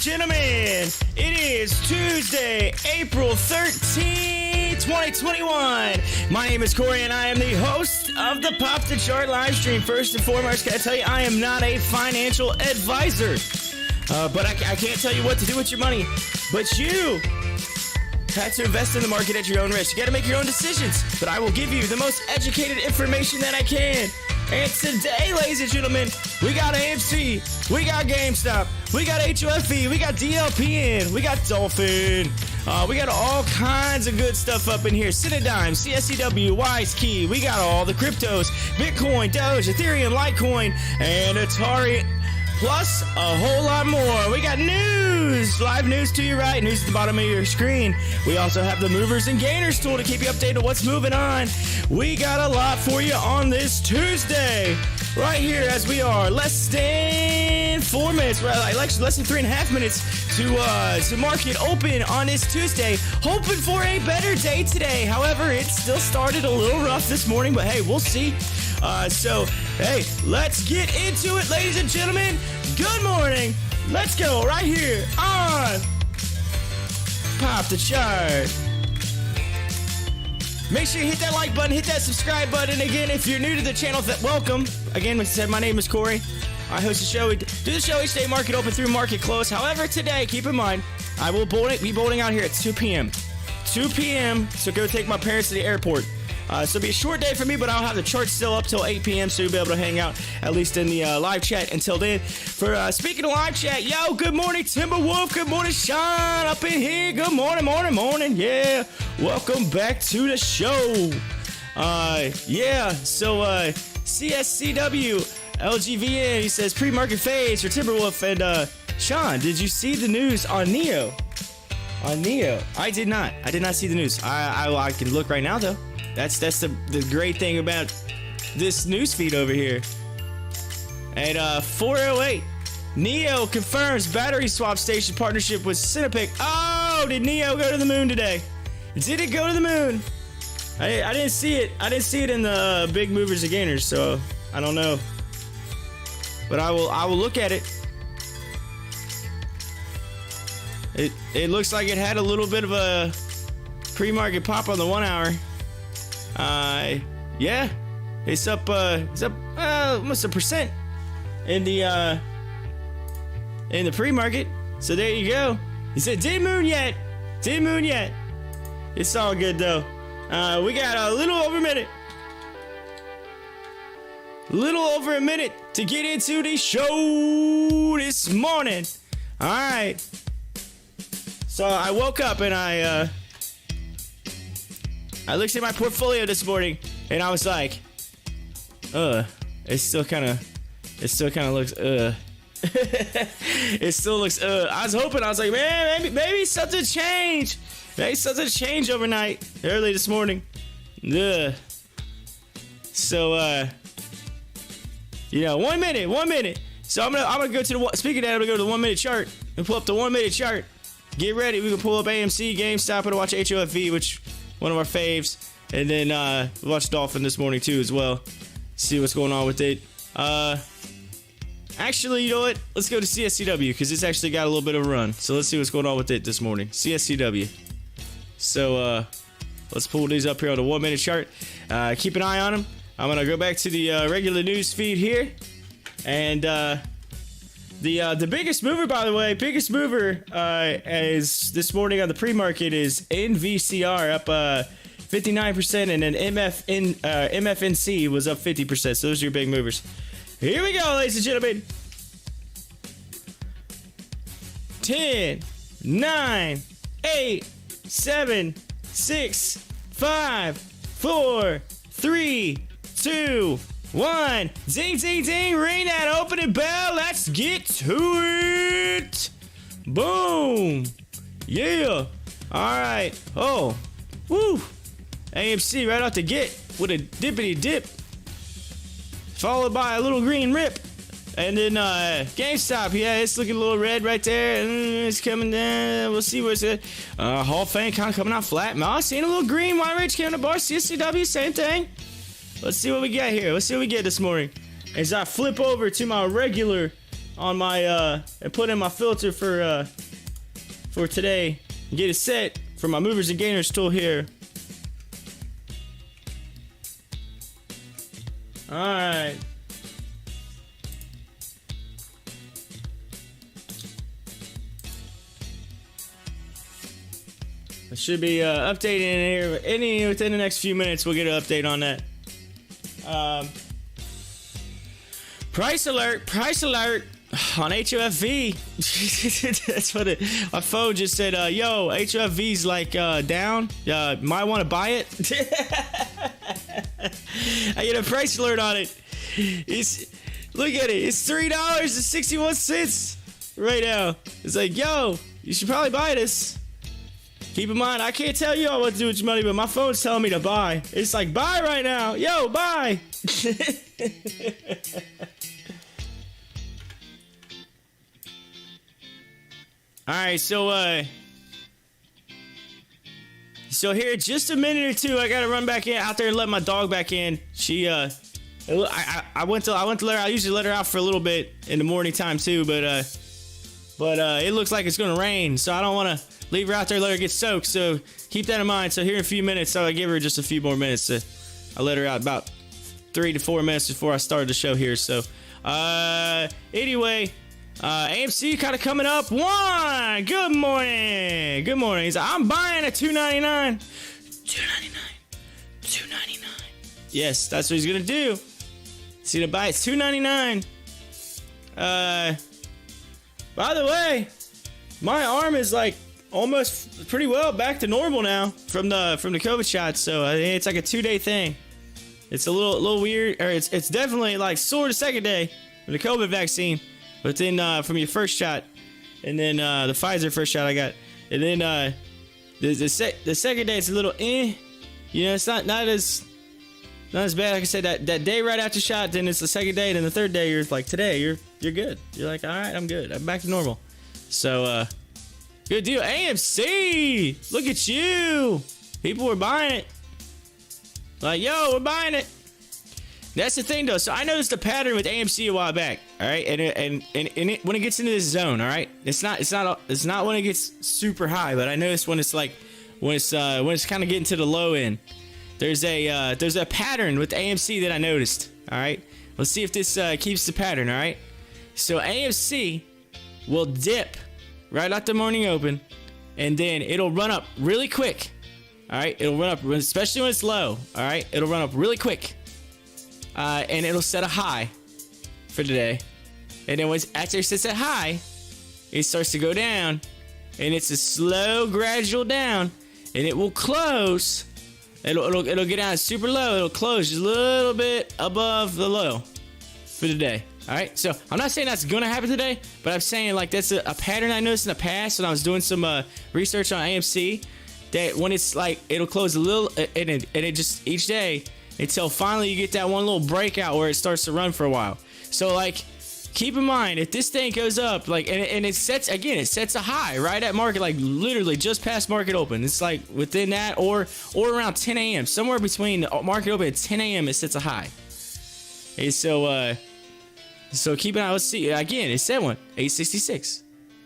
gentlemen, it is Tuesday, April 13th, 2021. My name is Corey, and I am the host of the Pop the Chart live stream. First and foremost, can I tell you, I am not a financial advisor, but I can't tell you what to do with your money. But you have to invest in the market at your own risk. You got to make your own decisions, but I will give you the most educated information that I can. And today, ladies and gentlemen, we got AMC, we got GameStop, we got HOFV, we got DLPN, we got Dolphin, we got all kinds of good stuff up in here. CIDM, CSCW, WiseKey, we got all the cryptos, Bitcoin, Doge, Ethereum, Litecoin, and Atari, plus a whole lot more. We got news, live news to your right, news at the bottom of your screen. We also have the movers and gainers tool to keep you updated on what's moving on. We got a lot for you on this Tuesday, right here as we are less than 4 minutes, right? Actually less than 3.5 minutes to market open on this Tuesday. Hoping for a better day today. However, it still started a little rough this morning, but hey, we'll see. So, hey, let's get into it, ladies and gentlemen. Good morning. Let's go right here on Pop the Chart. Make sure you hit that like button, hit that subscribe button. Again, if you're new to the channel, welcome. Again, like I said, my name is Corey. I host the show. We do the show each day, market open through market close. However, today, keep in mind, I will be bowling out here at 2 p.m. 2 p.m., so go take my parents to the airport. So it'll be a short day for me, but I'll have the chart still up till 8 p.m., so you'll be able to hang out at least in the live chat until then. For speaking of live chat, yo, good morning, Timberwolf. Good morning, Sean, up in here. Good morning, morning. Yeah, welcome back to the show. Yeah, so CSCW, LGVN, he says pre-market phase for Timberwolf. And Sean, did you see the news on Neo? On Neo, I did not see the news. I can look right now though. That's the great thing about this news feed over here. At 4:08, Neo confirms battery swap station partnership with Cinepic. Oh, did Neo go to the moon today? Did it go to the moon? I didn't see it. I didn't see it in the big movers and gainers, so I don't know. But I will look at it. It looks like it had a little bit of a pre-market pop on the 1 hour. Yeah, it's up almost 1% in the pre-market. So there you go. He said, didn't moon yet. It's all good though. We got a little over a minute to get into the show this morning. All right. So I woke up and I looked at my portfolio this morning and I was like, it still kind of looks, it still looks, I was hoping, I was like, man, maybe something changed. Maybe something changed overnight, early this morning. Ugh. So, 1 minute. So I'm gonna go to speaking of that, I'm gonna go to the 1 minute chart and pull up the 1 minute chart. Get ready, we can pull up AMC, GameStop, and watch HOFV, which one of our faves, and then we'll watch Dolphin this morning too as well. See what's going on with it. Actually, you know what? Let's go to CSCW because it's actually got a little bit of a run. So let's see what's going on with it this morning. CSCW. So let's pull these up here on the 1 minute chart. Keep an eye on them. I'm gonna go back to the regular news feed here, and the biggest mover, by the way, as this morning on the pre-market is NVCR up 59%, and then MFNC was up 50%. So those are your big movers. Here we go, ladies and gentlemen. 10, 9, 8, 7, 6, 5, 4, 3, 2, 1. Ding, ding, ding. Ring that opening bell. Let's get to it. Boom. Yeah. All right. Oh. Woo. AMC right off the get with a dippity dip. Followed by a little green rip. And then GameStop, yeah, it's looking a little red right there. It's coming down. We'll see what's it. Hall of Fame kind of coming out flat. I seen a little green. Wine Ridge coming to bar. CSCW, same thing. Let's see what we get here. Let's see what we get this morning. As I flip over to my regular on my and put in my filter for today. Get it set for my movers and gainers tool here. All right. It should be updating in here within the next few minutes. We'll get an update on that. Price alert on HOFV. That's what my phone just said. Yo, HOFV's like down. Might want to buy it. I get a price alert on it. Look at it. It's $3.61 right now. It's like, yo, you should probably buy this. Keep in mind, I can't tell you all what to do with your money, but my phone's telling me to buy. It's like, buy right now. Yo, buy. All right, so here, just a minute or two, I gotta run back out there and let my dog back in. She, I went to let her. I usually let her out for a little bit in the morning time too, but it looks like it's gonna rain, so I don't want to leave her out there, let her get soaked. So keep that in mind. So here in a few minutes, so I give her just a few more minutes. I let her out about 3 to 4 minutes before I started the show here. So anyway. AMC kind of coming up. One. Good morning. Good morning. He's like, I'm buying a $2.99. $2.99. Yes, that's what he's gonna do. He's gonna buy it $2.99. By the way, my arm is like almost pretty well back to normal now from the COVID shot. So I think it's like a 2-day thing. It's a little weird, or it's definitely like sore the second day from the COVID vaccine. But then from your first shot, and then the Pfizer first shot I got, and then the second day it's a little you know, it's not as bad. Like I said, that day right after shot, then it's the second day, then the third day you're like, today you're good. You're like, all right, I'm good. I'm back to normal. So good deal. AMC, look at you. People were buying it. Like, yo, we're buying it. That's the thing, though. So I noticed a pattern with AMC a while back. All right, and when it gets into this zone, all right, it's not when it gets super high, but I noticed when it's like when it's kind of getting to the low end. There's a pattern with AMC that I noticed. All right, let's see if this keeps the pattern. All right, so AMC will dip right at the morning open, and then it'll run up really quick. All right, it'll run up, especially when it's low. All right, it'll run up really quick. And it'll set a high for today. And then after it sets at high, it starts to go down. And it's a slow, gradual down. And it will close. It'll get down super low. It'll close just a little bit above the low for the day. Alright, so I'm not saying that's gonna happen today, but I'm saying like that's a pattern I noticed in the past when I was doing some research on AMC. That when it's like, it'll close a little, and it just each day, until finally you get that one little breakout where it starts to run for a while. So like, keep in mind, if this thing goes up, like, and it sets a high right at market, like literally just past market open. It's like within that or around 10 a.m. Somewhere between the market open and 10 a.m. it sets a high. And so keep an eye. Let's see. Again, it said one. 866.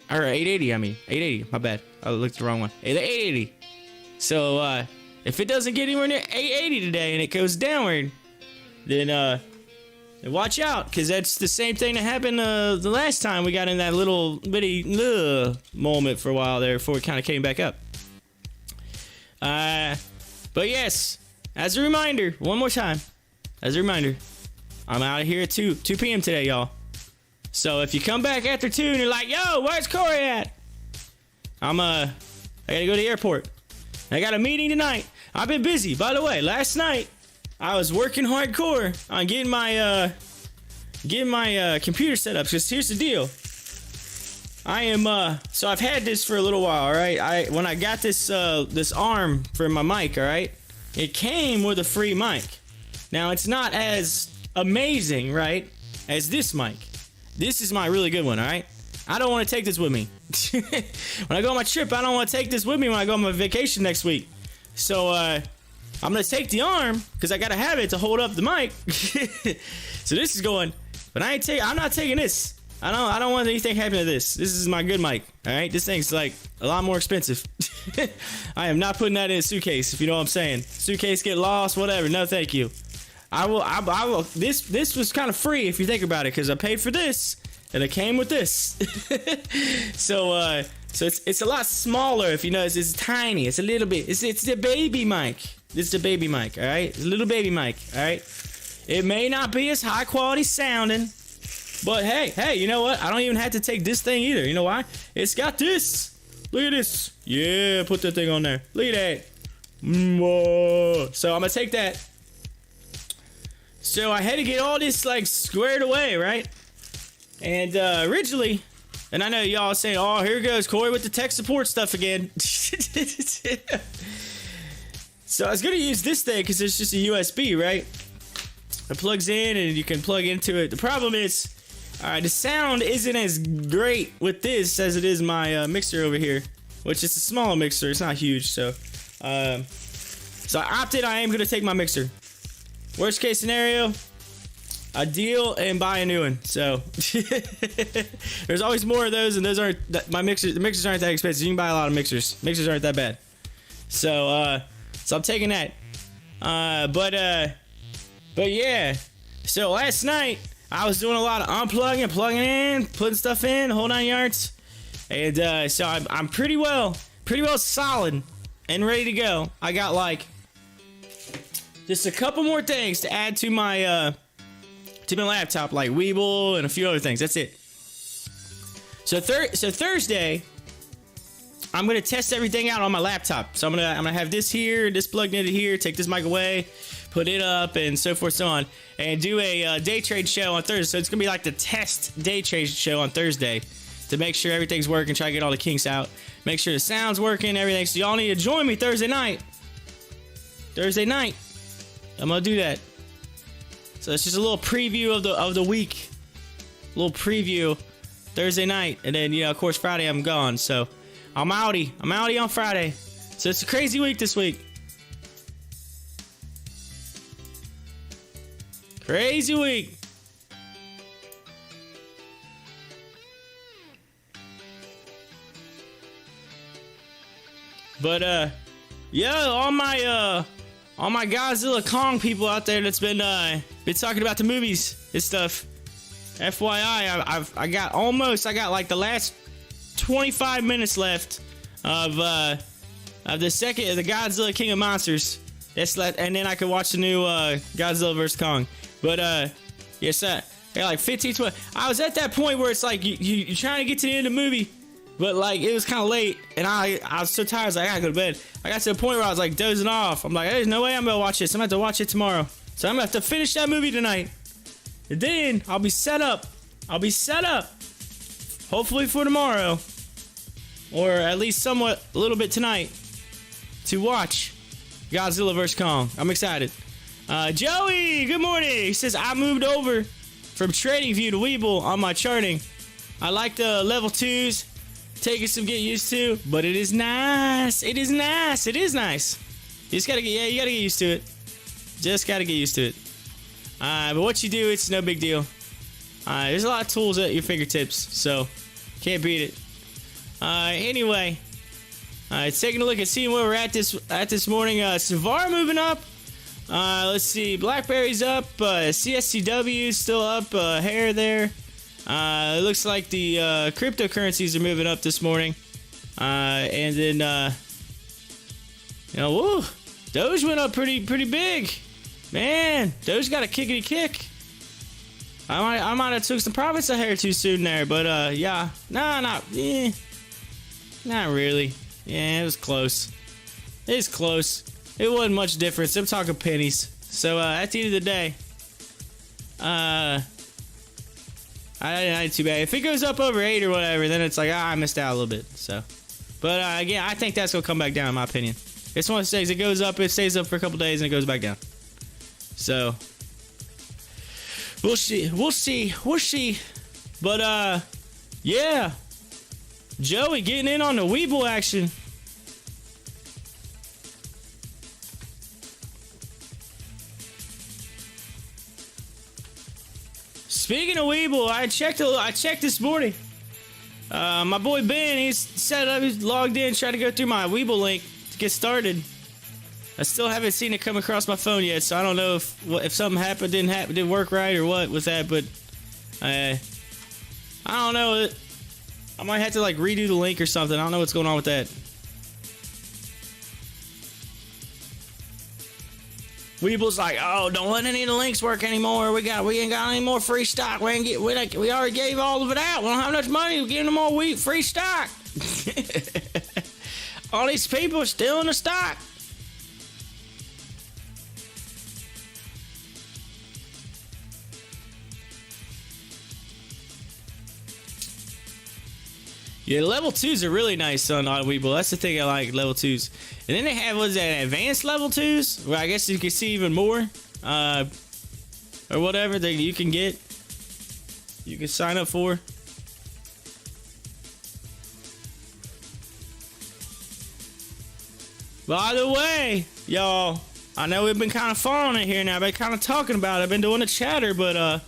Or 880, I mean. 880. My bad. I looked at the wrong one. 880. So, if it doesn't get anywhere near 880 today and it goes downward, then watch out, because that's the same thing that happened the last time we got in that little bitty moment for a while there before it kind of came back up. But yes, as a reminder, one more time, as a reminder, I'm out of here at 2 p.m. today, y'all. So if you come back after 2 and you're like, yo, where's Corey at? I gotta go to the airport. I got a meeting tonight. I've been busy. By the way, last night I was working hardcore on getting my computer set up. Because here's the deal. I am so I've had this for a little while. All right. When I got this arm for my mic, all right, it came with a free mic. Now it's not as amazing, right, as this mic. This is my really good one. All right. I don't want to take this with me. When I go on my trip, I don't want to take this with me when I go on my vacation next week. So I'm going to take the arm because I got to have it to hold up the mic. So this is going, but I'm not taking this. I don't want anything to happen to this. This is my good mic. All right, this thing's like a lot more expensive. I am not putting that in a suitcase. If you know what I'm saying. Suitcase get lost, whatever. No, thank you. I will. This was kind of free if you think about it, because I paid for this and it came with this. So it's a lot smaller. If you notice, it's tiny. It's a little bit. It's the baby mic. This is the baby mic. All right, it's a little baby mic. All right. It may not be as high quality sounding, but hey, you know what? I don't even have to take this thing either. You know why? It's got this. Look at this. Yeah, put that thing on there. Look at that. Whoa. So I'm gonna take that. So I had to get all this like squared away, right? And originally, and I know y'all saying, "Oh, here goes Corey with the tech support stuff again." So I was gonna use this thing because it's just a USB, right? It plugs in and you can plug into it. The problem is, the sound isn't as great with this as it is my mixer over here, which is a small mixer. It's not huge, so I opted. I am gonna take my mixer. Worst case scenario, a deal and buy a new one. So there's always more of those, and those aren't my mixers. The mixers aren't that expensive. You can buy a lot of mixers. Mixers aren't that bad. So I'm taking that. But yeah. So last night I was doing a lot of unplugging, plugging in, putting stuff in, the whole 9 yards, and so I'm pretty well solid and ready to go. I got like just a couple more things to add to my laptop, like WEBULL and a few other things. That's it. So Thursday, I'm gonna test everything out on my laptop. So I'm gonna have this here, this plugged into here, take this mic away, put it up, and so forth, so on, and do a day trade show on Thursday. So it's gonna be like the test day trade show on Thursday to make sure everything's working, try to get all the kinks out, make sure the sound's working, everything. So y'all need to join me Thursday night. I'm gonna do that. So it's just a little preview of the week, a little preview Thursday night, and then of course Friday I'm gone. So I'm outie on Friday. So it's a crazy week this week. Crazy week. But all my Godzilla Kong people out there that's been talking about the movies and stuff. FYI, I got like the last 25 minutes left of the Godzilla King of Monsters. And then I could watch the new Godzilla vs. Kong. But yes, I got like 15, 20. I was at that point where it's like you're trying to get to the end of the movie, but like it was kind of late, and I was so tired. I was like, I gotta go to bed. I got to the point where I was like dozing off. I'm like, there's no way I'm gonna watch this. I'm gonna have to watch it tomorrow. So I'm gonna have to finish that movie tonight, and then I'll be set up. Hopefully for tomorrow, or at least somewhat a little bit tonight, to watch Godzilla vs. Kong. I'm excited. Joey, good morning. He says, I moved over from TradingView to WEBULL on my charting. I like the level 2s. Taking some getting used to, but it is nice. It is nice. You just gotta get, you gotta get used to it. Just gotta get used to it. But what you do, it's no big deal. There's a lot of tools at your fingertips, so can't beat it. Anyway, taking a look and seeing where we're at this morning. Savara moving up. Let's see, BlackBerry's up. CSCW still up. Hair there. It looks like the cryptocurrencies are moving up this morning. And then woo, Doge went up pretty big. Man, Doge got a kickity kick. I might have took some profits a hair too soon there, but yeah, not really. Yeah, it was close. It's close. It wasn't much difference. I'm talking pennies. So at the end of the day, I ain't too bad. If it goes up over 8 or whatever, then it's like I missed out a little bit. So, but again, I think that's gonna come back down in my opinion. It's one of those things. It goes up, it stays up for a couple days, and it goes back down. So we'll see. But yeah, Joey getting in on the WEBULL action. Speaking of WEBULL, I checked this morning. My boy Ben, he's set up, he's logged in, trying to go through my WEBULL link to get started. I still haven't seen it come across my phone yet, so I don't know if something happened, didn't work right or what with that, but I don't know. I might have to like redo the link or something. I don't know what's going on with that. WEBULL's like, oh, don't let any of the links work anymore. We ain't got any more free stock. We already gave all of it out. We don't have enough money. We're giving them more free stock. All these people are stealing the stock. Yeah, level 2s are really nice on WEBULL. That's the thing I like, level 2s. And then they have, what is that, advanced level 2s? Where I guess you can see even more. Or whatever that you can get. You can sign up for. By the way, y'all, I know we've been kind of following it here now. I've been kind of talking about it. I've been doing the chatter, but the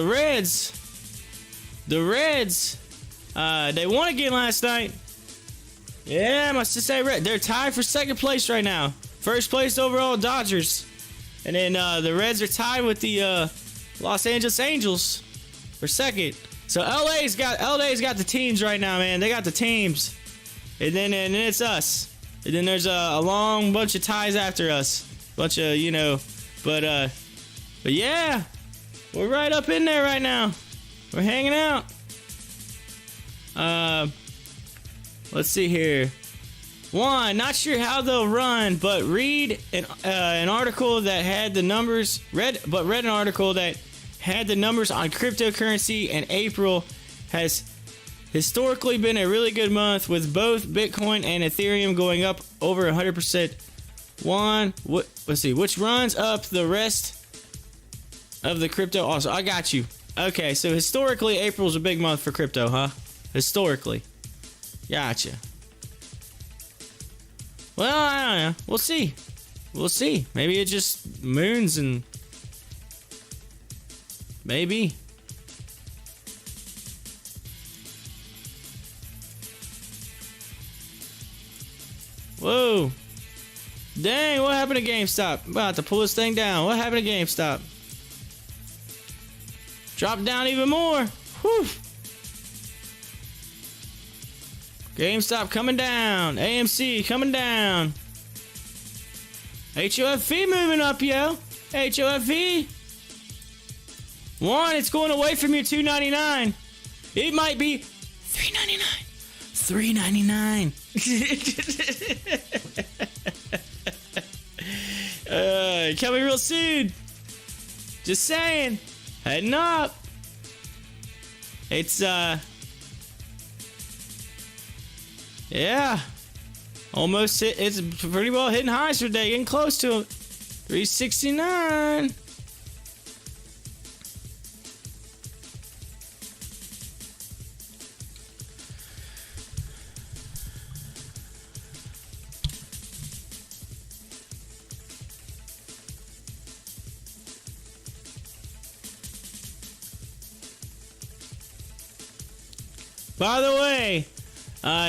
Reds, they won again last night. Yeah, I must just say Red. They're tied for second place right now. First place overall, Dodgers. And then the Reds are tied with the Los Angeles Angels for second. So LA's got the teams right now, man. They got the teams. And then it's us. And then there's a long bunch of ties after us. Bunch of, you know, but yeah. We're right up in there right now. We're hanging out. Let's see here. One, not sure how they'll run, but read an article that had the numbers. Read an article that had the numbers on cryptocurrency, and April has historically been a really good month with both Bitcoin and Ethereum going up over 100%. Let's see, which runs up the rest of the crypto also. I got you. Okay, so historically, April's a big month for crypto, huh? Historically. Gotcha. Well, I don't know. We'll see. We'll see. Maybe it just moons and... Maybe. Whoa. Dang, what happened to GameStop? I'm about to pull this thing down. What happened to GameStop? Drop down even more. Whew. GameStop coming down. AMC coming down. HOFV moving up, yo. HOFV. One, it's going away from your $2.99. It might be $3.99. $3.99. Coming real soon. Just saying. Heading up. It's yeah, almost hit. It's pretty well hitting highs for the day, getting close to it. 369. By the way,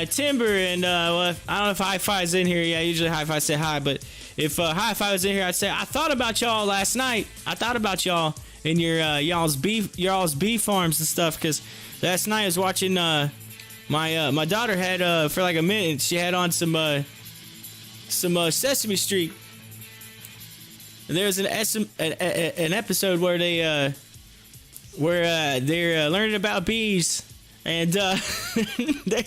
Timber and well, I don't know if Hi-Fi's in here. Yeah, usually Hi-Fi say hi, but if Hi-Fi was in here, I'd say I thought about y'all last night. I thought about y'all and your y'all's bee farms and stuff, because last night I was watching my daughter had for like a minute. She had on some Sesame Street, and there was an episode where they're learning about bees. And they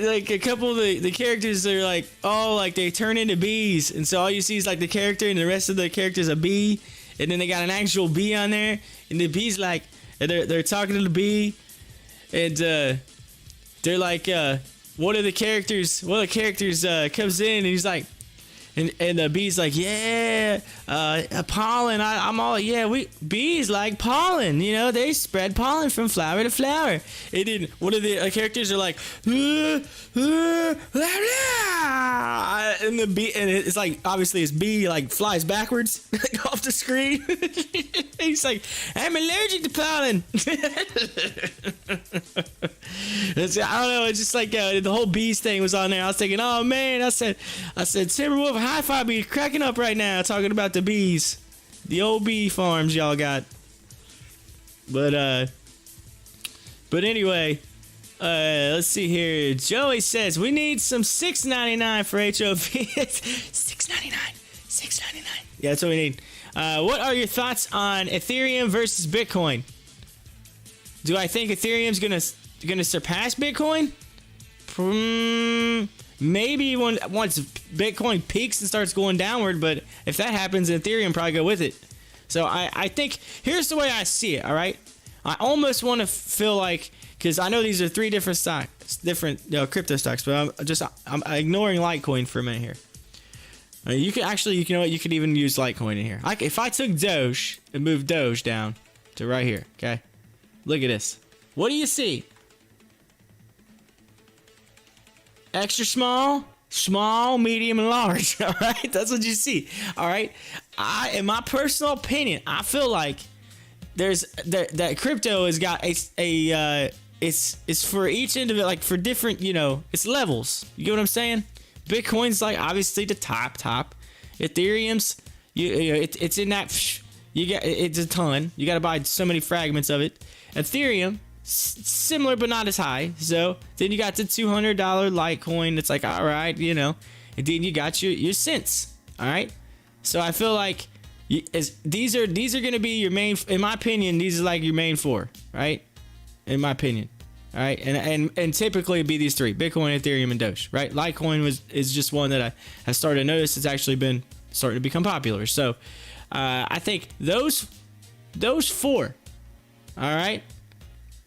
like a couple of the characters are like, oh, like they turn into bees, and so all you see is like the character, and the rest of the characters a bee, and then they got an actual bee on there, and the bee's like, they're talking to the bee, and they're like, one of the characters comes in, and he's like, And the bee's like, yeah, pollen. I'm all, yeah, bees like pollen. You know, they spread pollen from flower to flower. And then one of the characters are like, and the bee, and it's like, obviously his bee like flies backwards like, off the screen. He's like, I'm allergic to pollen. I don't know. It's just like the whole bees thing was on there. I was thinking, oh man, I said, Timberwolf High Five be cracking up right now talking about the bees, the old bee farms y'all got. But anyway, let's see here. Joey says we need some $6.99 for HOFV. $6.99. Yeah, that's what we need. What are your thoughts on Ethereum versus Bitcoin? Do I think Ethereum's gonna surpass Bitcoin? Maybe once Bitcoin peaks and starts going downward, but if that happens, Ethereum probably go with it. So I think here's the way I see it. All right, I almost want to feel like, because I know these are three different stocks, crypto stocks, but I'm ignoring Litecoin for a minute here. You can actually, you know what? You could even use Litecoin in here. If I took Doge and moved Doge down to right here, okay? Look at this. What do you see? Extra small, medium, and large. All right, that's what you see. All right, in my personal opinion, I feel like that crypto has got it's for each individual, like for different, it's levels. You get what I'm saying? Bitcoin's like obviously the top. Ethereum's it's in that it's a ton. You got to buy so many fragments of it. Ethereum, similar but not as high. So then you got the $200 Litecoin. It's like, all right, and then you got your cents. All right. So I feel like these are going to be your main, in my opinion, these are like your main four, right? In my opinion. All right. And typically it'd be these three: Bitcoin, Ethereum, and Doge, right? Litecoin is just one that I have started to notice. It's actually been starting to become popular. So I think those four, all right,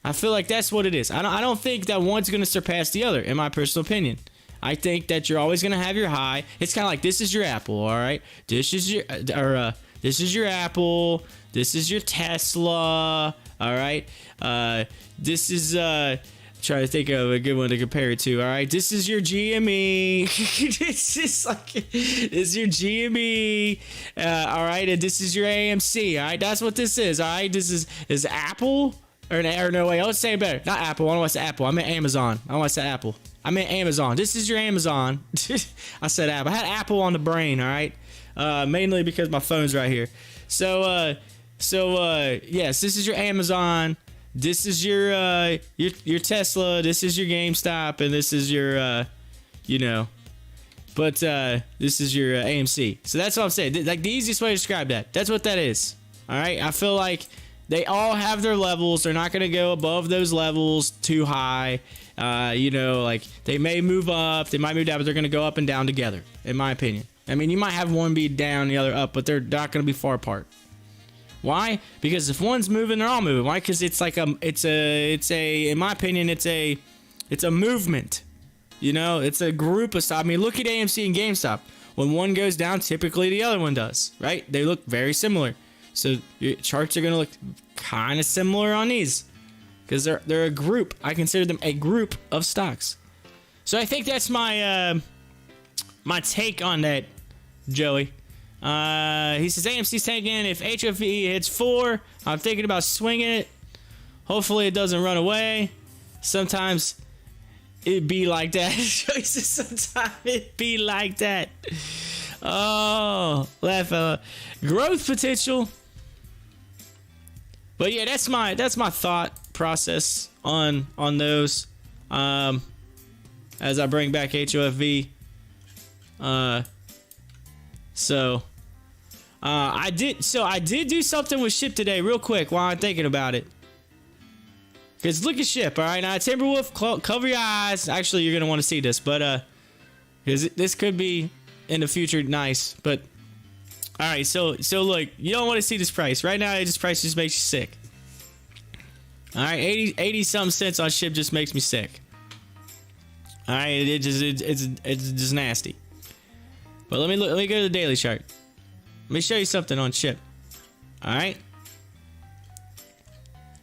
I feel like that's what it is. I don't think that one's going to surpass the other, in my personal opinion. I think that you're always going to have your high. It's kind of like, this is your Apple, all right? This is your Apple. This is your Tesla, all right? This is trying to think of a good one to compare it to. All right, this is your GME. This is your GME. All right, and this is your AMC. All right, that's what this is. All right, this is Apple. Or no way, let's say it better. Not Apple. I don't want to say Apple. I meant Amazon. I don't want to say Apple. I meant Amazon. This is your Amazon. I said Apple. I had Apple on the brain. All right, mainly because my phone's right here. So yes, this is your Amazon. This is your Tesla. This is your GameStop, and this is your this is your AMC. So that's what I'm saying. Like, the easiest way to describe that. That's what that is. All right. I feel like they all have their levels. They're not going to go above those levels too high. Like, they may move up, they might move down, but they're going to go up and down together, in my opinion. I mean, you might have one be down, the other up, but they're not going to be far apart. Why? Because if one's moving, they're all moving. Why? Because it's like in my opinion, it's a movement. It's a group of stuff. I mean, look at AMC and GameStop. When one goes down, typically the other one does, right? They look very similar. So your charts are going to look kind of similar on these because they're a group. I consider them a group of stocks. So I think that's my my take on that, Joey. He says AMC's tanking. If HOFV hits 4, I'm thinking about swinging it. Hopefully it doesn't run away. Sometimes it'd be like that. Sometimes it'd be like that. Oh, laugh fella. Growth potential. But yeah, that's my thought process on those. As I bring back HOFV. I did do something with SHIP today, real quick, while I'm thinking about it. Because look at SHIP, all right? Now, Timberwolf, cover your eyes. Actually, you're going to want to see this, but because this could be in the future nice. But all right, so look, you don't want to see this price right now. This price just makes you sick. All right, 80 something cents on SHIP just makes me sick. All right, it's just nasty. But let me go to the daily chart. Let me show you something on chip. All right.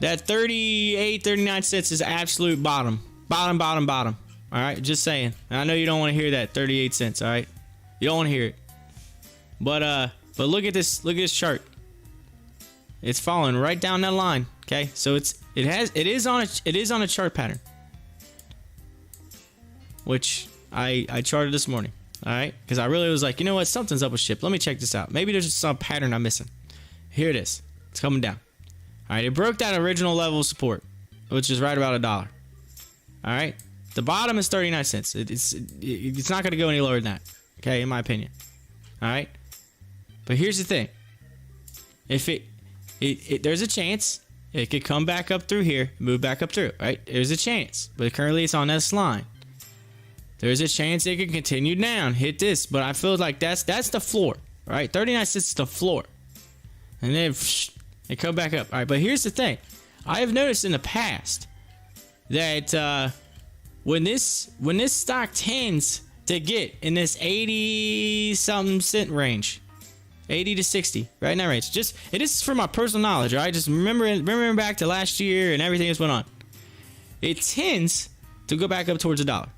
That 38, 39 cents is absolute bottom. Bottom. All right. Just saying. And I know you don't want to hear that 38 cents. All right. You don't want to hear it. But look at this. Look at this chart. It's falling right down that line. Okay. So it is on a chart pattern, which I charted this morning. All right. Because I really was like, you know what? Something's up with chip. Let me check this out. Maybe there's some pattern I'm missing. Here it is. It's coming down. All right, it broke that original level of support, which is right about $1. All right, the bottom is 39 cents. It's not going to go any lower than that. Okay, in my opinion. All right, but here's the thing: if there's a chance it could come back up through here, move back up through. Right, there's a chance, but currently it's on this line. There's a chance it could continue down, hit this, but I feel like that's the floor. Right, 39 cents is the floor, and then. And come back up. All right, but here's the thing. I have noticed in the past that when this stock tends to get in this 80-something cent range, 80 to 60, right in that range. Just this is for my personal knowledge, right? Just remember back to last year and everything that's went on. It tends to go back up towards $1. All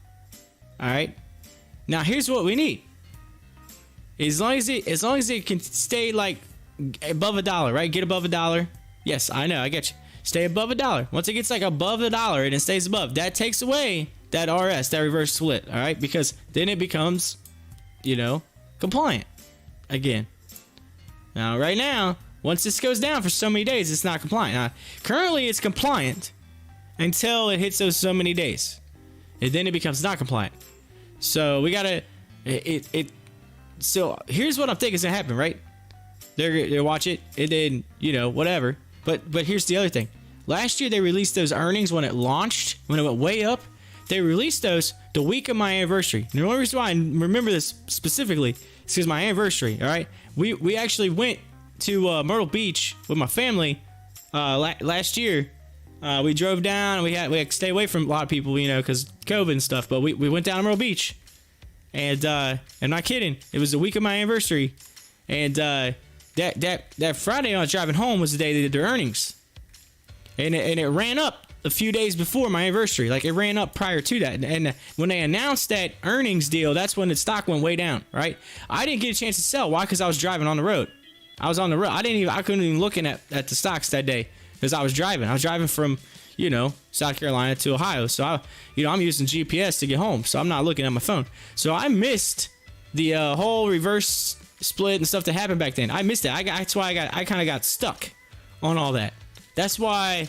right. Now here's what we need. As long as it can stay like above $1, right? Get above $1. Yes, I know, I get you. Stay above $1. Once it gets like above $1 and it stays above, that takes away that RS, that reverse split, all right? Because then it becomes, compliant again. Now, right now, once this goes down for so many days, it's not compliant. Now, currently, it's compliant until it hits those so many days, and then it becomes not compliant. So we gotta So here's what I'm thinking is gonna happen, right? They're watch it, and then whatever. But here's the other thing. Last year they released those earnings when it launched, when it went way up. They released those the week of my anniversary. And the only reason why I remember this specifically is because my anniversary. All right, we actually went to Myrtle Beach with my family last year. We drove down. We had to stay away from a lot of people, because COVID and stuff. But we went down to Myrtle Beach, and I'm not kidding. It was the week of my anniversary, and that Friday I was driving home was the day they did their earnings, and it ran up a few days before my anniversary. Like, it ran up prior to that, and when they announced that earnings deal, that's when the stock went way down. Right? I didn't get a chance to sell. Why? Because I was driving on the road. I was on the road. I couldn't even look at the stocks that day because I was driving. I was driving from South Carolina to Ohio. So I'm using GPS to get home. So I'm not looking at my phone. So I missed the whole reverse split and stuff that happened back then. I missed it. That's why I kind of got stuck on all that. That's why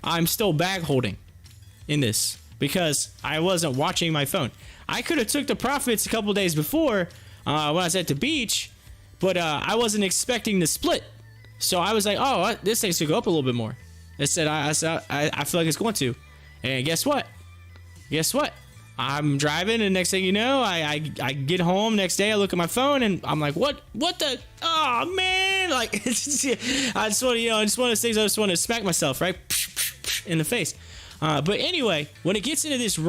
I'm still bag holding in this, because I wasn't watching my phone. I could have took the profits a couple days before when I was at the beach, but I wasn't expecting the split. So I was like, oh, this thing's gonna go up a little bit more. I said I feel like it's going to. And guess what? I'm driving, and next thing you know, I get home next day. I look at my phone, and I'm like, what the? Oh man! Like, I just want to, it's one of those things. I just want to smack myself right in the face. But anyway, when it gets into this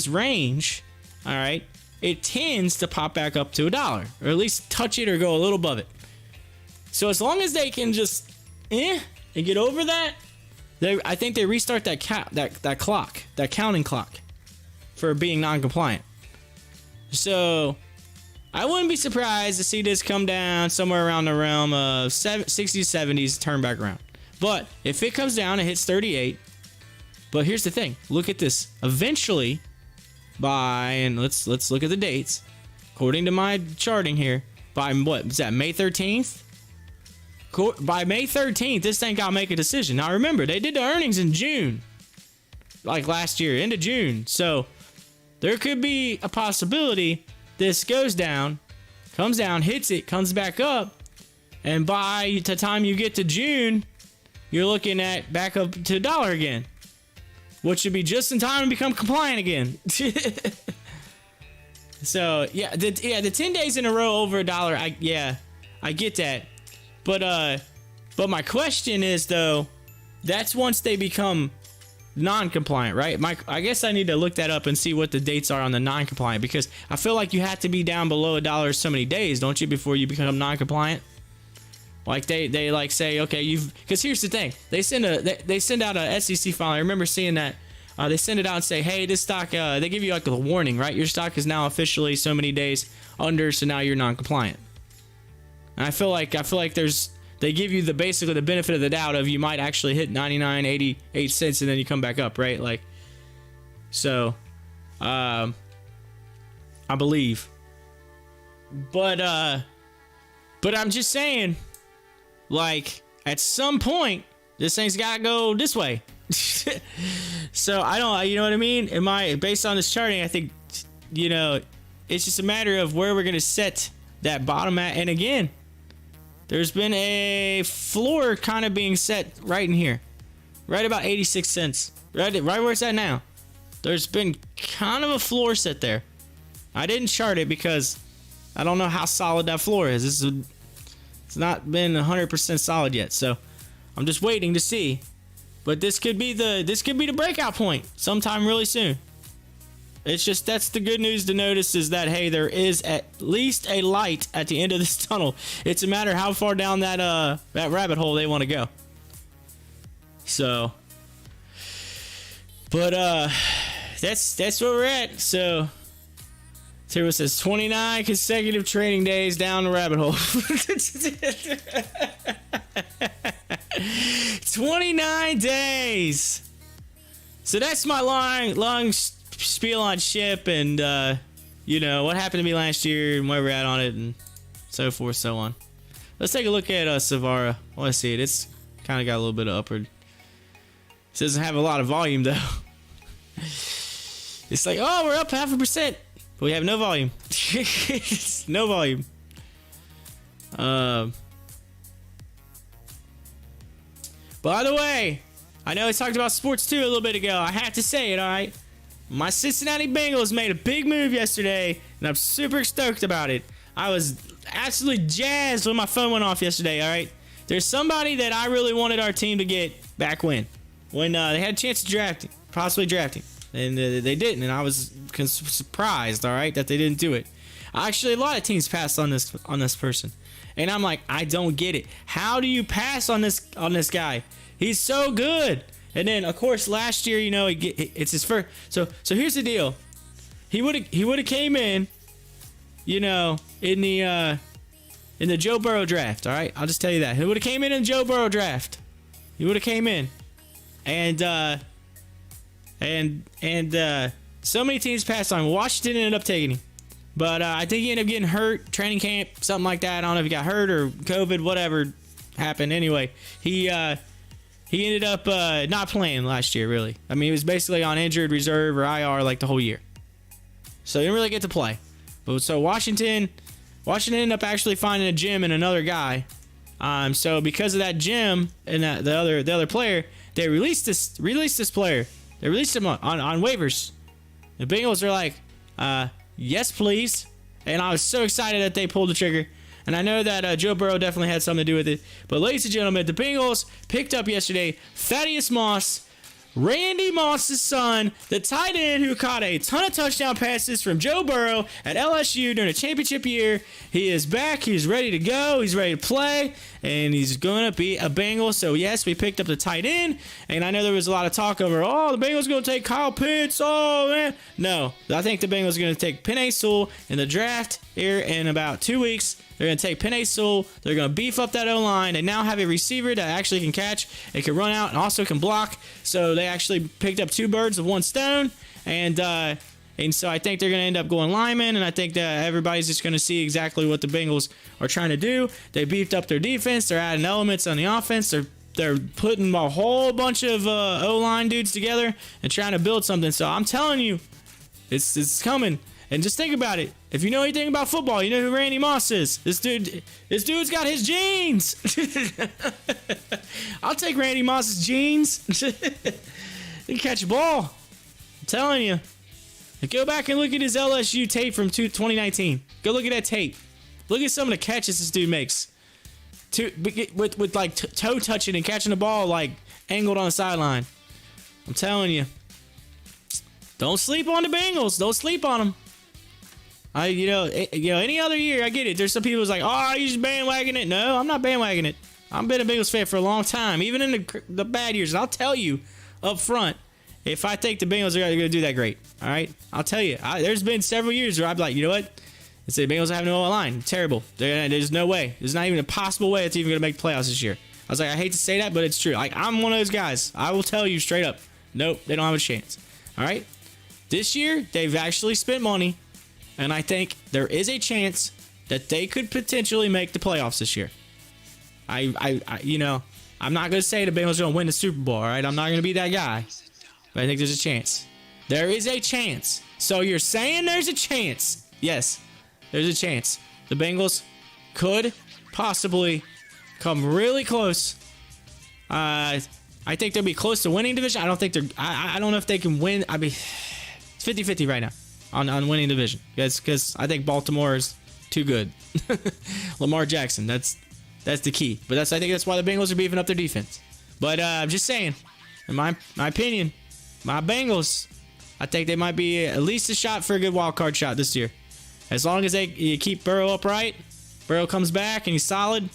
range, all right, it tends to pop back up to $1, or at least touch it or go a little above it. So as long as they can just and get over that, I think they restart that clock, that counting clock, for being non-compliant. So I wouldn't be surprised to see this come down somewhere around the realm of 60s, 70s, turn back around. But if it comes down and hits 38, but here's the thing. Look at this. Eventually, and let's look at the dates. According to my charting here, by what is that, May 13th? By May 13th, this thing got to make a decision. Now remember, they did the earnings in June, like last year, end of June. So there could be a possibility this goes down, comes down, hits it, comes back up, and by the time you get to June, you're looking at back up to $1 again, which should be just in time to become compliant again. So the 10 days in a row over $1, I get that. But my question is, though, that's once they become non-compliant, right? I guess I need to look that up and see what the dates are on the non-compliant, because I feel like you have to be down below $1 so many days, don't you, before you become non-compliant? Like they like say, okay, because here's the thing, they send out a SEC file. I remember seeing that. They send it out and say, hey, this stock, they give you like a warning, right? Your stock is now officially so many days under, so now you're non-compliant. And I feel like they give you basically the benefit of the doubt of you might actually hit 99.88 cents and then you come back up, right? Like, so, I believe. But I'm just saying, like, at some point, this thing's gotta go this way. So I don't, you know what I mean? Based on this charting, I think, you know, it's just a matter of where we're gonna set that bottom at. And again, there's been a floor kind of being set right in here, right about 86 cents, right where it's at now. There's been kind of a floor set there. I didn't chart it because I don't know how solid that floor is. It's not been 100% solid yet, so I'm just waiting to see. But this could be the breakout point sometime really soon. It's just, that's the good news to notice, is that, hey, there is at least a light at the end of this tunnel. It's a matter how far down that rabbit hole they want to go. So, but that's where we're at. So here it says 29 consecutive trading days down the rabbit hole. 29 days. So that's my long spiel on SHIP and you know what happened to me last year and where we're at on it and so forth, so on. Let's take a look at Savara. I want to see it. It's kind of got a little bit of upward. It doesn't have a lot of volume though. It's like, oh, we're up 0.5%, but we have no volume. No volume. By the way, I know I talked about sports too a little bit ago. I have to say it, all right? My Cincinnati Bengals made a big move yesterday, and I'm super stoked about it. I was absolutely jazzed when my phone went off yesterday, all right? There's somebody that I really wanted our team to get back when they had a chance to draft him, possibly draft him, and they didn't, and I was surprised, all right, that they didn't do it. Actually, a lot of teams passed on this person, and I'm like, I don't get it. How do you pass on this guy? He's so good. And then, of course, last year, you know, it's his first. So here's the deal. He would have came in, you know, in the Joe Burrow draft. All right, I'll just tell you that he would have came in the Joe Burrow draft. He would have came in, and so many teams passed on him. Washington ended up taking him, but I think he ended up getting hurt, training camp, something like that. I don't know if he got hurt or COVID, whatever happened. Anyway, he ended up not playing last year, really. I mean, he was basically on injured reserve or IR like the whole year. So he didn't really get to play. But so Washington ended up actually finding a gym and another guy. So because of that gym and the other player, they released this player. They released him on waivers. The Bengals are like, yes, please. And I was so excited that they pulled the trigger. And I know that Joe Burrow definitely had something to do with it. But ladies and gentlemen, the Bengals picked up yesterday Thaddeus Moss, Randy Moss's son, the tight end who caught a ton of touchdown passes from Joe Burrow at LSU during a championship year. He is back. He's ready to go. He's ready to play. And he's going to be a Bengal. So, yes, we picked up the tight end. And I know there was a lot of talk over, oh, the Bengals going to take Kyle Pitts. Oh, man. No, I think the Bengals are going to take Penei Sewell in the draft here in about 2 weeks. They're going to take Penei Sewell. They're going to beef up that O-line. They now have a receiver that actually can catch. It can run out and also can block. So they actually picked up two birds with one stone. And so I think they're going to end up going lineman. And I think that everybody's just going to see exactly what the Bengals are trying to do. They beefed up their defense. They're adding elements on the offense. They're putting a whole bunch of O-line dudes together and trying to build something. So I'm telling you, it's coming. And just think about it. If you know anything about football, you know who Randy Moss is. This dude's got his genes. I'll take Randy Moss's genes. He can catch a ball. I'm telling you. Go back and look at his LSU tape from 2019. Go look at that tape. Look at some of the catches this dude makes. With like toe touching and catching the ball like angled on the sideline. I'm telling you. Don't sleep on the Bengals. Don't sleep on them. Any other year, I get it. There's some people who's like, oh, you just bandwagon it. No, I'm not bandwagoning it. I've been a Bengals fan for a long time, even in the bad years. And I'll tell you up front, if I think the Bengals are going to do that great, all right? I'll tell you. There's been several years where I'd be like, you know what? It's the Bengals have no line. Terrible. There's no way. There's not even a possible way it's even going to make playoffs this year. I was like, I hate to say that, but it's true. Like, I'm one of those guys. I will tell you straight up. Nope, they don't have a chance. All right? This year, they've actually spent money, and I think there is a chance that they could potentially make the playoffs this year. I'm not going to say the Bengals are going to win the Super Bowl, all right? I'm not going to be that guy. But I think there's a chance. There is a chance. So you're saying there's a chance. Yes, there's a chance. The Bengals could possibly come really close. I think they'll be close to winning division. I don't think they're... I don't know if they can win. I mean, it's 50-50 right now on winning division. Because I think Baltimore is too good. Lamar Jackson, that's the key. But I think that's why the Bengals are beefing up their defense. But I'm just saying, in my opinion, my Bengals, I think they might be at least a shot for a good wild card shot this year. As long as you keep Burrow upright, Burrow comes back and he's solid,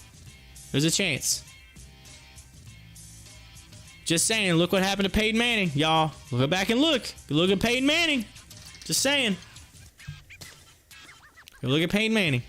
there's a chance. Just saying, look what happened to Peyton Manning, y'all. Go back and look. Look at Peyton Manning. Just saying. Go look at Peyton Manning.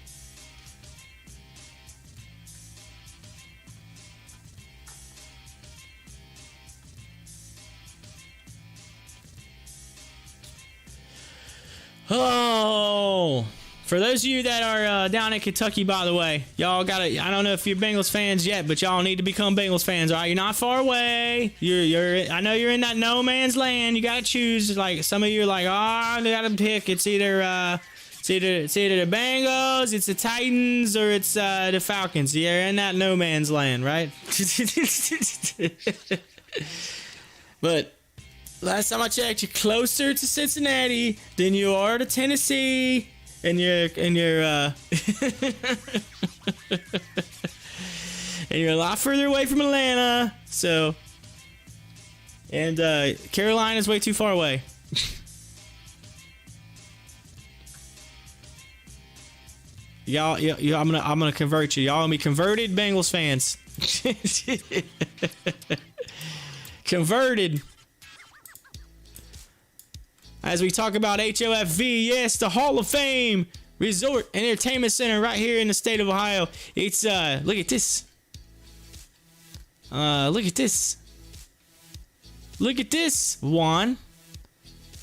Oh, for those of you that are down in Kentucky, by the way, y'all gotta, I don't know if you're Bengals fans yet, but y'all need to become Bengals fans, all right? You're not far away. I know you're in that no man's land. You gotta choose. Like, some of you are like, oh, I gotta pick. It's either the Bengals, it's the Titans, or it's the Falcons. You're in that no man's land, right? But last time I checked, you're closer to Cincinnati than you are to Tennessee, and you're and you're a lot further away from Atlanta. So, and Carolina's way too far away. Y'all, I'm gonna convert you. Y'all gonna be converted Bengals fans. Converted. As we talk about HOFV, yes, the Hall of Fame Resort and Entertainment Center right here in the state of Ohio. It's, look at this. Look at this. Look at this, Juan.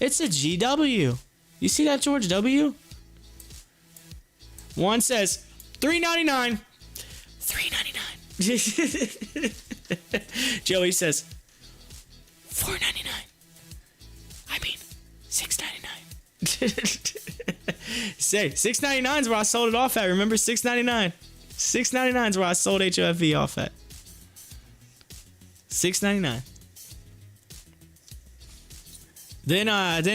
It's a GW. You see that, George W? Juan says, $3.99. $3.99. Joey says, $4.99. I mean, $6.99. Say, $6.99 is where I sold it off at. Remember, $6.99. $6.99 is where I sold HOFV off at. $6.99. Then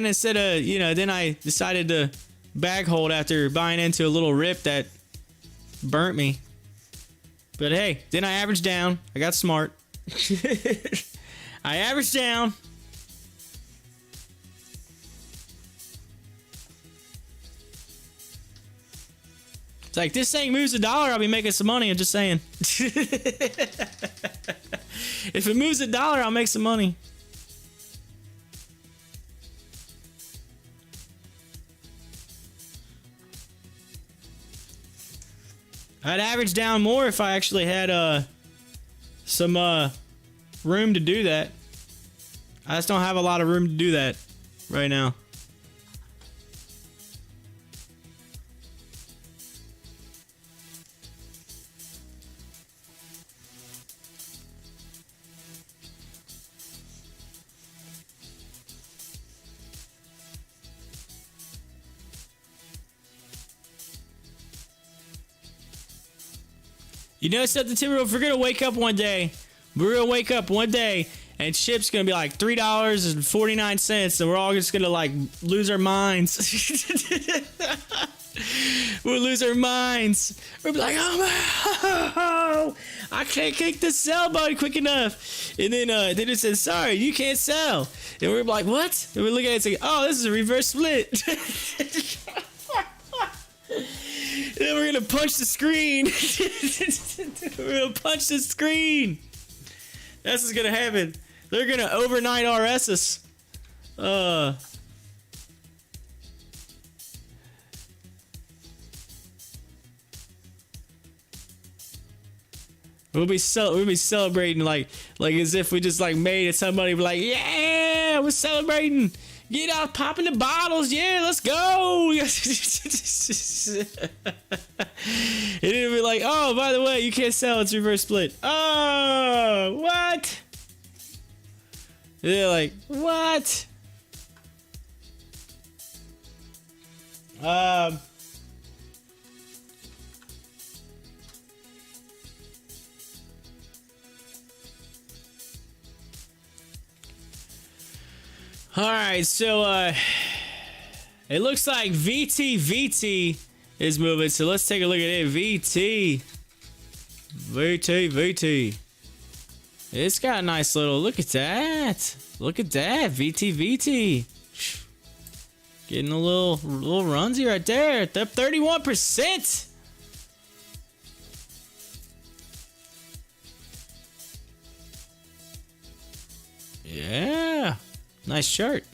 instead of, then I decided to bag hold after buying into a little rip that burnt me. But hey, then I averaged down. I got smart. I averaged down. It's like, this thing moves $1, I'll be making some money. I'm just saying. If it moves $1, I'll make some money. I'd average down more if I actually had some room to do that. I just don't have a lot of room to do that right now. You know something, Tim? If we're going to wake up one day, and Chip's going to be like $3.49, and we're all just going to, like, lose our minds. We'll lose our minds. We'll be like, oh, I can't click the sell button quick enough. And then it says, sorry, you can't sell. And we're like, what? And we look at it and say, oh, this is a reverse split. And then we're going to punch the screen. We're going to punch the screen. That's what's going to happen. They're going to overnight RS us. We'll be celebrating like as if we just like made it. Somebody be like, yeah, we're celebrating. Get out, popping the bottles. Yeah, let's go. And it'll be like, oh, by the way, you can't sell. It's reverse split. Oh, what? They're like, what? All right, so it looks like VT is moving, so let's take a look at it. VT. It's got a nice little, look at that. Look at that, VT. Getting a little runsy right there. Up 31%. Yeah. Nice chart.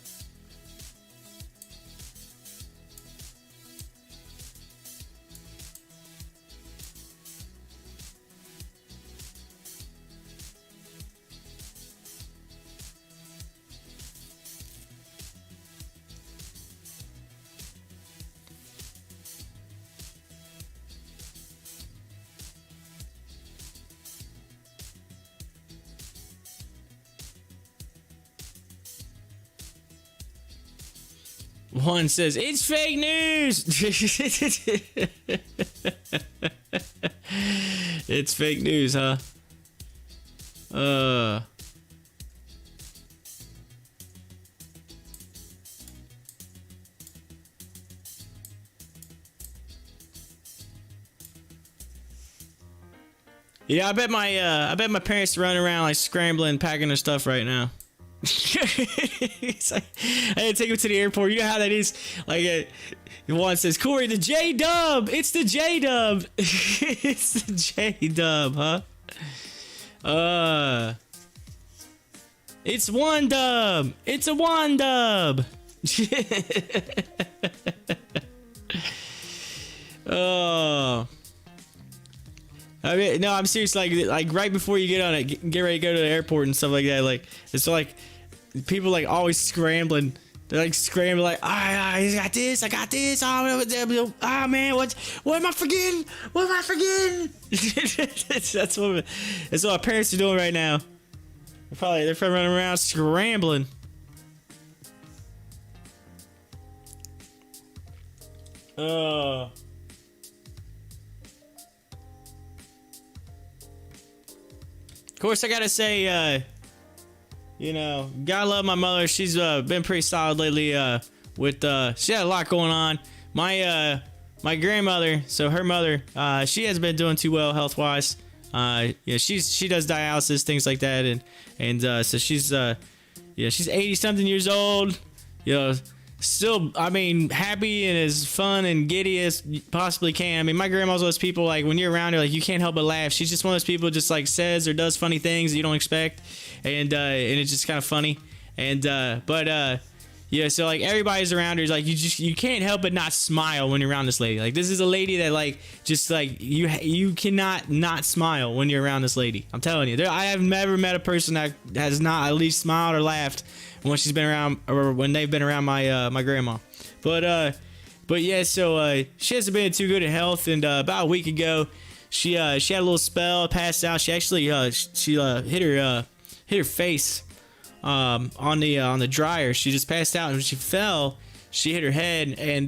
One says, it's fake news. It's fake news, huh? Yeah, I bet my parents run around like scrambling, packing their stuff right now. It's like, I had to take him to the airport. You know how that is. Like, one says, Corey, the J Dub. It's the J Dub. It's the J Dub, huh? It's one dub. It's a one dub. Oh. I mean, no, I'm serious. Like right before you get on it, get ready to go to the airport and stuff like that. Like, it's like people like always scrambling. They're like scrambling, like, I got this. Oh man, what am I forgetting? What am I forgetting? That's what our parents are doing right now. They're probably running around scrambling. Oh. Of course, I gotta say, you know, gotta love my mother. She's been pretty solid lately. She had a lot going on. My grandmother, so her mother, she hasn't been doing too well health wise. Yeah, she does dialysis, things like that, and so she's 80 something years old. You know, still, I mean, happy and as fun and giddy as you possibly can. I mean, my grandma's one of those people, like, when you're around her, like, you can't help but laugh. She's just one of those people just, like, says or does funny things that you don't expect, and it's just kind of funny. And, yeah, so, like, everybody's around her, like, you can't help but not smile when you're around this lady. Like, this is a lady that, like, just, like, you cannot not smile when you're around this lady. I'm telling you. I have never met a person that has not at least smiled or laughed when she's been around, or when they've been around my grandma. But yeah, so she hasn't been too good at health, and about a week ago, she had a little spell, passed out. She actually hit her face on the dryer. She just passed out, and when she fell, she hit her head, and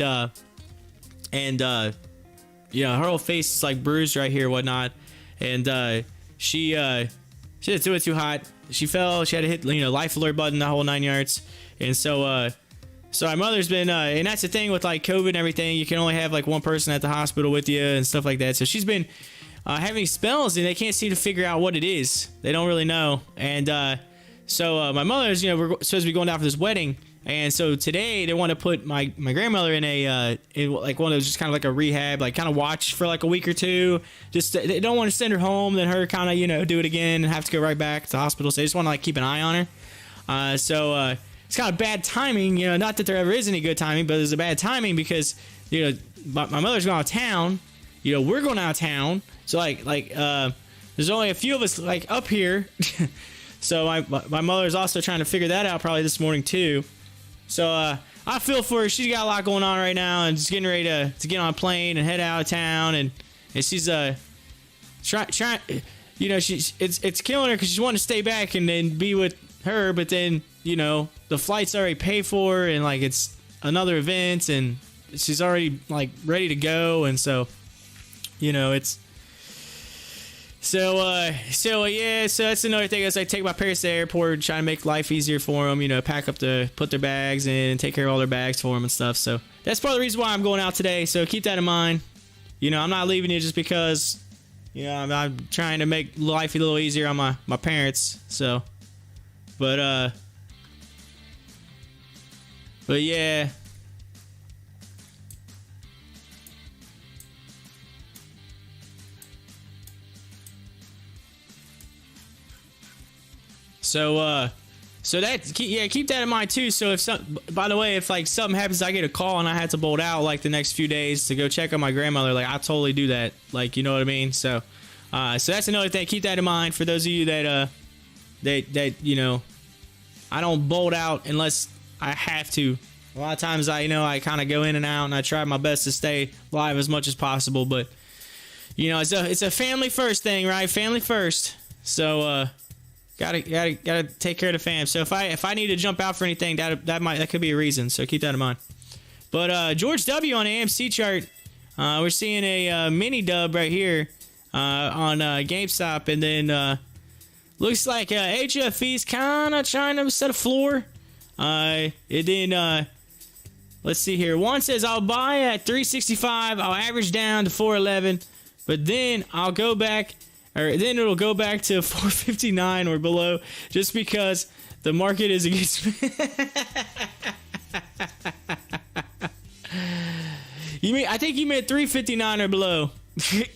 yeah, her whole face is like bruised right here, whatnot, and she didn't do it too hot. She fell. She had to hit, life alert button, the whole 9 yards. And so So my mother's been, and that's the thing with like COVID and everything. You can only have like one person at the hospital with you and stuff like that. So she's been having spells, and they can't seem to figure out what it is. They don't really know. And so my mother's, you know, we're supposed to be going down for this wedding. And so today they want to put my grandmother in in like one of those, just kind of like a rehab, like kind of watch for like a week or two. Just they don't want to send her home, then her kind of, you know, do it again and have to go right back to the hospital. So they just want to like keep an eye on her. So it's kind of bad timing, you know, not that there ever is any good timing, but there's a bad timing because, you know, my mother's going out of town, you know, we're going out of town. So like there's only a few of us like up here. So my mother's also trying to figure that out probably this morning too. So I feel for her. She's got a lot going on right now, and just getting ready to get on a plane and head out of town. And she's trying, you know, it's killing her because she's wanting to stay back and then be with her, but then, you know, the flight's already paid for, and like it's another event, and she's already like ready to go, and so, you know, it's. So yeah, so that's another thing. Is I take my parents to the airport, try to make life easier for them, you know, put their bags in, take care of all their bags for them and stuff. So that's part of the reason why I'm going out today. So keep that in mind. You know, I'm not leaving you just because, you know, I'm trying to make life a little easier on my parents. So, but yeah. So that, keep that in mind too. So by the way, if like something happens, I get a call and I had to bolt out like the next few days to go check on my grandmother, like I totally do that. Like, you know what I mean? So that's another thing. Keep that in mind for those of you that, you know, I don't bolt out unless I have to. A lot of times I kind of go in and out, and I try my best to stay live as much as possible, but you know, it's a family first thing, right? Family first. So, Gotta take care of the fam. So if I need to jump out for anything, that could be a reason. So keep that in mind. But George W on the AMC chart, we're seeing a mini dub right here on GameStop, and then looks like HOFV's kind of trying to set a floor. And then let's see here. One says I'll buy at 365. I'll average down to 411, but then I'll go back. Or then it'll go back to 459 or below, just because the market is against me. I think you meant 359 or below.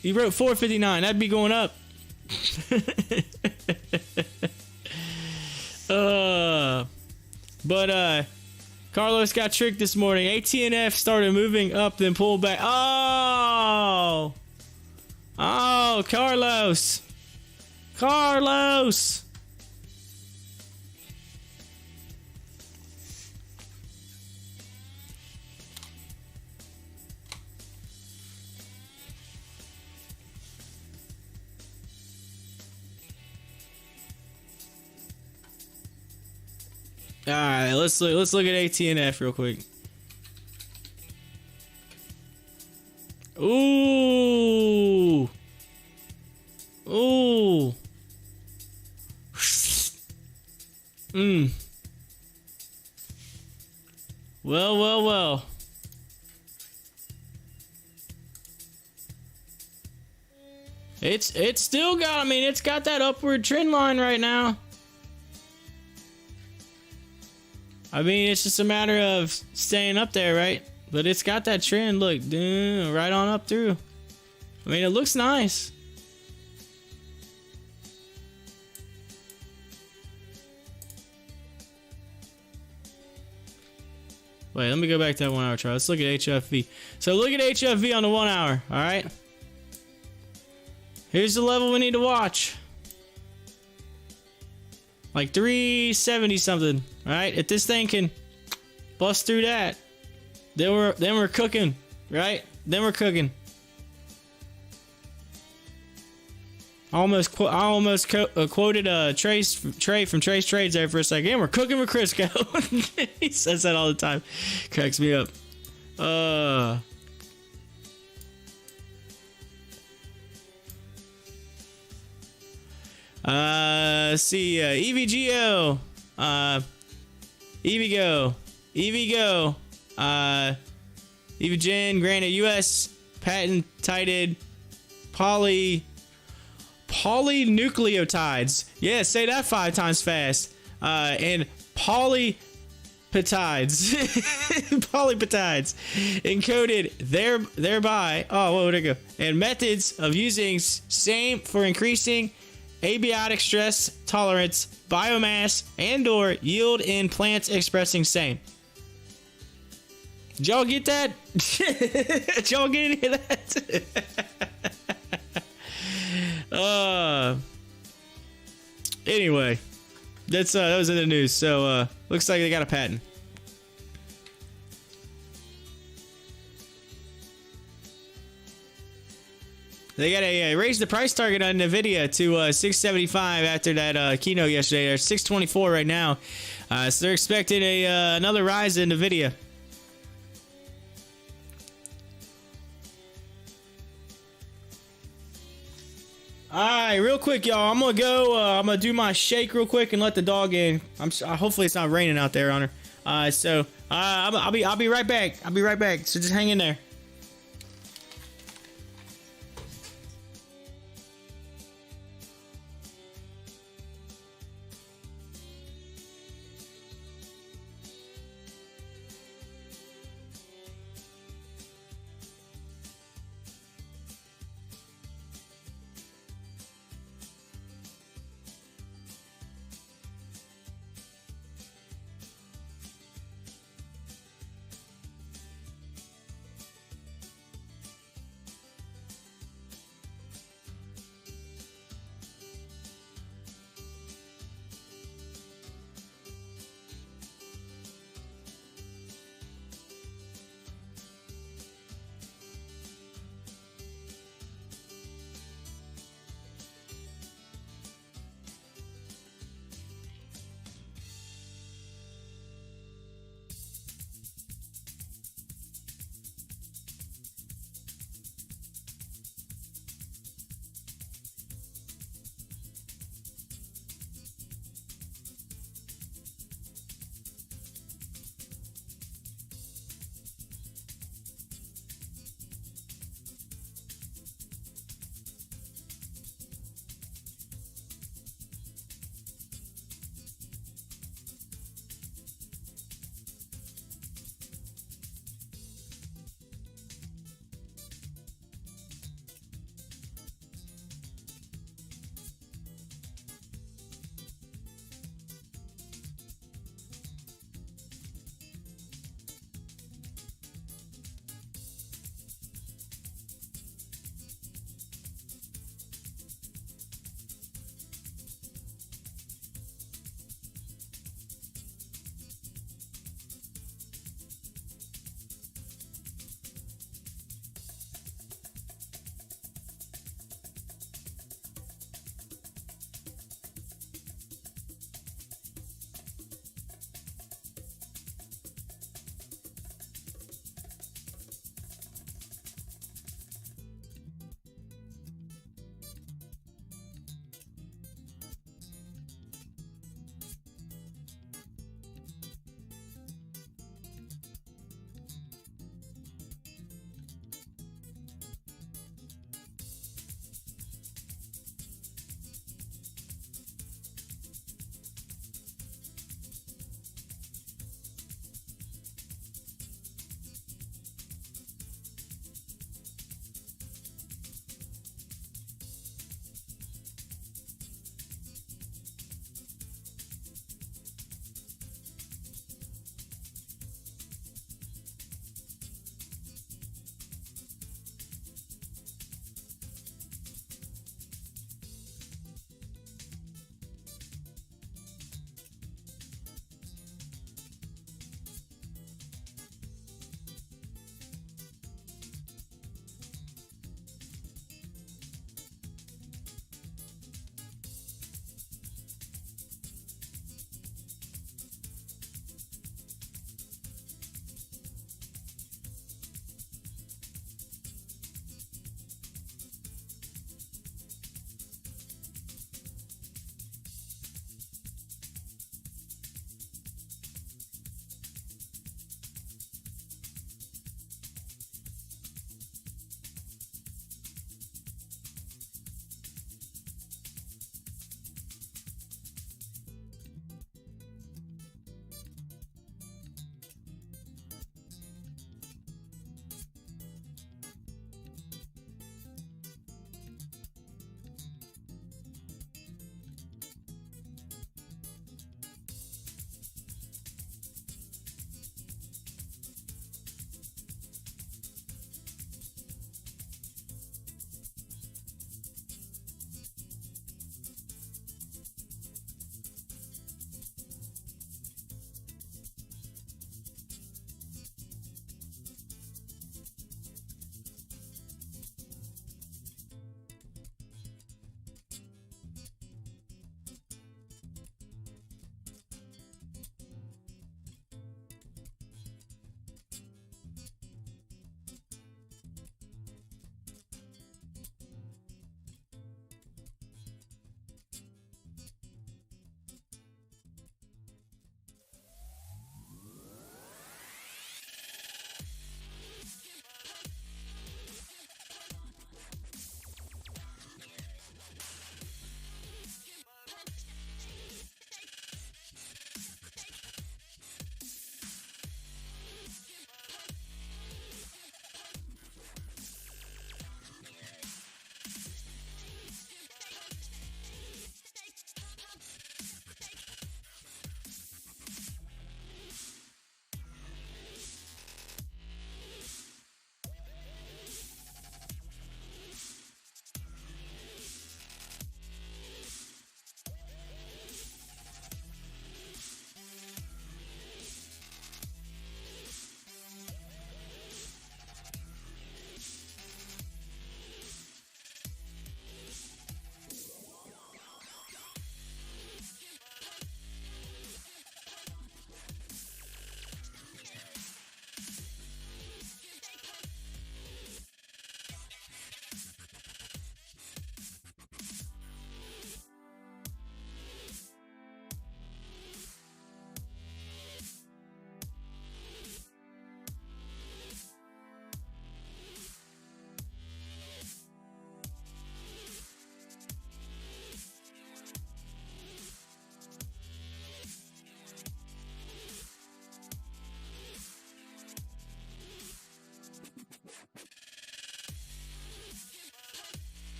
You wrote 459. That'd be going up. But Carlos got tricked this morning. ATNF started moving up, then pulled back. Oh, Carlos. All right, let's look at ATNF real quick. Ooh. Well. It's still got, it's got that upward trend line right now. It's just a matter of staying up there, right? But it's got that trend, look, right on up through. It looks nice. Wait, let me go back to that 1 hour chart. Let's look at HOFV. So look at HOFV on the 1 hour, all right? Here's the level we need to watch. Like 370 something, all right? If this thing can bust through that, then we're cooking, right? Then we're cooking. I almost quoted Trey from Trey's Trades there for a second. And we're cooking with Crisco. He says that all the time. Cracks me up. See, EVGO, EVGO, EVgo, EVgen, granted U.S. patent titled polynucleotides. Yeah, say that 5 times fast. And polypeptides. Polypeptides. Encoded thereby. Oh, where'd it go? And methods of using same for increasing abiotic stress tolerance, biomass, and/or yield in plants expressing same. Did y'all get that? Did y'all get any of that? Anyway, that was in the news. So looks like they got a patent. They got to raise the price target on NVIDIA to $675 after that keynote yesterday. They're $624 right now. So they're expecting another rise in NVIDIA. Alright, real quick, y'all. I'm gonna go. I'm gonna do my shake real quick and let the dog in. Hopefully it's not raining out there on her. I'll be right back. I'll be right back. So just hang in there.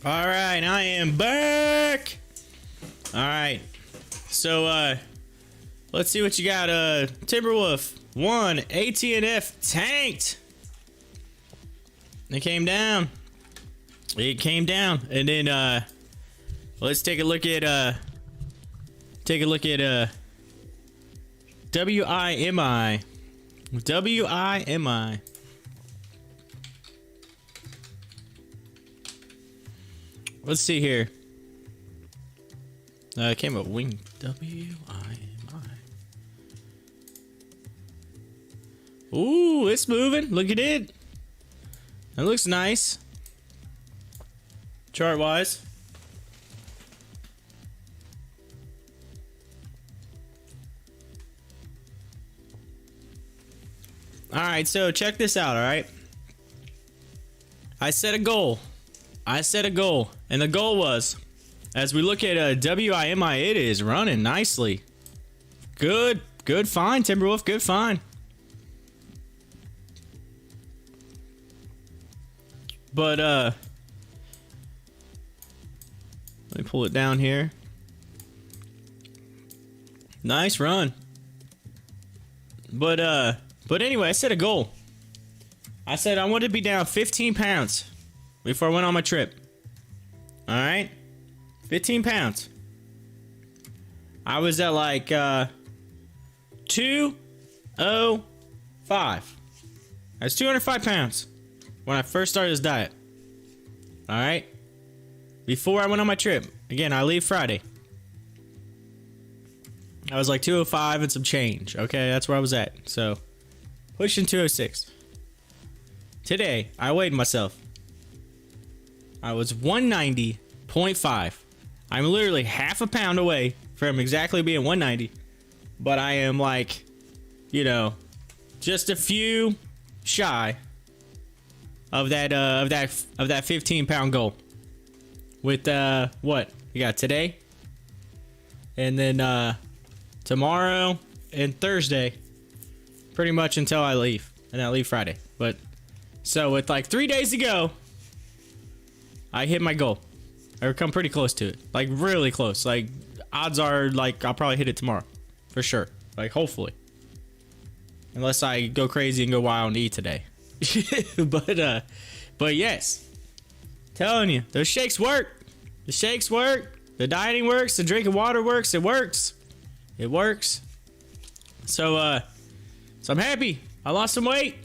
All right, I am back. All right, so let's see what you got. Timberwolf 1, AT&F tanked. It came down. It came down, and then let's take a look at WIMI. WIMI. Let's see here. It came up wing WIMI. Ooh, it's moving. Look at it. That looks nice. Chart wise. All right, so check this out, all right? I set a goal. And the goal was, as we look at WIMI, it is running nicely. Good find, Timberwolf, good find. But, let me pull it down here. Nice run. But anyway, I set a goal. I said I wanted to be down 15 pounds before I went on my trip. All right? 15 pounds. I was at like 205. I was 205 pounds when I first started this diet. All right? Before I went on my trip. Again, I leave Friday. I was like 205 and some change. Okay, that's where I was at. So, pushing 206. Today, I weighed myself. I was 190.5. I'm literally half a pound away from exactly being 190. But I am like, you know, just a few shy of that 15 pound goal. With what? You got today? And then tomorrow and Thursday. Pretty much until I leave. And I leave Friday. But so with like 3 days to go, I hit my goal. Or come pretty close to it. Like really close. Like odds are like I'll probably hit it tomorrow. For sure. Like hopefully. Unless I go crazy and go wild and eat today. But yes. Telling you, those shakes work. The shakes work. The dieting works. The drinking water works. It works. It works. So I'm happy. I lost some weight.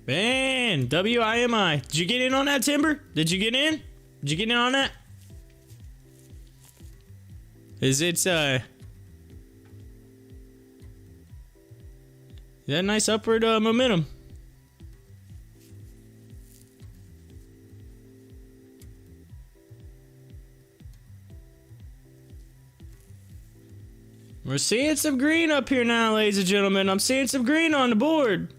Man, WIMI. Did you get in on that, Timber? Did you get in? Did you get in on that? Is that nice upward momentum? We're seeing some green up here now, ladies and gentlemen. I'm seeing some green on the board.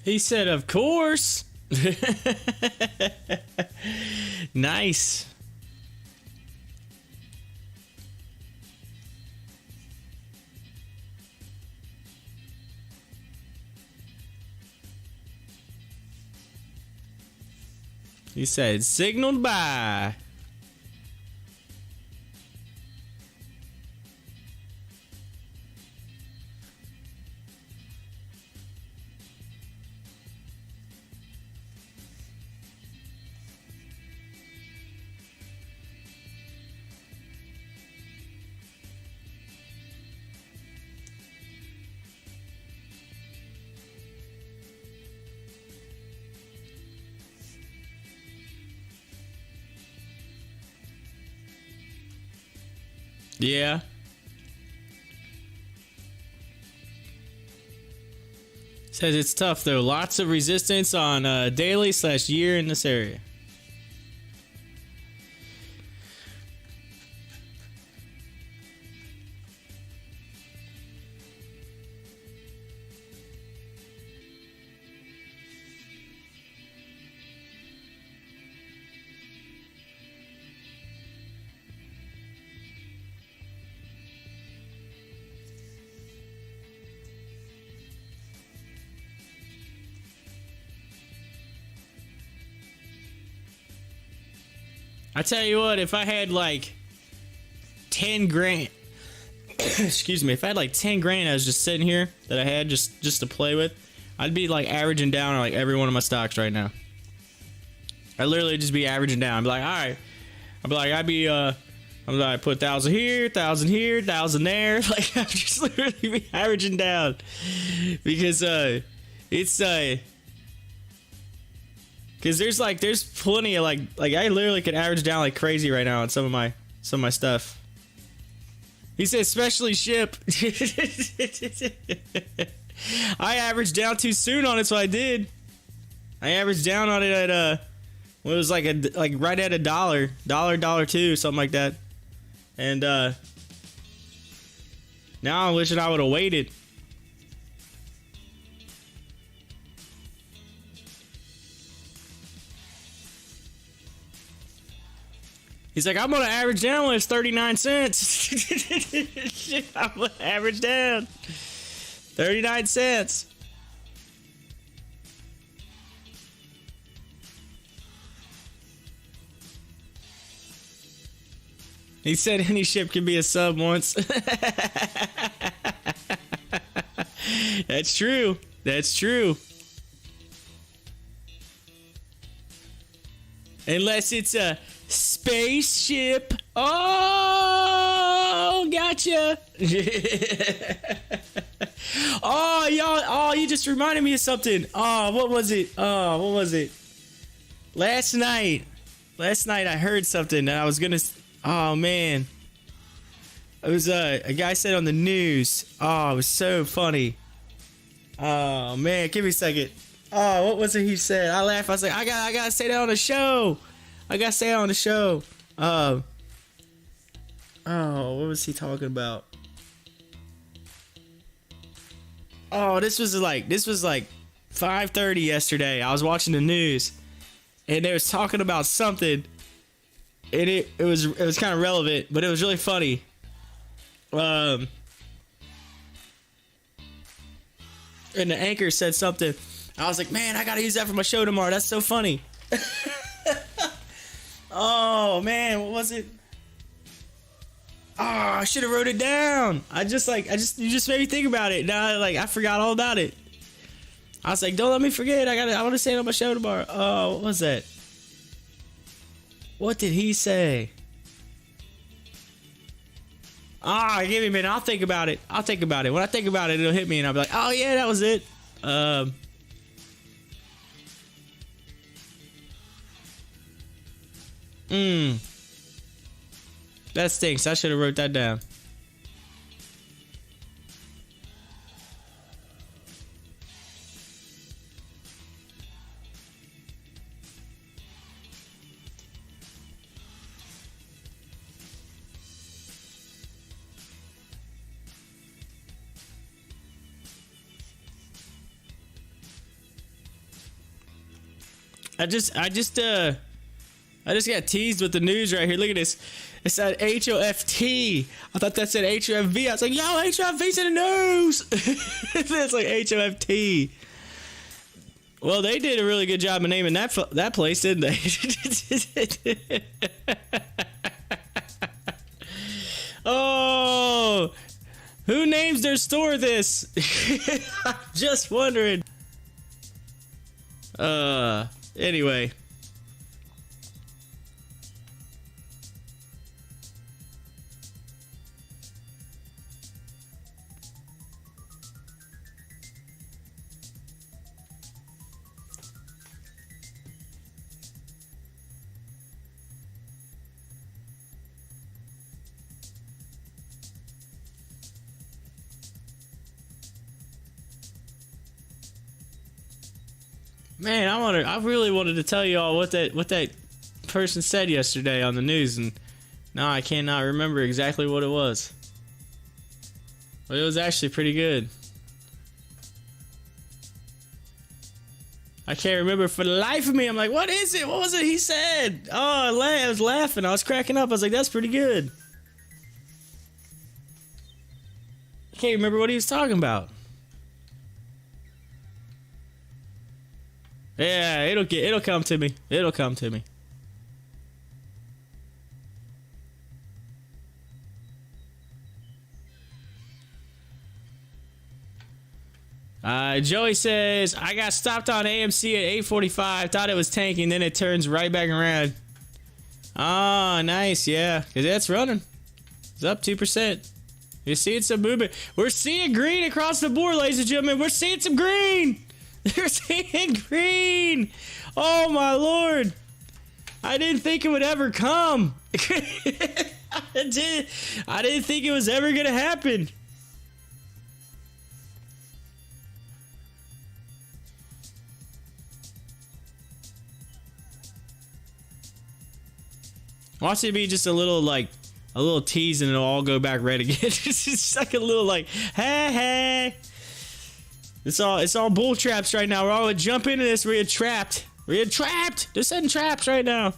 He said, of course. Nice. He said, signaled by. Yeah. Says it's tough though. Lots of resistance on daily/year in this area. I tell you what, if I had like 10 grand, excuse me, if I had like 10 grand I was just sitting here that I had just to play with, I'd be like averaging down on like every one of my stocks right now. I'd literally just be averaging down. I'd be like, all right. I'm like, put 1,000 here, 1,000 here, 1,000 there. Like, I'd just literally be averaging down. Because, it's, because there's plenty of like I literally could average down like crazy right now on some of my stuff. He said especially ship. I averaged down too soon on it, so I did. I averaged down on it at what was like right at $1, something like that. And now I'm wishing I would have waited. He's like, I'm gonna average down when it's 39 cents. I'm gonna average down 39 cents. He said any ship can be a sub once. That's true. That's true. Unless it's a spaceship. Oh, gotcha. Oh, y'all. Oh, you just reminded me of something. Oh, what was it? Last night I heard something that I was gonna. Oh man, it was a guy said on the news. Oh, it was so funny. Oh man, give me a second. Oh, what was it he said? I laughed. I was like, I gotta say that on the show. I gotta say it on the show. Oh, what was he talking about? Oh, this was like 5:30 yesterday. I was watching the news, and they was talking about something, and it was kind of relevant, but it was really funny. And the anchor said something. I was like, man, I gotta use that for my show tomorrow. That's so funny. Oh man, what was it? Oh, I should have wrote it down. You just made me think about it. Now I forgot all about it. I was like, don't let me forget. I want to say it on my show tomorrow. Oh, what was that? What did he say? Give me a minute. I'll think about it. When I think about it, it'll hit me and I'll be like, oh yeah, that was it. That stinks. I should have wrote that down. I just got teased with the news right here. Look at this. It said HOFT. I thought that said HOFV. I was like, yo, HOFV's in the news. It's like HOFT. Well, they did a really good job of naming that place, didn't they? Oh, who names their store this? I'm just wondering. Anyway. Man, I really wanted to tell you all what that person said yesterday on the news, and now I cannot remember exactly what it was. But it was actually pretty good. I can't remember for the life of me. I'm like, what is it? What was it he said? Oh, I was laughing. I was cracking up. I was like, that's pretty good. I can't remember what he was talking about. Yeah, it'll come to me. It'll come to me. Joey says, I got stopped on AMC at 8:45. Thought it was tanking, then it turns right back around. Oh, nice. Yeah, because that's running. It's up 2%. You're seeing some movement. We're seeing green across the board, ladies and gentlemen. We're seeing some green. They're seeing green. Oh, my Lord. I didn't think it would ever come. I didn't think it was ever going to happen. Watch it be just a little tease and it'll all go back red again. It's just like a little like, hey. It's all bull traps right now. We're all gonna jump into this. We're trapped. We're trapped. They're setting traps right now.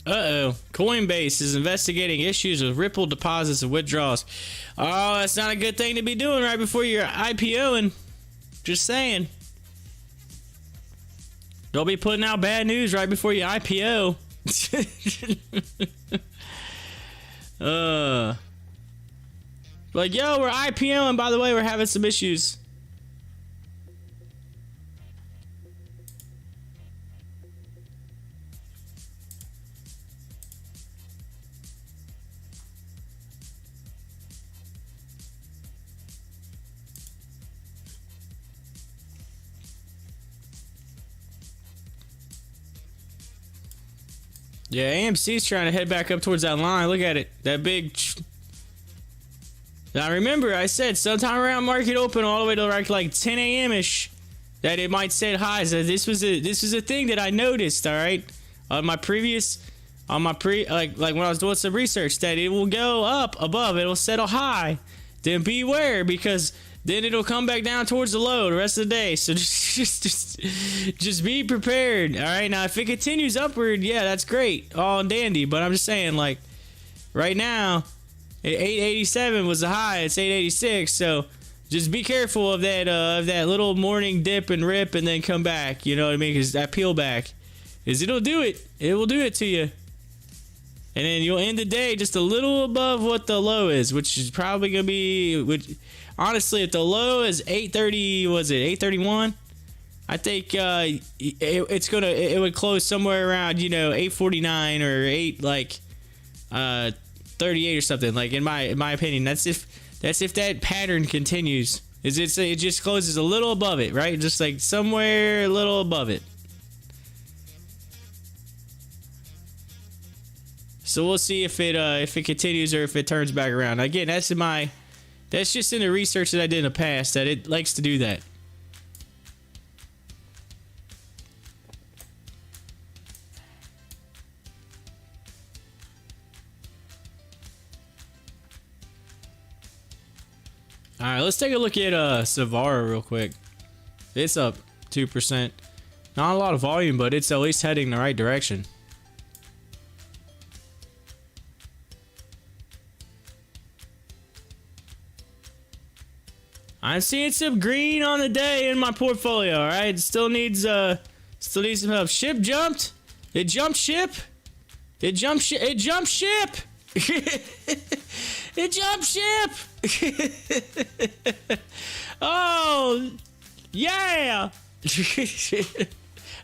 Uh-oh. Coinbase is investigating issues with Ripple deposits and withdrawals. Oh, that's not a good thing to be doing right before you're IPOing. Just saying. Don't be putting out bad news right before you IPO. Like, yo, we're IPOing. By the way, we're having some issues. Yeah, AMC's trying to head back up towards that line. Look at it. That big... Now, remember, I said sometime around market open all the way to like 10 a.m.-ish that it might set highs. This was a thing that I noticed, all right? On my previous... like when I was doing some research, that it will go up above. It will settle high. Then beware, because... then it'll come back down towards the low the rest of the day. So just be prepared. All right. Now, if it continues upward, yeah, that's great. All dandy. But I'm just saying, like, right now, 887 was the high. It's 886. So just be careful of that little morning dip and rip and then come back. You know what I mean? Because that peel back is it'll do it. It will do it to you. And then you'll end the day just a little above what the low is, which is probably going to be... honestly, if the low is 830, was it 831? I think it would close somewhere around 849 or 8 like 38 or something. Like in my opinion, that's if that pattern continues. It just closes a little above it, right? Just like somewhere a little above it. So we'll see if it continues or if it turns back around. Again, that's just in the research that I did in the past that it likes to do that. All right, let's take a look at Savara real quick. It's up 2%. Not a lot of volume, but it's at least heading in the right direction. I'm seeing some green on the day in my portfolio. All right, still needs some help. Ship jumped. It jumped ship. It jumped ship. It jumped ship. It jumped ship. Oh, yeah.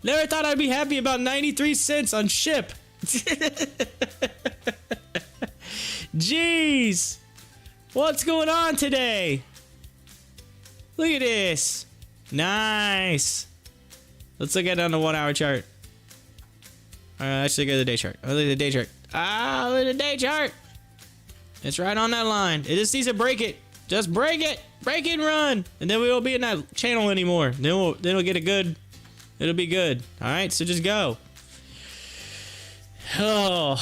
Never thought I'd be happy about 93 cents on ship. Jeez. What's going on today? Look at this. Nice. Let's look at it on the 1 hour chart. Let's look at the day chart. Oh, look at the day chart. Ah, look at the day chart. It's right on that line. It just needs to break it. Just break it. Break it and run. And then we won't be in that channel anymore. Then we'll get a good. It'll be good. All right, so just go. Oh.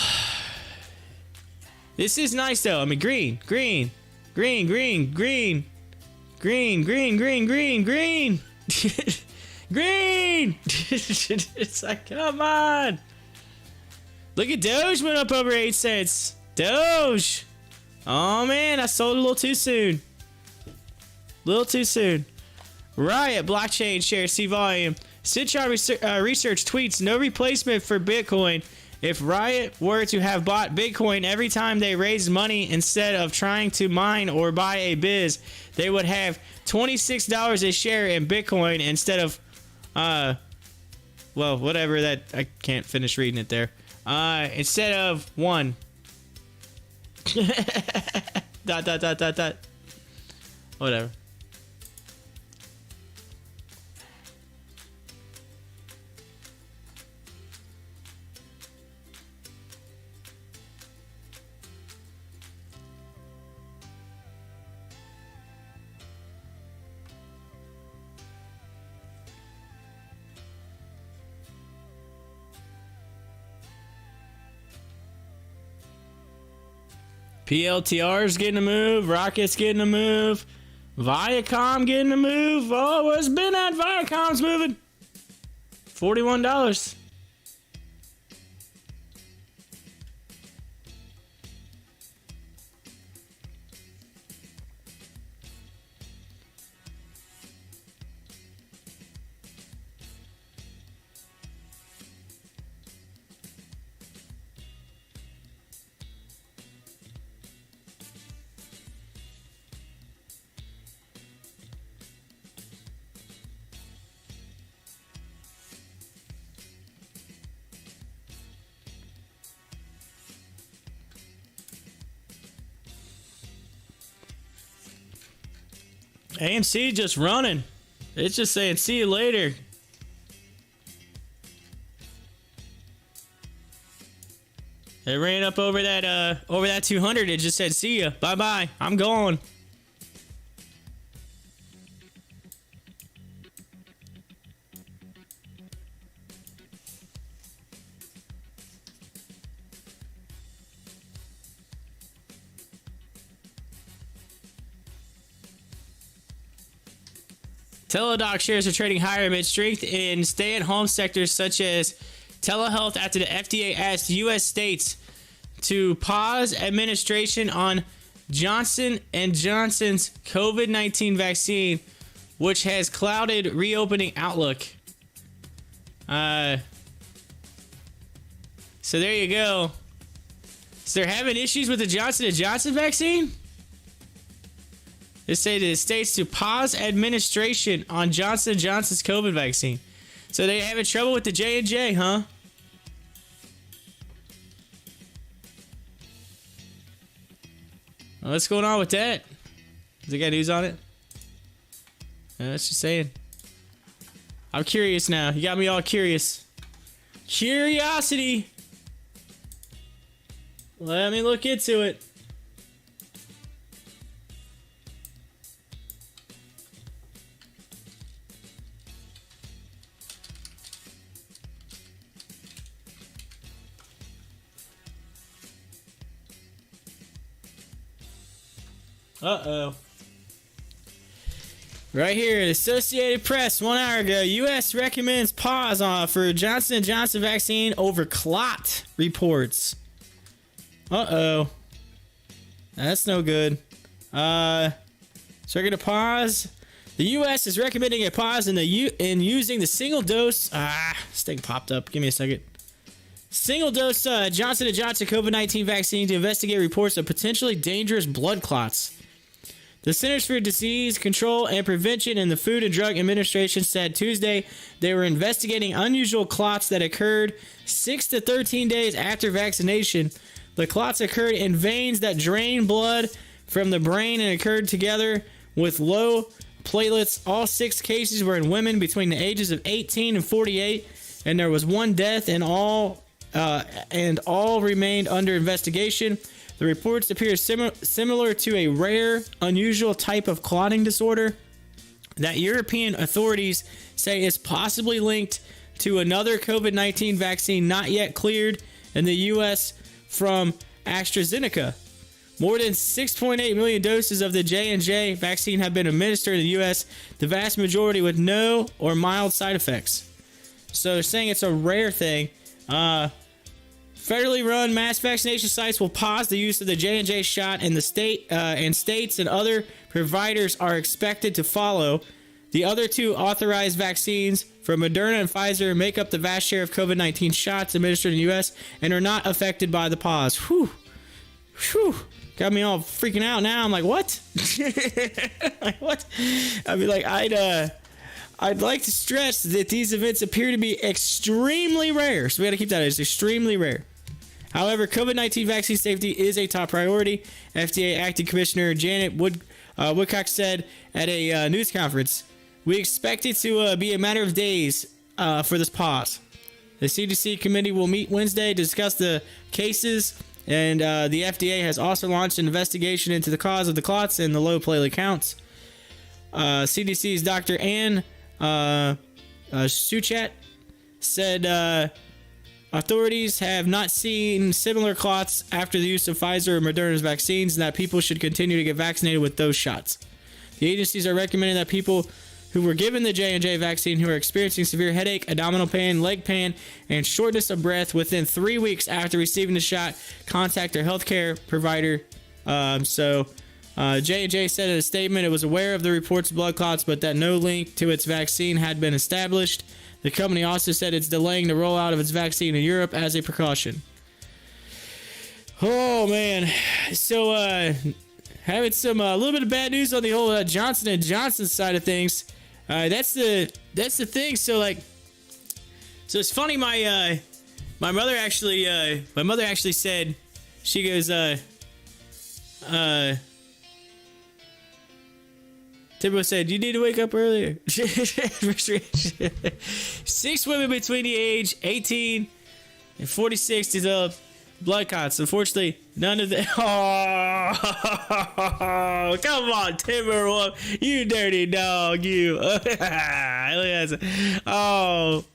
This is nice though. I mean, green. Green. Green. It's like, come on. Look at Doge went up over 8 cents. Doge. Oh man, I sold a little too soon. Riot blockchain shares see volume. Citron research tweets no replacement for Bitcoin. If Riot were to have bought Bitcoin every time they raised money instead of trying to mine or buy a biz, they would have $26 a share in Bitcoin instead of, well, whatever that, I can't finish reading it there. Instead of one. dot. Whatever. PLTR's getting a move. Rocket's getting a move. Viacom getting a move. Oh, where's been at? Viacom's moving. $41. AMC just running. It's just saying, see you later. It ran up over that 200. It just said, see ya. Bye-bye. I'm going. Teladoc shares are trading higher amid strength in stay-at-home sectors such as telehealth after the FDA asked U.S. states to pause administration on Johnson & Johnson's COVID-19 vaccine, which has clouded reopening outlook. So there you go. So they're having issues with the Johnson & Johnson vaccine? They say to the states to pause administration on Johnson & Johnson's COVID vaccine. So they having trouble with the J&J, huh? What's going on with that? Does it got news on it? That's just saying. I'm curious now. You got me all curious. Curiosity. Let me look into it. Uh-oh. Right here, the Associated Press, 1 hour ago. U.S. recommends pause for Johnson & Johnson vaccine over clot reports. Uh-oh. That's no good. So we're going to pause. The U.S. is recommending a pause in using the single dose. This thing popped up. Give me a second. Single dose Johnson & Johnson COVID-19 vaccine to investigate reports of potentially dangerous blood clots. The Centers for Disease Control and Prevention and the Food and Drug Administration said Tuesday they were investigating unusual clots that occurred 6 to 13 days after vaccination. The clots occurred in veins that drain blood from the brain and occurred together with low platelets. All 6 cases were in women between the ages of 18 and 48, and there was 1 death, and all remained under investigation. The reports appear similar to a rare, unusual type of clotting disorder that European authorities say is possibly linked to another COVID-19 vaccine not yet cleared in the U.S. from AstraZeneca. More than 6.8 million doses of the J&J vaccine have been administered in the U.S., the vast majority with no or mild side effects. So they're saying it's a rare thing. Federally run mass vaccination sites will pause the use of the J&J shot, and the states and other providers are expected to follow. The other 2 authorized vaccines from Moderna and Pfizer make up the vast share of COVID-19 shots administered in the U.S. and are not affected by the pause. Whew. Got me all freaking out now. I'm like, what? Like, what? I mean, like, I'd like to stress that these events appear to be extremely rare. So we got to keep that. It's extremely rare. However, COVID-19 vaccine safety is a top priority. FDA Acting Commissioner Janet Woodcock said at a news conference, "We expect it to be a matter of days for this pause. The CDC committee will meet Wednesday to discuss the cases, and the FDA has also launched an investigation into the cause of the clots and the low platelet counts." CDC's Dr. Ann Suchat said authorities have not seen similar clots after the use of Pfizer or Moderna's vaccines, and that people should continue to get vaccinated with those shots. The agencies are recommending that people who were given the J&J vaccine who are experiencing severe headache, abdominal pain, leg pain, and shortness of breath within 3 weeks after receiving the shot contact their healthcare provider. J&J said in a statement it was aware of the reports of blood clots, but that no link to its vaccine had been established. The company also said it's delaying the rollout of its vaccine in Europe as a precaution. Oh, man. So, having some a little bit of bad news on the whole Johnson & Johnson side of things. That's the thing. So, like, so it's funny. My mother actually said, she goes, Timbo said, "You need to wake up earlier." 6 women between the age 18 and 46 developed blood clots. Unfortunately, none of them. Oh, come on, Timber, you dirty dog, you. Oh,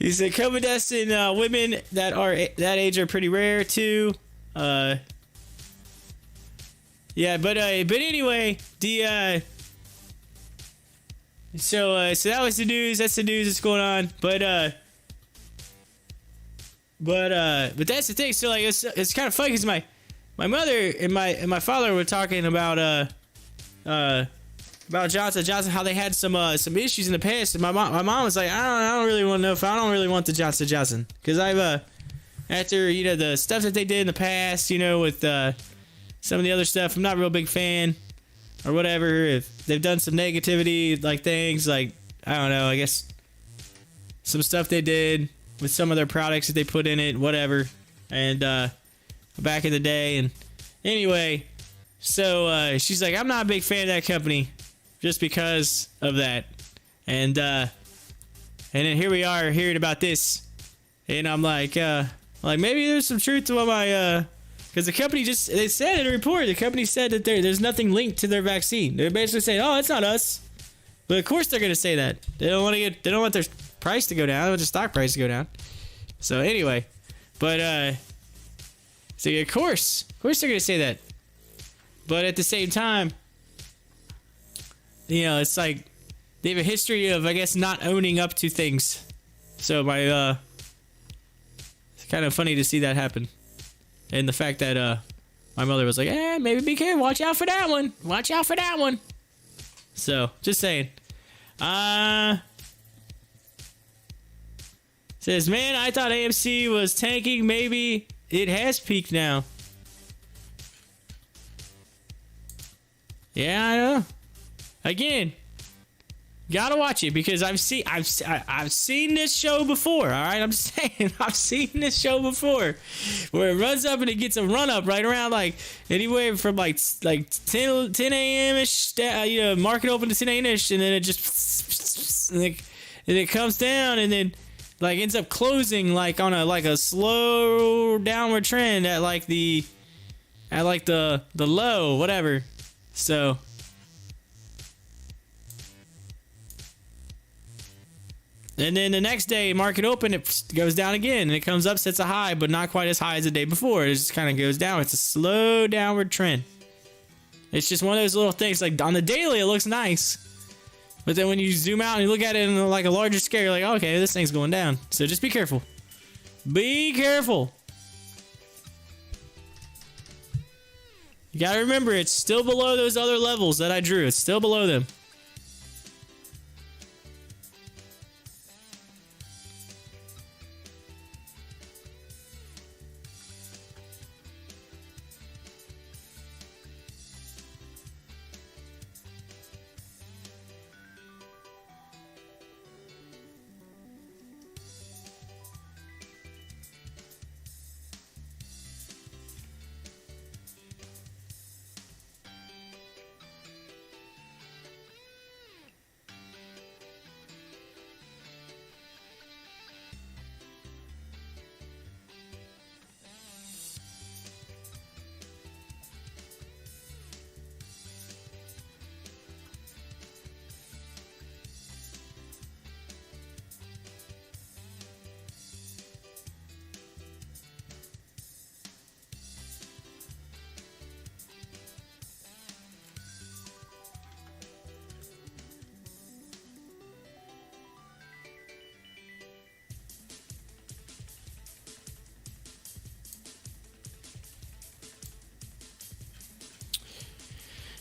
he said, convalescent women that are that age are pretty rare too. Yeah, but anyway, so that was the news. That's the news that's going on. But that's the thing. So like, it's kind of funny because my mother and my father were talking about Johnson, how they had some issues in the past, and my mom was like, I don't really want to know if I don't really want the Johnson because I've after the stuff that they did in the past, with some of the other stuff, I'm not a real big fan or whatever. If they've done some negativity, like things like, I don't know, I guess some stuff they did with some of their products that they put in it, whatever. And back in the day, and anyway, So she's like, I'm not a big fan of that company just because of that. And then here we are hearing about this. And I'm like maybe there's some truth to what my because the company they said in a report, the company said that there's nothing linked to their vaccine. They're basically saying, oh, it's not us. But of course they're gonna say that. They don't want their price to go down. They want their stock price to go down. So anyway, but so of course they're gonna say that. But at the same time, you know, it's like they have a history of, I guess, not owning up to things. So it's kind of funny to see that happen. And the fact that my mother was like, maybe be careful. Watch out for that one. Watch out for that one. So, just saying. Says, man, I thought AMC was tanking. Maybe it has peaked now. Yeah, I know. Again, gotta watch it because I've seen this show before. All right, I'm just saying I've seen this show before, where it runs up and it gets a run up right around like anywhere from like 10 a.m. ish, you know, market open to 10 a.m. ish, and then it just and it comes down and then like ends up closing like on a slow downward trend at the low, whatever. So. And then the next day, market open, it goes down again. And it comes up, sets a high, but not quite as high as the day before. It just kind of goes down. It's a slow downward trend. It's just one of those little things. Like on the daily, it looks nice. But then when you zoom out and you look at it in like a larger scale, you're like, okay, this thing's going down. So just be careful. Be careful. You gotta remember, it's still below those other levels that I drew. It's still below them.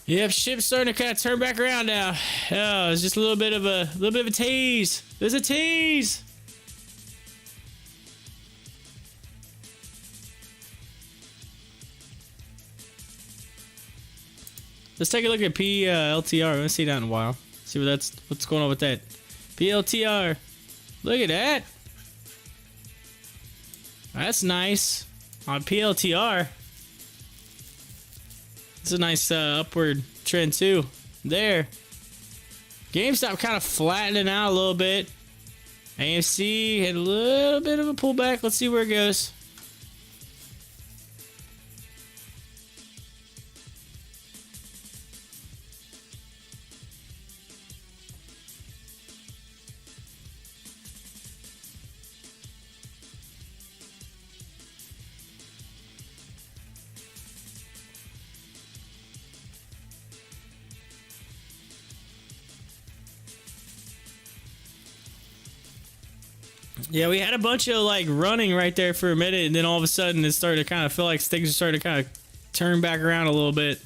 Yep, ship's starting to kind of turn back around now. Oh, it's just a little bit of a tease. There's a tease. Let's take a look at PLTR. I haven't seen that in a while. See what's going on with that. PLTR. Look at that. That's nice. On PLTR. It's a nice upward trend too. There. GameStop kind of flattening out a little bit. AMC had a little bit of a pullback. Let's see where it goes. Yeah, we had a bunch of like running right there for a minute, and then all of a sudden it started to kind of feel like things are starting to kind of turn back around a little bit.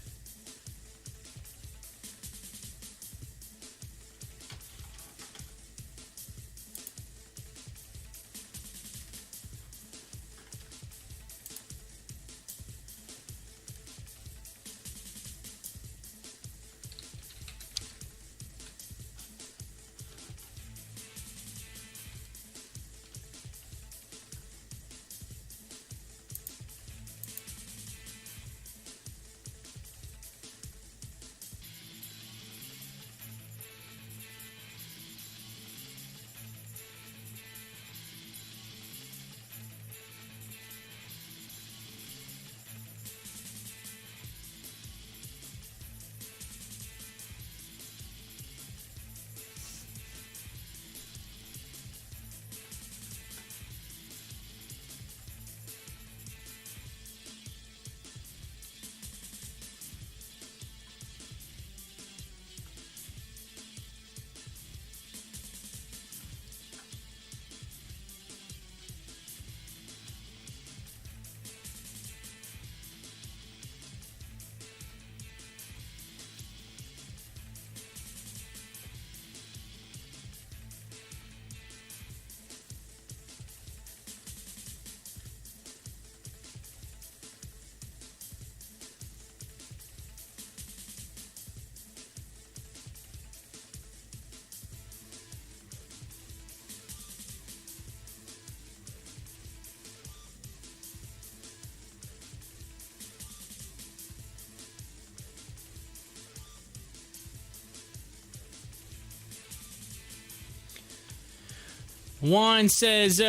Juan says,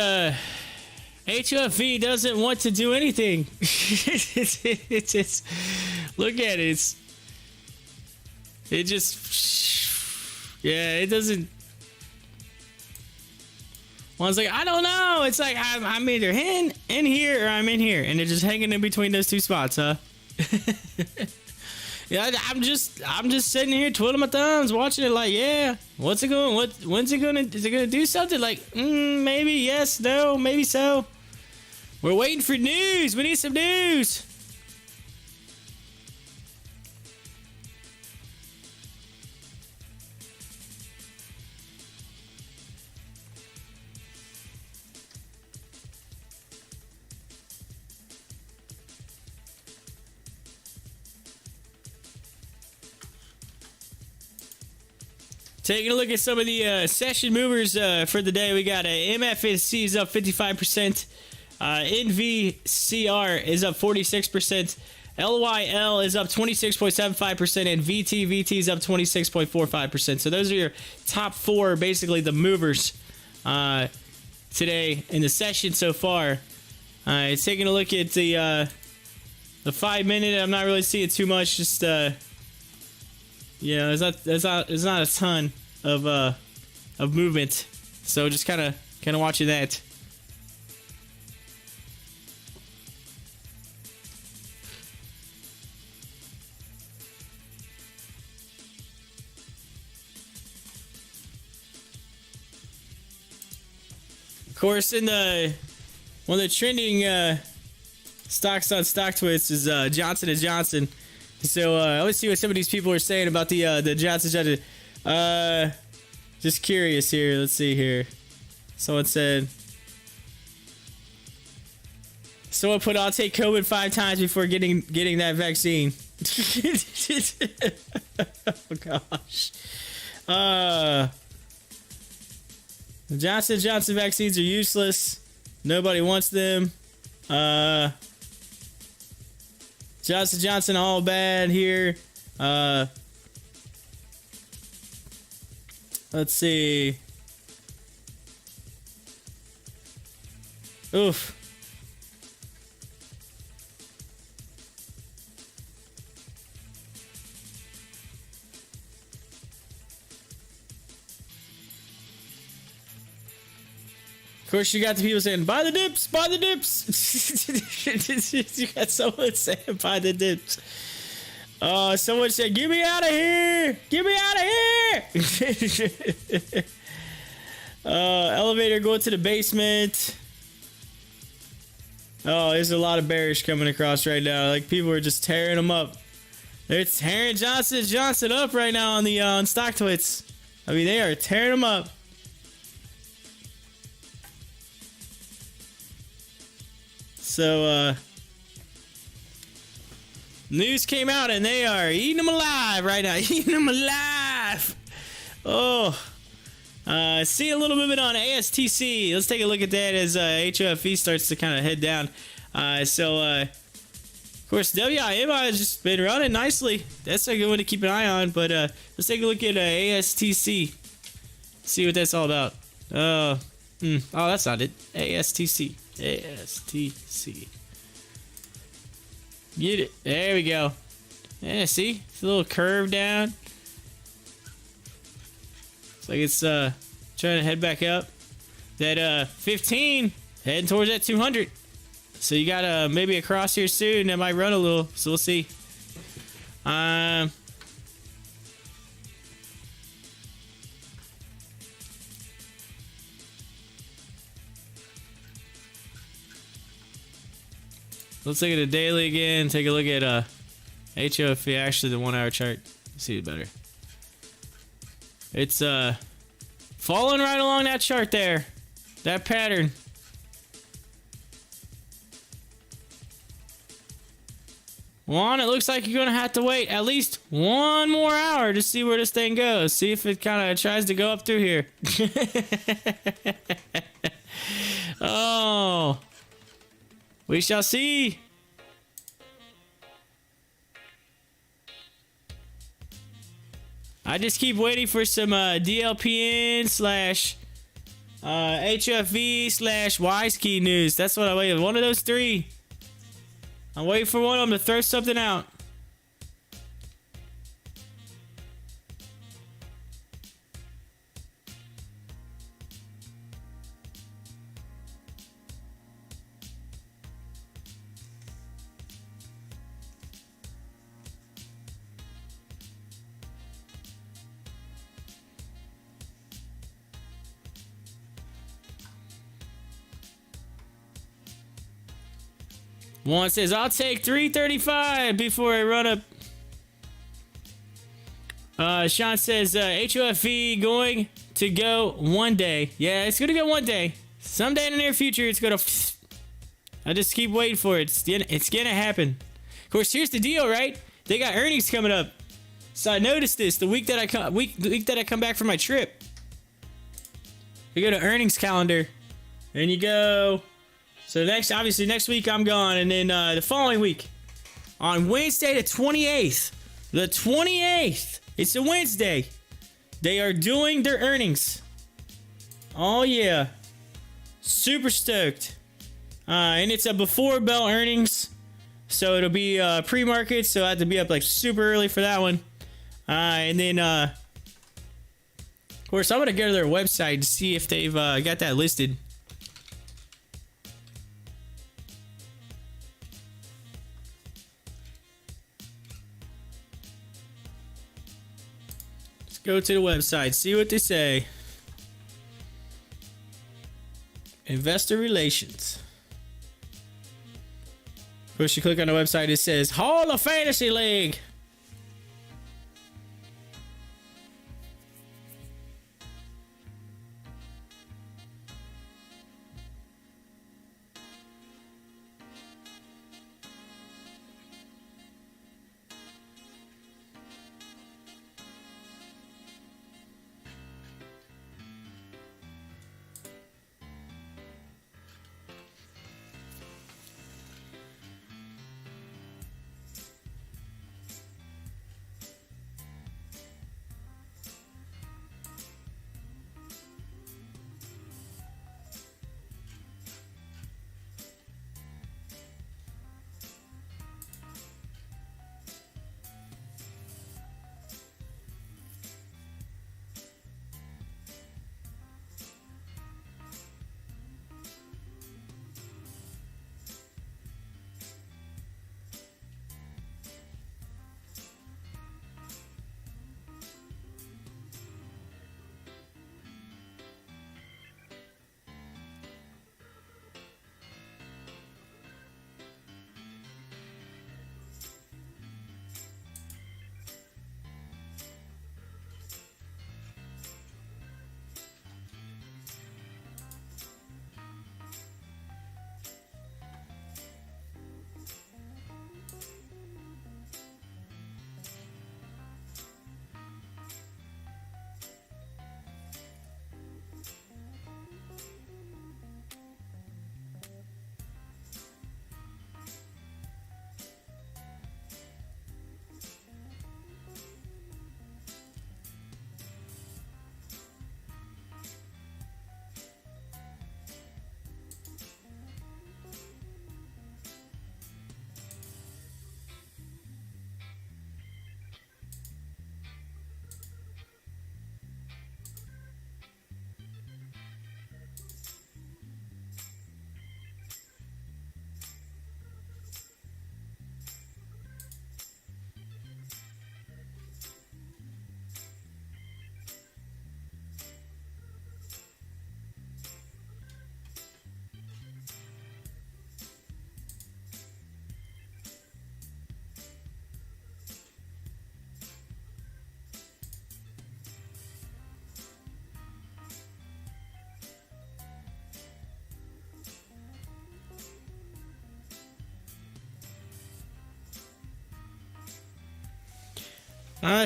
HOFV doesn't want to do anything. It's just, look at it. It just, yeah, it doesn't. Juan's like, I don't know. It's like, I'm either in here or I'm in here. And they're just hanging in between those two spots, huh? Yeah, I'm just sitting here twiddling my thumbs, watching it like, yeah, when's it gonna do something? Like, maybe, yes, no, maybe so. We're waiting for news. We need some news. Taking a look at some of the session movers for the day, we got MFC is up 55%, NVCR is up 46%, LYL is up 26.75%, and VT is up 26.45%. So those are your top four, basically the movers today in the session so far. Taking a look at the 5 minute, I'm not really seeing too much. Just yeah, there's not a ton of movement, so just kind of watching that. Of course, in one of the trending stocks on Stocktwits is Johnson & Johnson. So let's see what some of these people are saying about the Johnson & Johnson. Just curious here. Let's see here. Someone put, I'll take COVID 5 times before getting that vaccine. Oh gosh. The Johnson & Johnson vaccines are useless. Nobody wants them. Johnson & Johnson all bad here. Let's see. Oof. Of course, you got the people saying, buy the dips, buy the dips. You got someone saying, buy the dips. Someone said, get me out of here. Get me out of here. Elevator going to the basement. Oh, there's a lot of bearish coming across right now. Like, people are just tearing them up. They're tearing Johnson & Johnson up right now on the on Stocktwits. I mean, they are tearing them up. So, news came out and they are eating them alive right now. Eating them alive. Oh. See a little movement on ASTC. Let's take a look at that as HOFV starts to kind of head down. Of course, WIM has just been running nicely. That's a good one to keep an eye on. But let's take a look at ASTC. See what that's all about. Oh, that's not it. ASTC. ASTC. Get it. There we go. Yeah, see? It's a little curve down. It's like it's trying to head back up. That 15 heading towards that 200. So you got maybe a cross here soon that might run a little. So we'll see. Let's look at the daily again. Take a look at HOFV, actually the 1 hour chart. See it better. It's falling right along that chart there. That pattern. Juan, it looks like you're going to have to wait at least 1 more hour to see where this thing goes. See if it kind of tries to go up through here. Oh. We shall see. I just keep waiting for some DLPN / HOFV / WiseKey News. That's what I wait. One of those three. I'm waiting for one of them to throw something out. One says, I'll take 335 before I run up. Sean says, HOFV going to go one day. Yeah, it's going to go one day. Someday in the near future, it's going to... I just keep waiting for it. It's going to happen. Of course, here's the deal, right? They got earnings coming up. So I noticed this the week that I come back from my trip. You go to earnings calendar. And you go... So obviously next week I'm gone, and then the following week, on Wednesday the 28th, it's a Wednesday, they are doing their earnings. Oh yeah, super stoked. And it's a before bell earnings, so it'll be pre-market, so I have to be up like super early for that one. And then of course I'm gonna go to their website to see if they've got that listed. Go to the website, see what they say. Investor relations. Of course, you click on the website, it says Hall of Fantasy League.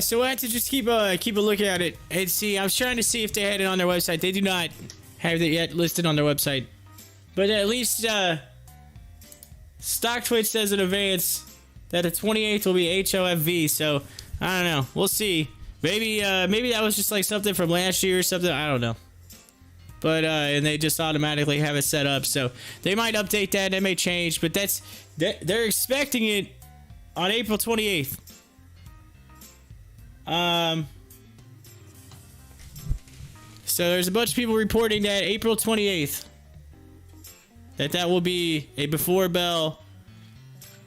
So I had to just keep a look at it and see. I was trying to see if they had it on their website. They do not have it yet listed on their website, but at least Stocktwits says in advance that the 28th will be HOFV. So I don't know. We'll see. Maybe that was just like something from last year or something. I don't know. but and they just automatically have it set up. So they might update that. That may change, but they're expecting it on April 28th. So there's a bunch of people reporting that April 28th, that will be a before bell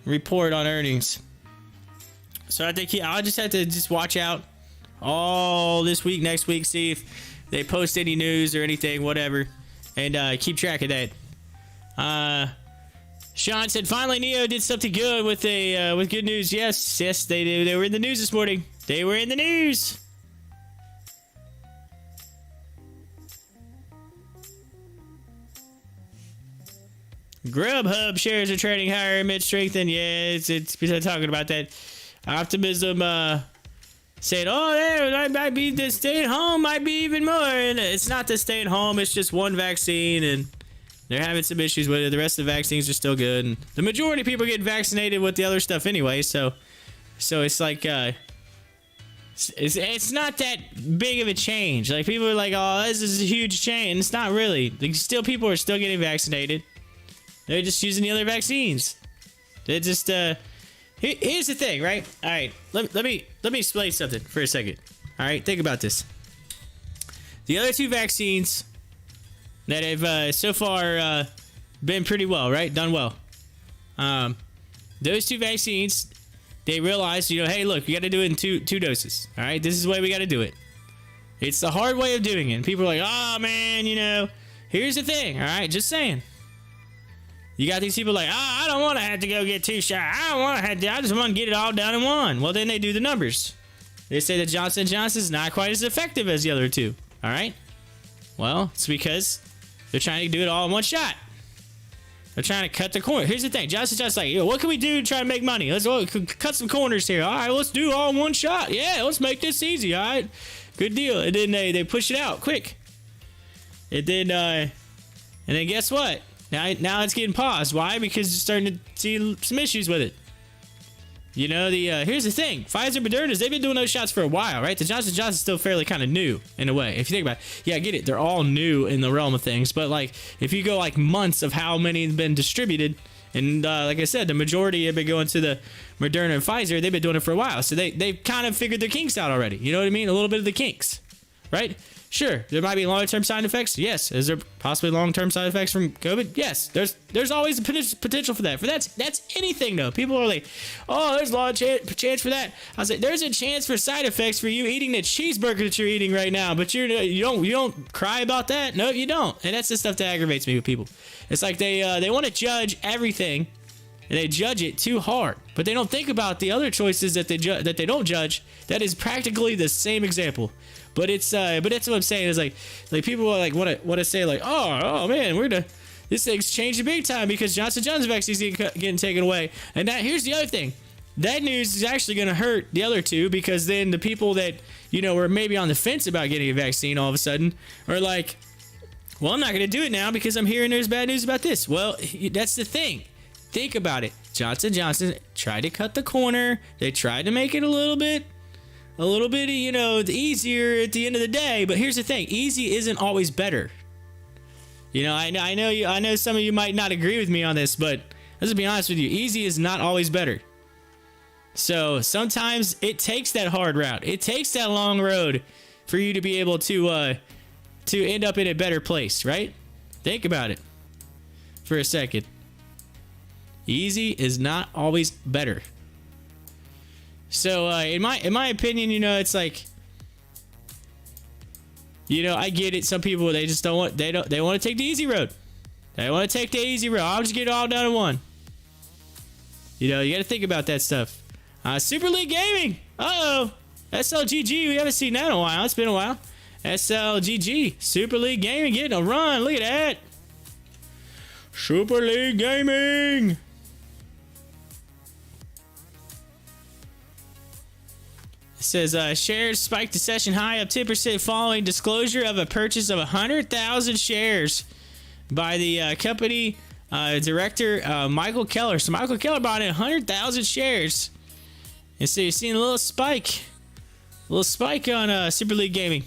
report on earnings. So I think I'll just have to watch out all this week, next week, see if they post any news or anything, whatever, and keep track of that. Sean said, finally Neo did something good with good news. Yes, they did. They were in the news this morning. They were in the news. Grubhub shares are trading higher amid strengthen. Yeah, it's talking about that optimism. Saying, oh, there might be the stay at home, might be even more. And it's not the stay at home. It's just one vaccine, and they're having some issues with it. The rest of the vaccines are still good, and the majority of people get vaccinated with the other stuff anyway. So it's like it's not that big of a change. Like, people are like, oh, this is a huge change. It's not really. Like, still, people are still getting vaccinated. They're just using the other vaccines. They just here's the thing, right? All right, let me explain something for a second. All right, think about this. The other two vaccines that have so far been pretty well, right? Done well. Those two vaccines, they realized, hey, look, you got to do it in two doses. All right, this is the way we got to do it. It's the hard way of doing it. And people are like, oh man, here's the thing. All right, just saying. You got these people like, I don't want to have to go get 2 shots. I just want to get it all done in one. Well, then they do the numbers. They say that Johnson & Johnson is not quite as effective as the other two. All right? Well, it's because they're trying to do it all in one shot. They're trying to cut the corner. Here's the thing. Johnson & Johnson's like, what can we do to try to make money? Let's cut some corners here. All right, let's do it all in one shot. Yeah, let's make this easy. All right? Good deal. And then they push it out quick. And then guess what? Now it's getting paused. Why? Because you're starting to see some issues with it. Here's the thing. Pfizer, Moderna's, they've been doing those shots for a while, right? The Johnson & Johnson's still fairly kind of new in a way. If you think about it. Yeah, I get it. They're all new in the realm of things. But, like, if you go, like, months of how many have been distributed, and like I said, the majority have been going to the Moderna and Pfizer, they've been doing it for a while. So they've kind of figured their kinks out already. You know what I mean? A little bit of the kinks, right? Sure, there might be long-term side effects. Yes. Is there possibly long-term side effects from COVID? Yes. There's always a potential for that. That's anything though. People are like, oh, there's a lot of chance for that. I was like, there's a chance for side effects for you eating the cheeseburger that you're eating right now, but you don't cry about that. No, you don't. And that's the stuff that aggravates me with people. It's like they want to judge everything, and they judge it too hard, but they don't think about the other choices that they don't judge. That is practically the same example. But that's what I'm saying is like people are like want to say like, oh man, this thing's changing big time because Johnson & Johnson vaccines getting taken away. And here's the other thing. That news is actually going to hurt the other two, because then the people that, were maybe on the fence about getting a vaccine all of a sudden are like, well, I'm not going to do it now because I'm hearing there's bad news about this. Well, that's the thing. Think about it. Johnson & Johnson tried to cut the corner. They tried to make it a little bit, easier at the end of the day. But here's the thing: easy isn't always better. I know some of you might not agree with me on this, but let's be honest with you: easy is not always better. So sometimes it takes that hard route. It takes that long road for you to be able to end up in a better place, right? Think about it for a second. Easy is not always better. So in my opinion, it's like, I get it. Some people, they just want to take the easy road. They want to take the easy road. I'll just get it all done in one. You got to think about that stuff. Super League Gaming. SLGG. We haven't seen that in a while. It's been a while. SLGG. Super League Gaming getting a run. Look at that. Super League Gaming. It says, shares spiked to session high, up 10% following disclosure of a purchase of 100,000 shares by the company director, Michael Keller. So Michael Keller bought in 100,000 shares. And so you're seeing a little spike on Super League Gaming.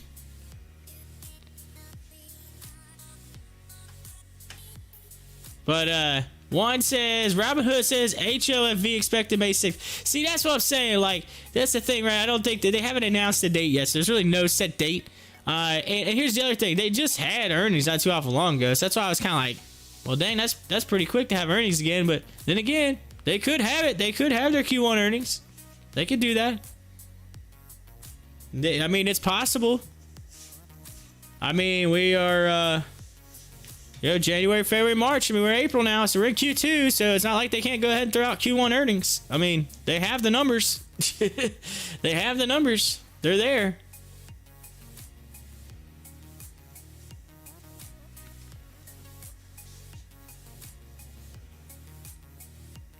But one says, Robinhood says HOFV expected May 6th. See, that's what I'm saying. Like, that's the thing, right? I don't think that they haven't announced a date yet, so there's really no set date. And here's the other thing. They just had earnings not too awful long ago, so that's why I was kind of like, well, dang, that's pretty quick to have earnings again. But then again, they could have it. They could have their Q1 earnings. They could do that. I mean, it's possible. I mean, we are... January, February, March. I mean, we're in April now, so we're in Q2, so it's not like they can't go ahead and throw out Q1 earnings. I mean, they have the numbers. They have the numbers. They're there.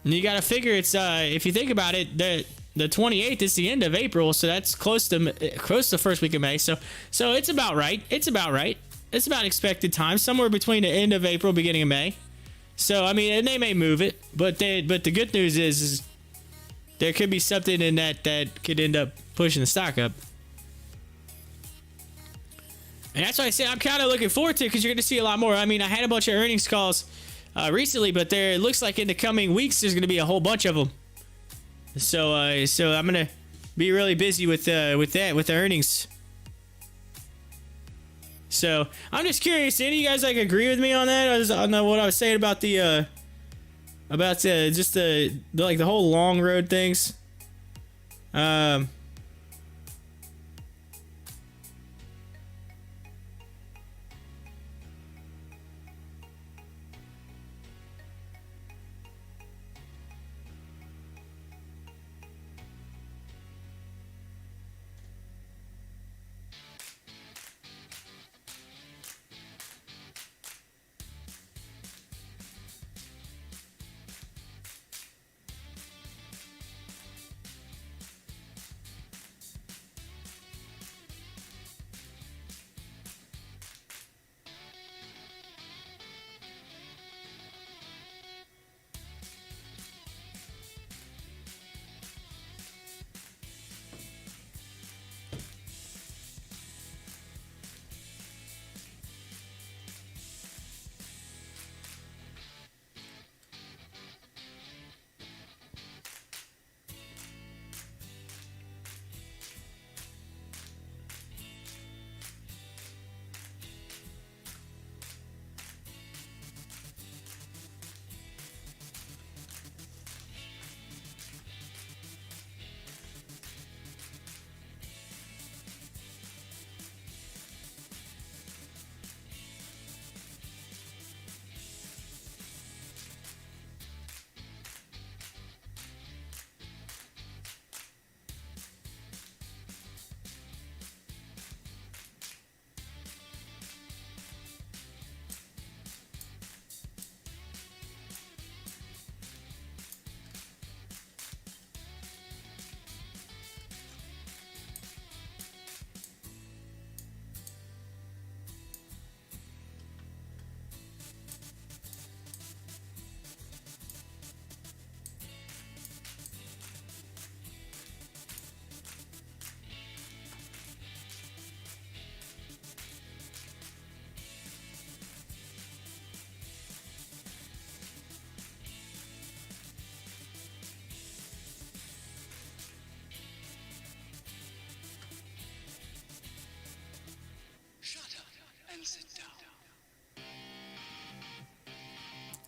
And you got to figure it's, if you think about it, the 28th is the end of April, so that's close to the first week of May. So it's about right. It's about right. It's about expected time, somewhere between the end of April, beginning of May. So, I mean, and they may move it, but the good news is there could be something in that could end up pushing the stock up. And that's why I say I'm kind of looking forward to it, because you're going to see a lot more. I mean, I had a bunch of earnings calls recently, but it looks like in the coming weeks there's going to be a whole bunch of them. So I'm going to be really busy with the earnings. So I'm just curious. Any of you guys like agree with me on that? On what I was saying about the just the whole long road things.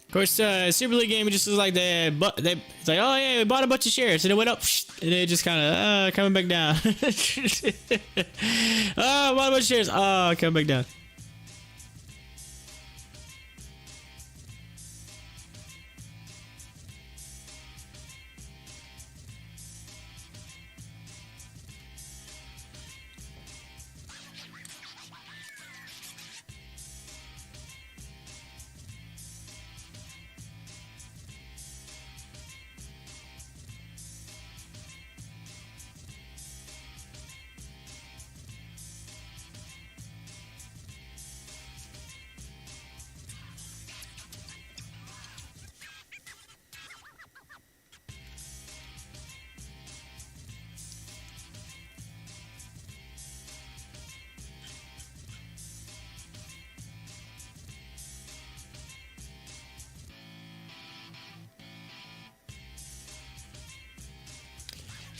Of course, Super League game just looks like it's like, oh yeah, we bought a bunch of shares and it went up, and it just kind of coming back down. Oh, bought a bunch of shares. Oh, coming back down.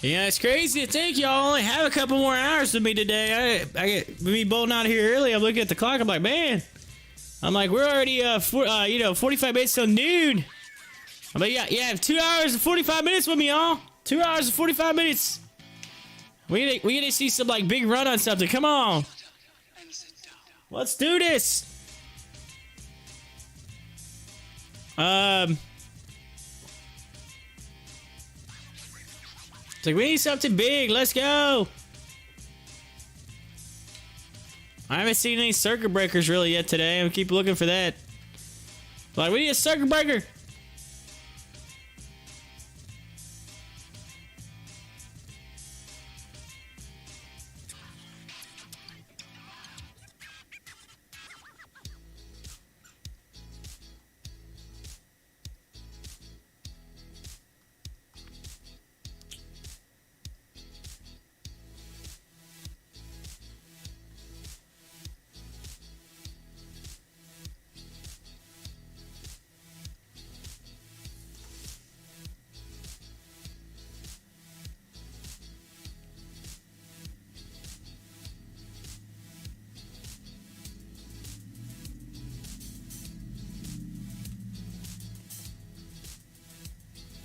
Yeah, it's crazy to think y'all only have a couple more hours with me today. I get me bolting out here early. I'm looking at the clock. I'm like, man. I'm like, we're already 45 minutes till noon. I'm like, yeah, have 2 hours and 45 minutes with me, y'all. 2 hours and 45 minutes. We gonna see some like big run on something. Come on. Let's do this. It's like, we need something big. Let's go. I haven't seen any circuit breakers really yet today. I'm keep looking for that. Like, we need a circuit breaker.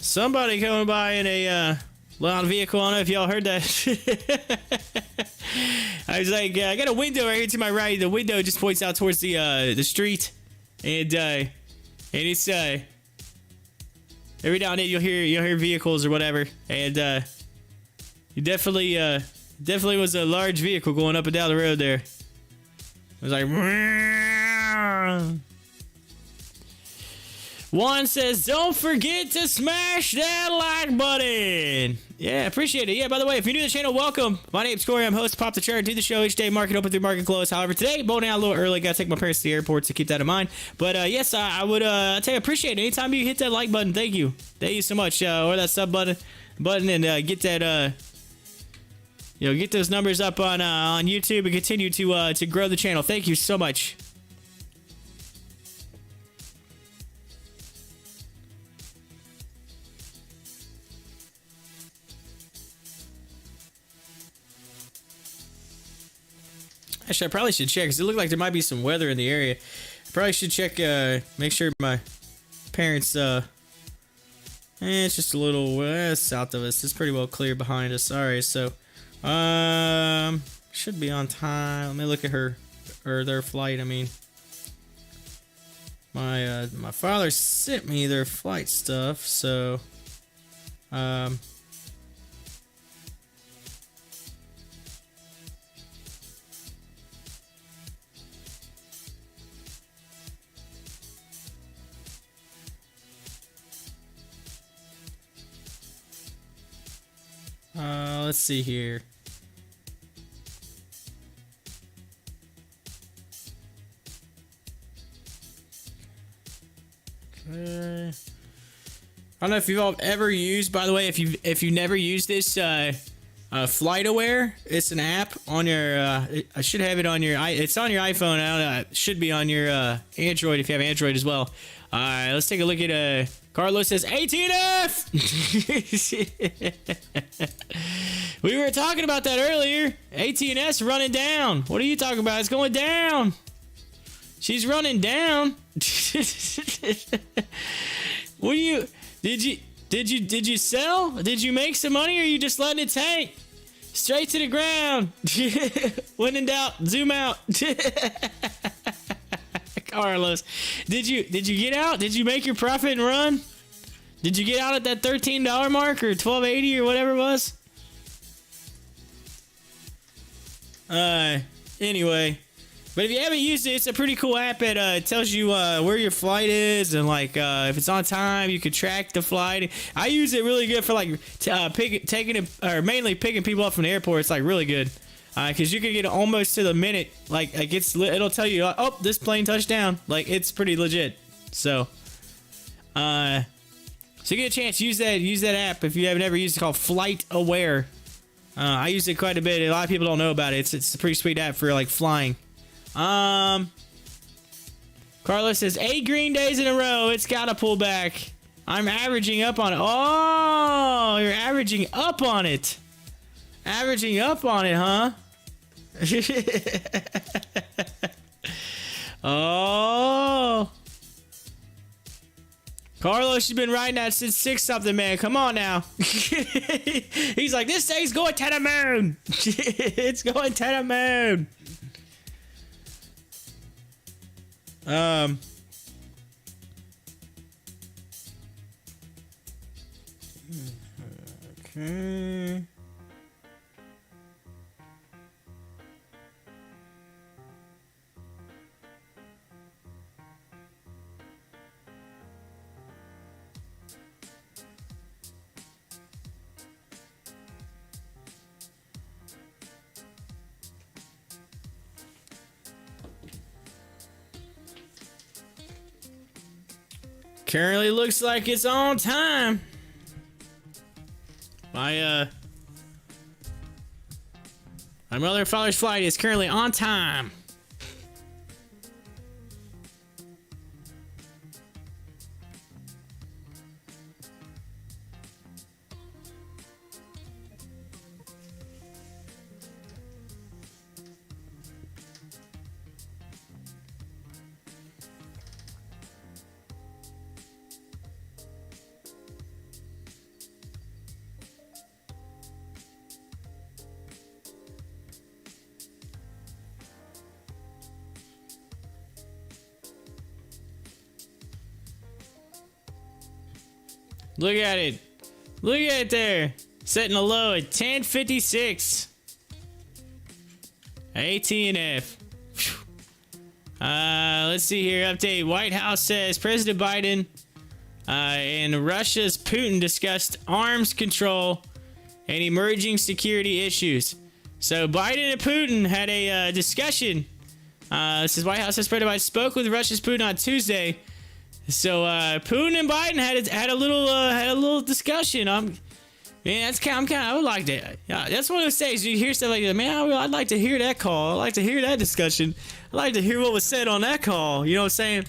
Somebody coming by in a loud vehicle. I don't know if y'all heard that. I was like, I got a window right here to my right. The window just points out towards the street, and it's every now and then you'll hear vehicles or whatever, and you definitely was a large vehicle going up and down the road there. It was like. Juan says, don't forget to smash that like button. Yeah, appreciate it. Yeah, by the way, if you're new to the channel, welcome. My name's Corey. I'm host of Pop the Chart. Do the show each day, market open through market close. However, today, bolting out a little early. Got to take my parents to the airport, so keep that in mind. But yes, I would tell you, appreciate it. Anytime you hit that like button, thank you. Thank you so much. Or that sub button and get that, get those numbers up on YouTube and continue to grow the channel. Thank you so much. Actually, I probably should check because it looked like there might be some weather in the area. I probably should check, make sure my parents, it's just a little south of us. It's pretty well clear behind us. Alright, so, should be on time. Let me look at their flight. I mean, my father sent me their flight stuff, so, let's see here. Okay. I don't know if you've all ever used, by the way, if you never used this FlightAware, it's an app on your I should have it on your it's on your iPhone. I don't know, it should be on your Android if you have Android as well. All right, let's take a look at Carlos says ATF. We were talking about that earlier. AT&S running down. What are you talking about? It's going down. She's running down. What do you did you sell? Did you make some money, or are you just letting it tank? Straight to the ground. When in doubt, zoom out. Carlos, did you get out? Did you make your profit and run? Did you get out at that $13 mark or $12.80 or whatever it was? Anyway, but if you haven't used it, it's a pretty cool app. It tells you where your flight is, and like if it's on time, you can track the flight. I use it really good for like mainly picking people up from the airport. It's like really good. Because you can get almost to the minute, like it'll tell you, oh, this plane touched down. Like, it's pretty legit. So you get a chance, use that app if you have never used it, called FlightAware. I use it quite a bit. A lot of people don't know about it. It's a pretty sweet app for like flying. Carlos says 8 green days in a row. It's got to pull back. I'm averaging up on it. Oh, you're averaging up on it. Averaging up on it, huh? Oh. Carlos has been riding that since 6-something, man. Come on now. He's like, this thing's going to the moon. It's going to the moon. Okay. Currently looks like it's on time. My mother and father's flight is currently on time. Look at it. Look at it there. Setting a low at 1056. AT&F. Let's see here. Update. White House says President Biden and Russia's Putin discussed arms control and emerging security issues. So Biden and Putin had a discussion. This is White House says President Biden spoke with Russia's Putin on Tuesday. So Putin and Biden had a little discussion. Man, I would like that. Yeah, that's one of those days you hear stuff like that. Man, I'd like to hear that call. I'd like to hear that discussion. I'd like to hear what was said on that call. You know what I'm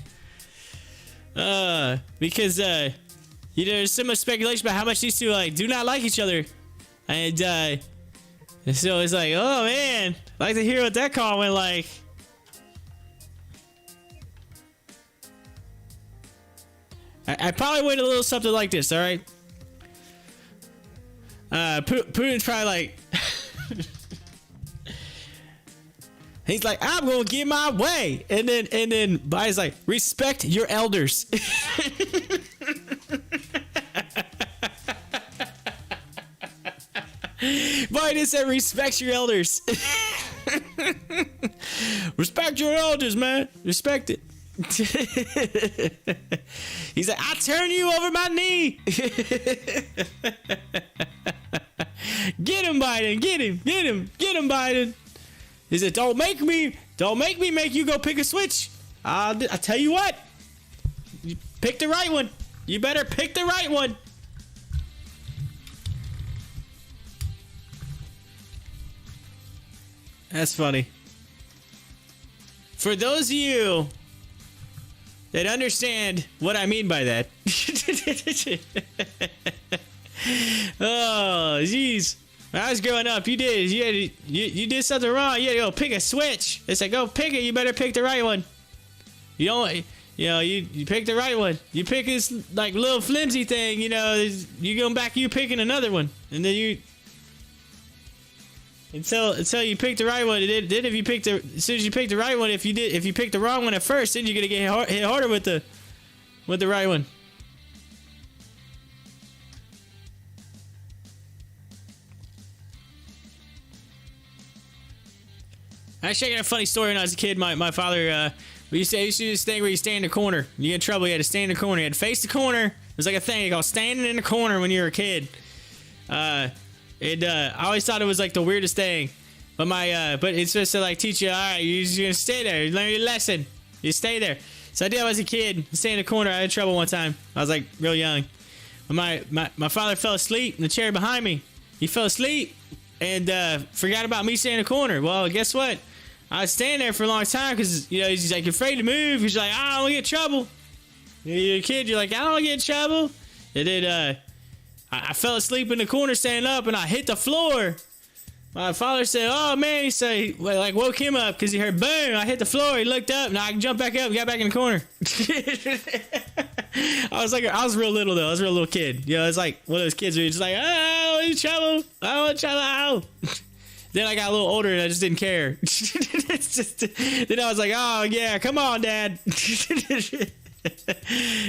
saying? Because there's so much speculation about how much these two do not like each other, and so it's like, oh man, I'd like to hear what that call went like. I probably went a little something like this, all right? Putin's probably like... He's like, I'm gonna get my way. And then Biden's like, respect your elders. Biden said, respect your elders. Respect your elders, man. Respect it. He's like, I turn you over my knee. Get him, Biden. Get him, Biden. He said, don't make me make you go pick a switch. I tell you what, you pick the right one. You better pick the right one. That's funny. For those of you that understand what I mean by that. Oh, jeez. When I was growing up, you did something wrong. You had to go pick a switch. It's like, go pick it. You better pick the right one. You pick the right one. You pick this like little flimsy thing. You going back. You picking another one, and then until you pick the right one. Then if you pick as soon as you pick the right one, if you pick the wrong one at first, then you're gonna get hit harder with the right one. Actually, I got a funny story when I was a kid. My father, we used to do this thing where you stay in the corner. You get in trouble, you had to stay in the corner. You had to face the corner. It was like a thing called standing in the corner when you were a kid. I always thought it was like the weirdest thing. But but it's supposed to like teach you, all right, you're just gonna stay there. You learn your lesson. You stay there. So I did when I was a kid. Stay in the corner. I had trouble one time. I was like real young. But my father fell asleep in the chair behind me. He fell asleep and forgot about me staying in the corner. Well, guess what? I was staying there for a long time because he's like afraid to move. He's like, I don't want to get in trouble. You're a kid. You're like, I don't want to get in trouble. And then I fell asleep in the corner standing up and I hit the floor. My father said, oh man, he said, like woke him up because he heard boom, I hit the floor. He looked up and I jumped back up and got back in the corner. I was real little though. I was a real little kid. You know, it's like one of those kids where you're just like, oh, you trouble. I want trouble. Then I got a little older and I just didn't care. Then I was like, oh yeah, come on, Dad.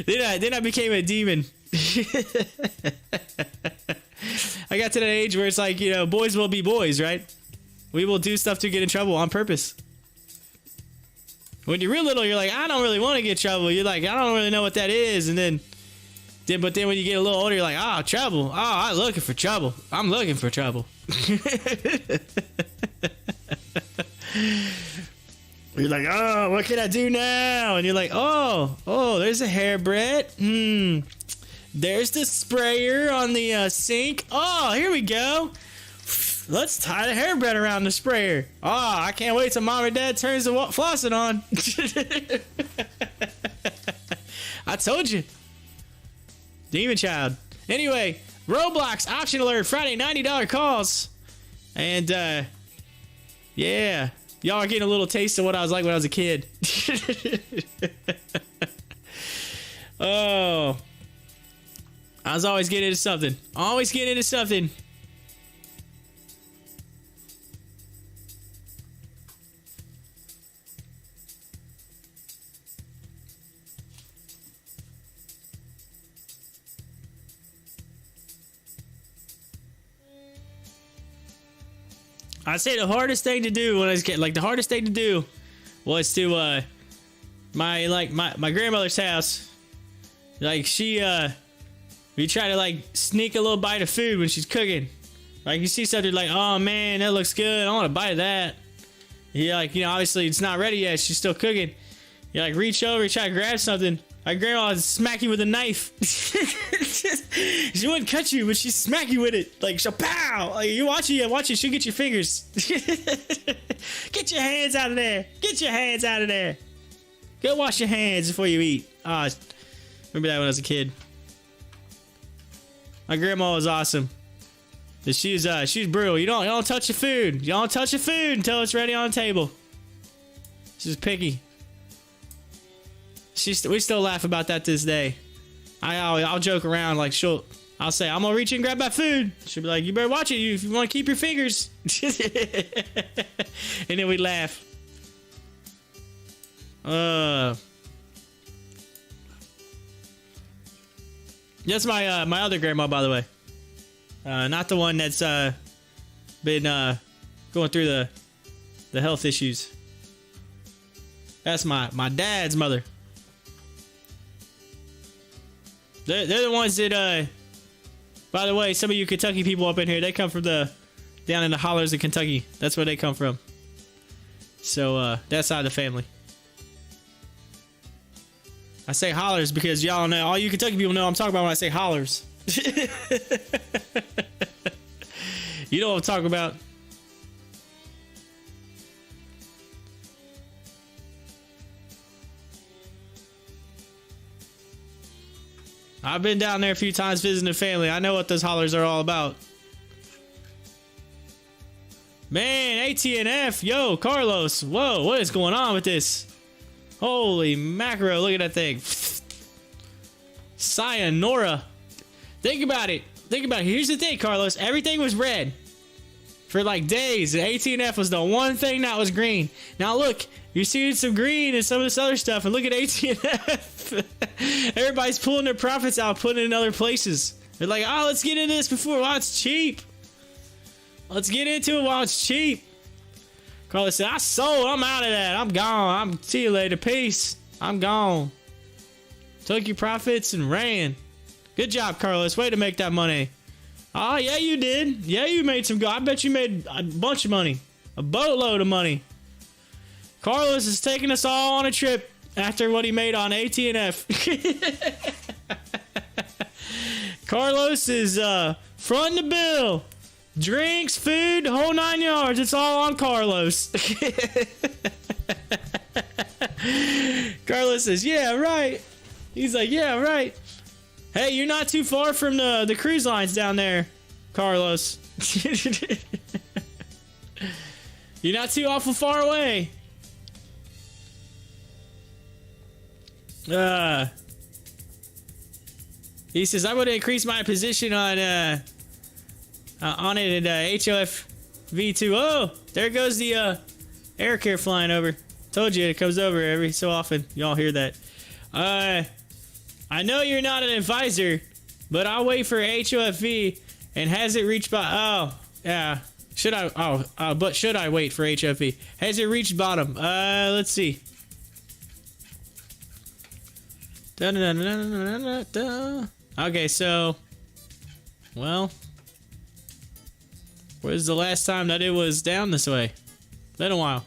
then I became a demon. I got to that age where it's like, you know, boys will be boys, right? We will do stuff to get in trouble on purpose. When you're real little, you're like, I don't really want to get in trouble. You're like, I don't really know what that is. But then when you get a little older, you're like, oh, trouble. Oh, I'm looking for trouble. I'm looking for trouble. You're like, oh, what can I do now? And you're like, oh, there's a hairbread. There's the sprayer on the sink. Oh, here we go. Let's tie the hairbread around the sprayer. Oh, I can't wait till Mom or Dad turns the faucet on. I told you. Demon child. Anyway, Roblox auction alert Friday, $90 calls. And yeah, y'all are getting a little taste of what I was like when I was a kid. Oh, I was always getting into something. Always getting into something. I say the hardest thing to do when I was a kid, like the hardest thing to do was to my grandmother's house. Like we try to like sneak a little bite of food when she's cooking. Like you see something like, oh man, that looks good. I want to bite of that. Yeah, like, you know, obviously it's not ready yet. She's still cooking. You like reach over, try to grab something. My grandma would smack you with a knife. She wouldn't cut you, but she'd smack you with it. Like, she'll pow. Like, you watch it, she'll get your fingers. Get your hands out of there. Get your hands out of there. Go wash your hands before you eat. Ah, remember that when I was a kid. My grandma was awesome. She's brutal. You don't touch your food. You don't touch your food until it's ready on the table. She's picky. We still laugh about that to this day. I'll joke around like I'll say, I'm gonna reach in and grab my food. She'll be like, you better watch it if you want to keep your fingers. And then we laugh. That's my other grandma, by the way. Not the one that's been going through the health issues. That's my dad's mother. They're the ones that, by the way, some of you Kentucky people up in here, they come from down in the hollers of Kentucky. That's where they come from. So, that side of the family. I say hollers because y'all know, all you Kentucky people know I'm talking about when I say hollers. You know what I'm talking about. I've been down there a few times visiting the family. I know what those hollers are all about. Man, ATNF. Yo, Carlos. Whoa, what is going on with this? Holy macro, look at that thing. Sayonara. Think about it. Here's the thing, Carlos. Everything was red for like days. And ATNF was the one thing that was green. Now look, you're seeing some green and some of this other stuff. And look at ATNF. Everybody's pulling their profits out, putting it in other places. They're like, oh, let's get into this while it's cheap. Let's get into it while it's cheap. Carlos said, I sold. I'm out of that. I'm gone. See you later. Peace. I'm gone. Took your profits and ran. Good job, Carlos. Way to make that money. Oh, yeah, you did. Yeah, you made some good. I bet you made a bunch of money. A boatload of money. Carlos is taking us all on a trip after what he made on ATNF. Carlos is fronting the bill. Drinks, food, the whole 9 yards. It's all on Carlos. Carlos says, yeah, right. He's like, yeah, right. Hey, you're not too far from the cruise lines down there, Carlos. You're not too awful far away. He says I would increase my position on it at HOFV2. Oh, there goes the air care flying over. Told you it comes over every so often. Y'all hear that? I know you're not an advisor, but I'll wait for HOFV. And has it reached oh, yeah. Should I? But should I wait for HOFV? Has it reached bottom? Let's see. Okay, so, well, where's the last time that it was down this way? Been a while.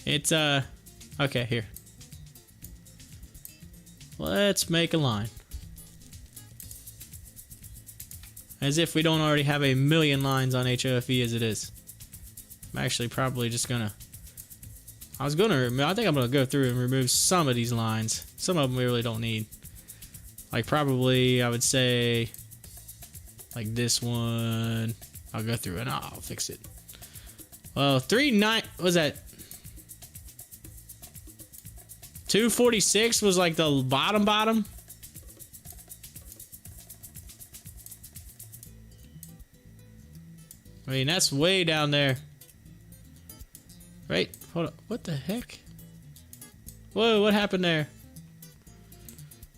It's okay, here. Let's make a line. As if we don't already have a million lines on HOFV as it is. I'm actually probably just gonna... I think I'm gonna go through and remove some of these lines. Some of them we really don't need. Like probably, I would say... like this one. I'll go through and I'll fix it. Well, 3.9... what was that? 246 was like the bottom. I mean, that's way down there. Right? Hold on. What the heck? Whoa, what happened there?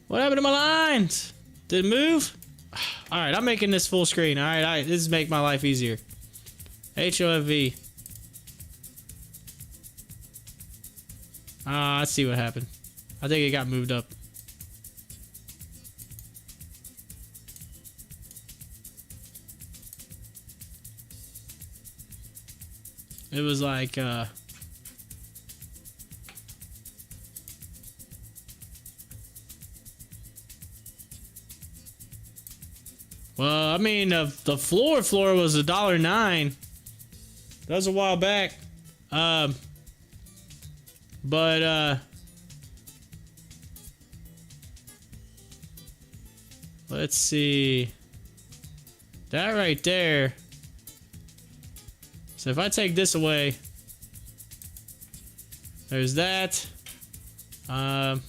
What happened to my lines? Did it move? Alright, I'm making this full screen. Alright, this is make my life easier. HOFV. Let's see what happened. I think it got moved up. It was like, well, I mean, the floor was $1.09. That was a while back. But, let's see. That right there. So if I take this away, there's that. Okay,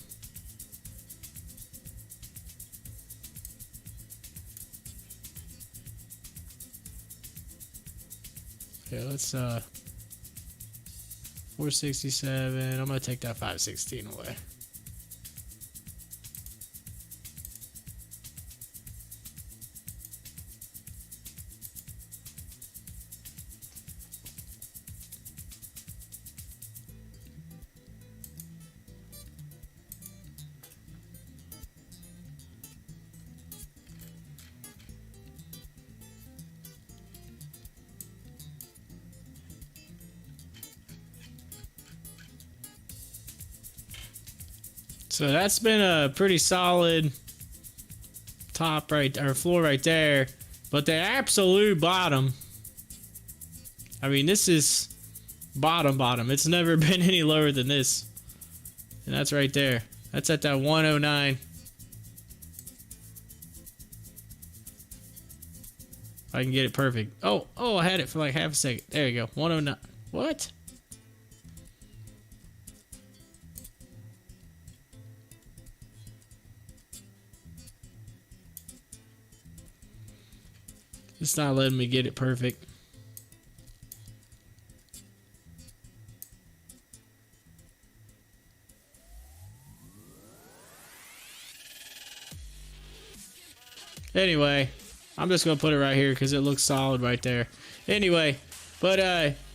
let's 467. I'm gonna take that 516 away. So that's been a pretty solid top right, or floor right there. But the absolute bottom, I mean, this is bottom. It's never been any lower than this. And that's right there. That's at that 109. I can get it perfect. Oh, I had it for like half a second. There you go. 109. What? It's not letting me get it perfect. Anyway, I'm just gonna put it right here because it looks solid right there. Anyway, but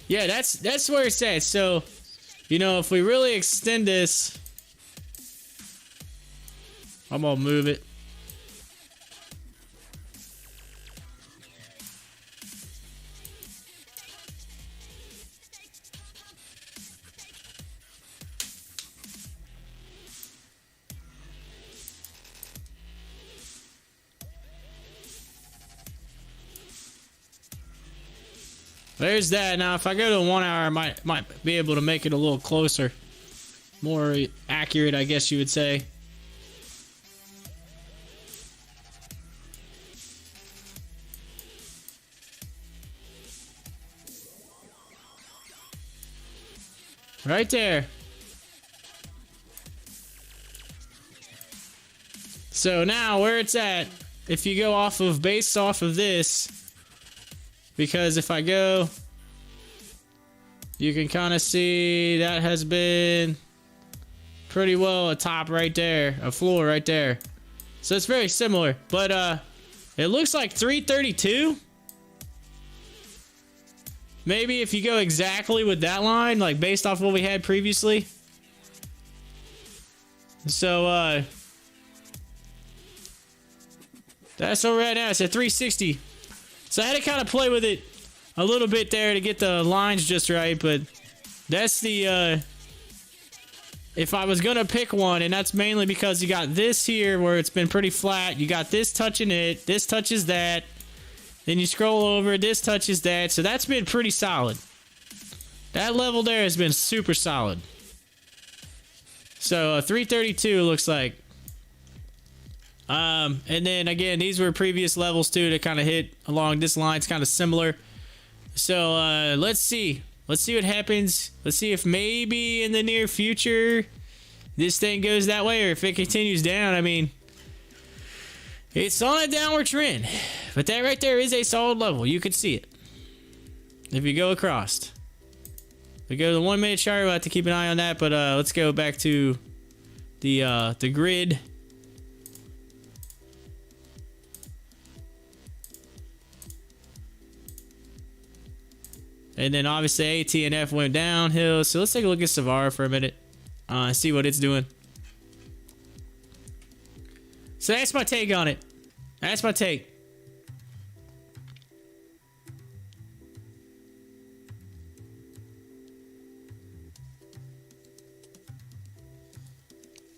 yeah, that's where it's at. So, you know, if we really extend this, I'm gonna move it. There's that. Now, if I go to 1 hour, I might be able to make it a little closer. More accurate, I guess you would say. Right there. So now where it's at, if you go off of, based off of this, because if I go, you can kind of see that has been pretty well a top right there, a floor right there. So it's very similar, but it looks like 332. Maybe if you go exactly with that line, like based off what we had previously. So that's what we're at now. It's at 360. So I had to kind of play with it a little bit there to get the lines just right, but that's the if I was gonna pick one, and that's mainly because you got this here where it's been pretty flat. You got this touching it, this touches that. Then you scroll over, this touches that. So that's been pretty solid. That level there has been super solid. So 332 looks like. And then again, these were previous levels too that kind of hit along this line. It's kind of similar. So let's see. Let's see what happens. Let's see if maybe in the near future this thing goes that way, or if it continues down. I mean, it's on a downward trend, but that right there is a solid level. You can see it if you go across. We go to the 1 minute chart. We'll have to keep an eye on that, but let's go back to the grid. And then obviously ATNF went downhill. So let's take a look at Savara for a minute. See what it's doing. So that's my take on it. That's my take.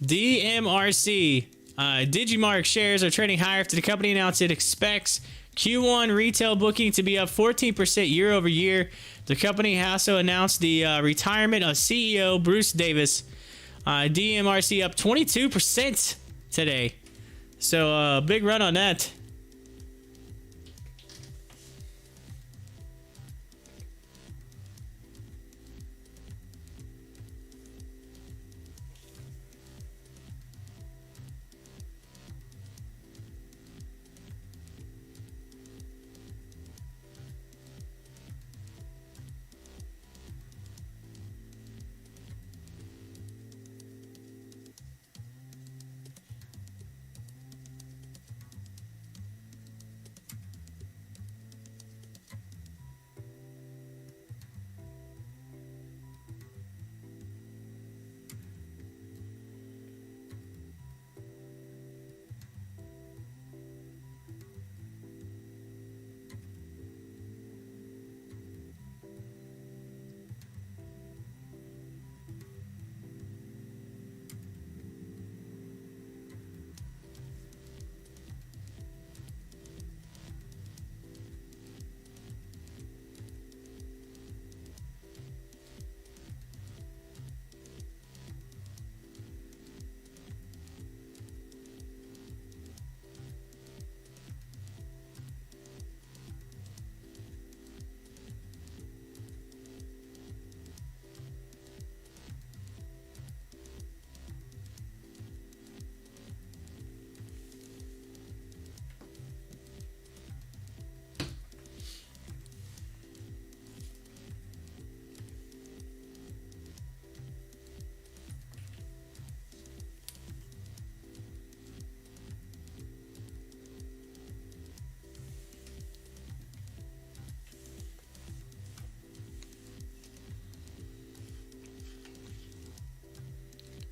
DMRC. Digimark shares are trading higher after the company announced it expects Q1 retail booking to be up 14% year over year. The company also announced the retirement of CEO Bruce Davis. DMRC up 22% today. So big run on that.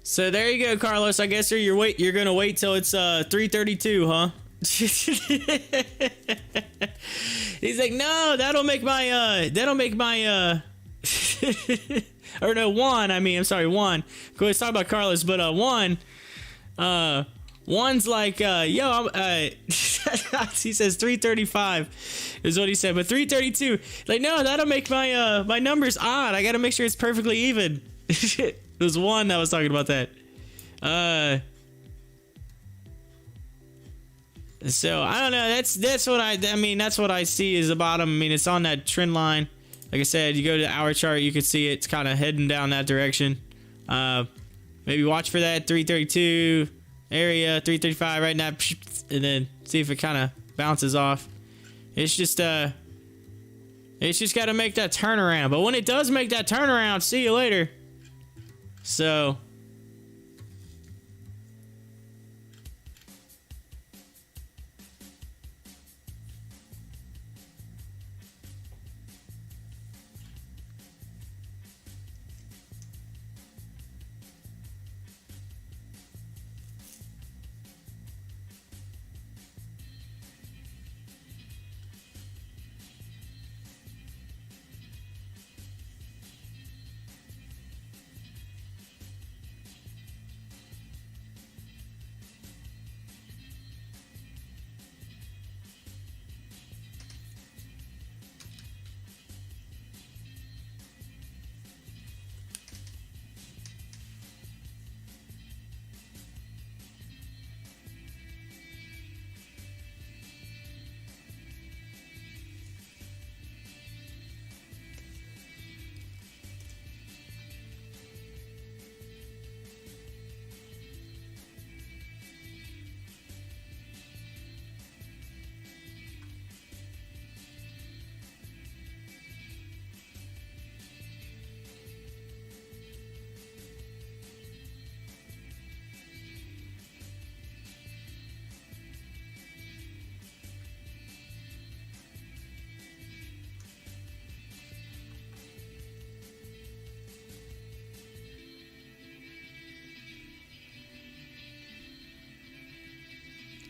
So there you go, Carlos. I guess you're gonna wait till it's 332, huh? He's like, no, that'll make my or no, Juan. I mean, I'm sorry, Juan. Go ahead, talk about Carlos, but Juan's like, yo, he says 335 is what he said, but 332. Like, no, that'll make my my numbers odd. I gotta make sure it's perfectly even. It was Juan that was talking about that. So I don't know. That's what I mean. That's what I see is the bottom. I mean, it's on that trend line. Like I said, you go to the hour chart, you can see it's kind of heading down that direction. Maybe watch for that 332 area, 335 right now, and then see if it kind of bounces off. It's just got to make that turnaround. But when it does make that turnaround, see you later. So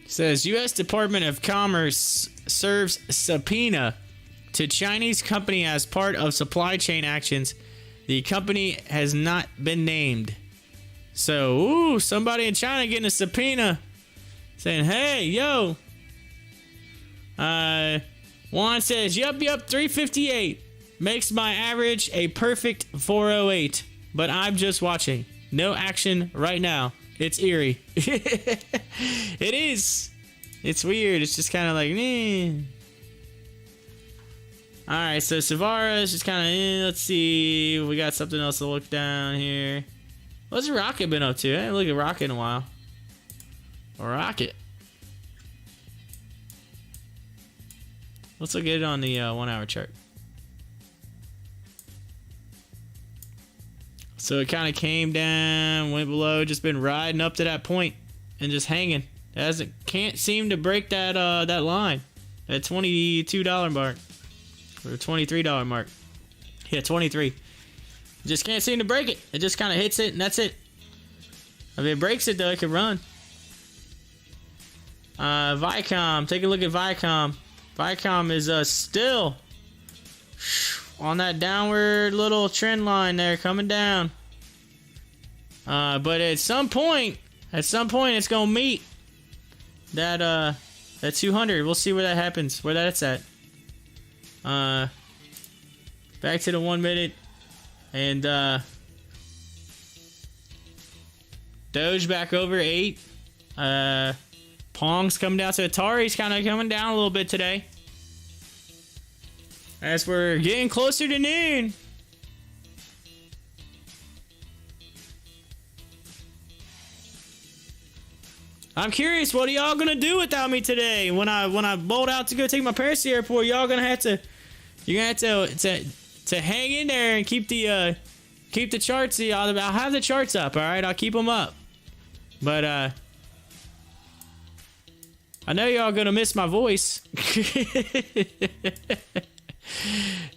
says U.S. Department of Commerce serves subpoena to Chinese company as part of supply chain actions. The company has not been named. So, ooh, somebody in China getting a subpoena saying, hey, yo. Juan says, yup, 358. Makes my average a perfect 408. But I'm just watching. No action right now. It's eerie. It is. It's weird. It's just kind of like, eh. Alright, so Savara is just kind of, let's see. We got something else to look down here. What's Rocket been up to? I haven't looked at Rocket in a while. Rocket. Let's look at it on the 1 hour chart. So it kind of came down, went below, just been riding up to that point and just hanging. Can't seem to break that that line, that $22 mark or $23 mark. Yeah, 23. Just can't seem to break it. It just kind of hits it and that's it. If it breaks it though, it could run. Viacom, take a look at Viacom. Viacom is still on that downward little trend line there, coming down. But at some point it's gonna meet that 200. We'll see where that happens, where that's at. Back to the 1 minute, and Doge back over 8. Pong's coming down, so Atari's kind of coming down a little bit today. As we're getting closer to noon. I'm curious, what are y'all gonna do without me today? When I bolt out to go take my parents to the airport, you're gonna have to hang in there and keep the charts. I'll have the charts up, all right. I'll keep them up, but I know y'all gonna miss my voice.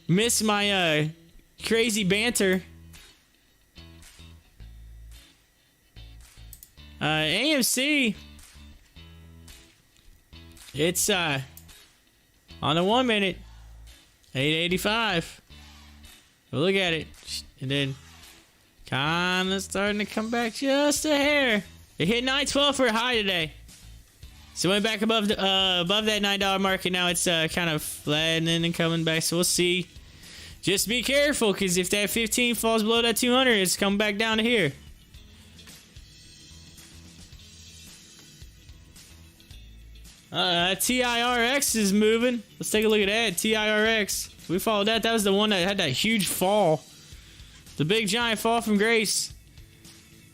Miss my crazy banter. AMC, it's on the 1 minute, 885. But look at it, and then kind of starting to come back just a hair. It hit 912 for a high today. So it went back above that $9 mark, and now it's kind of flattening and coming back. So we'll see. Just be careful, because if that 15 falls below that 200, it's coming back down to here. TIRX is moving. Let's take a look at that. TIRX. We followed that. That was the one that had that huge fall. The big giant fall from grace.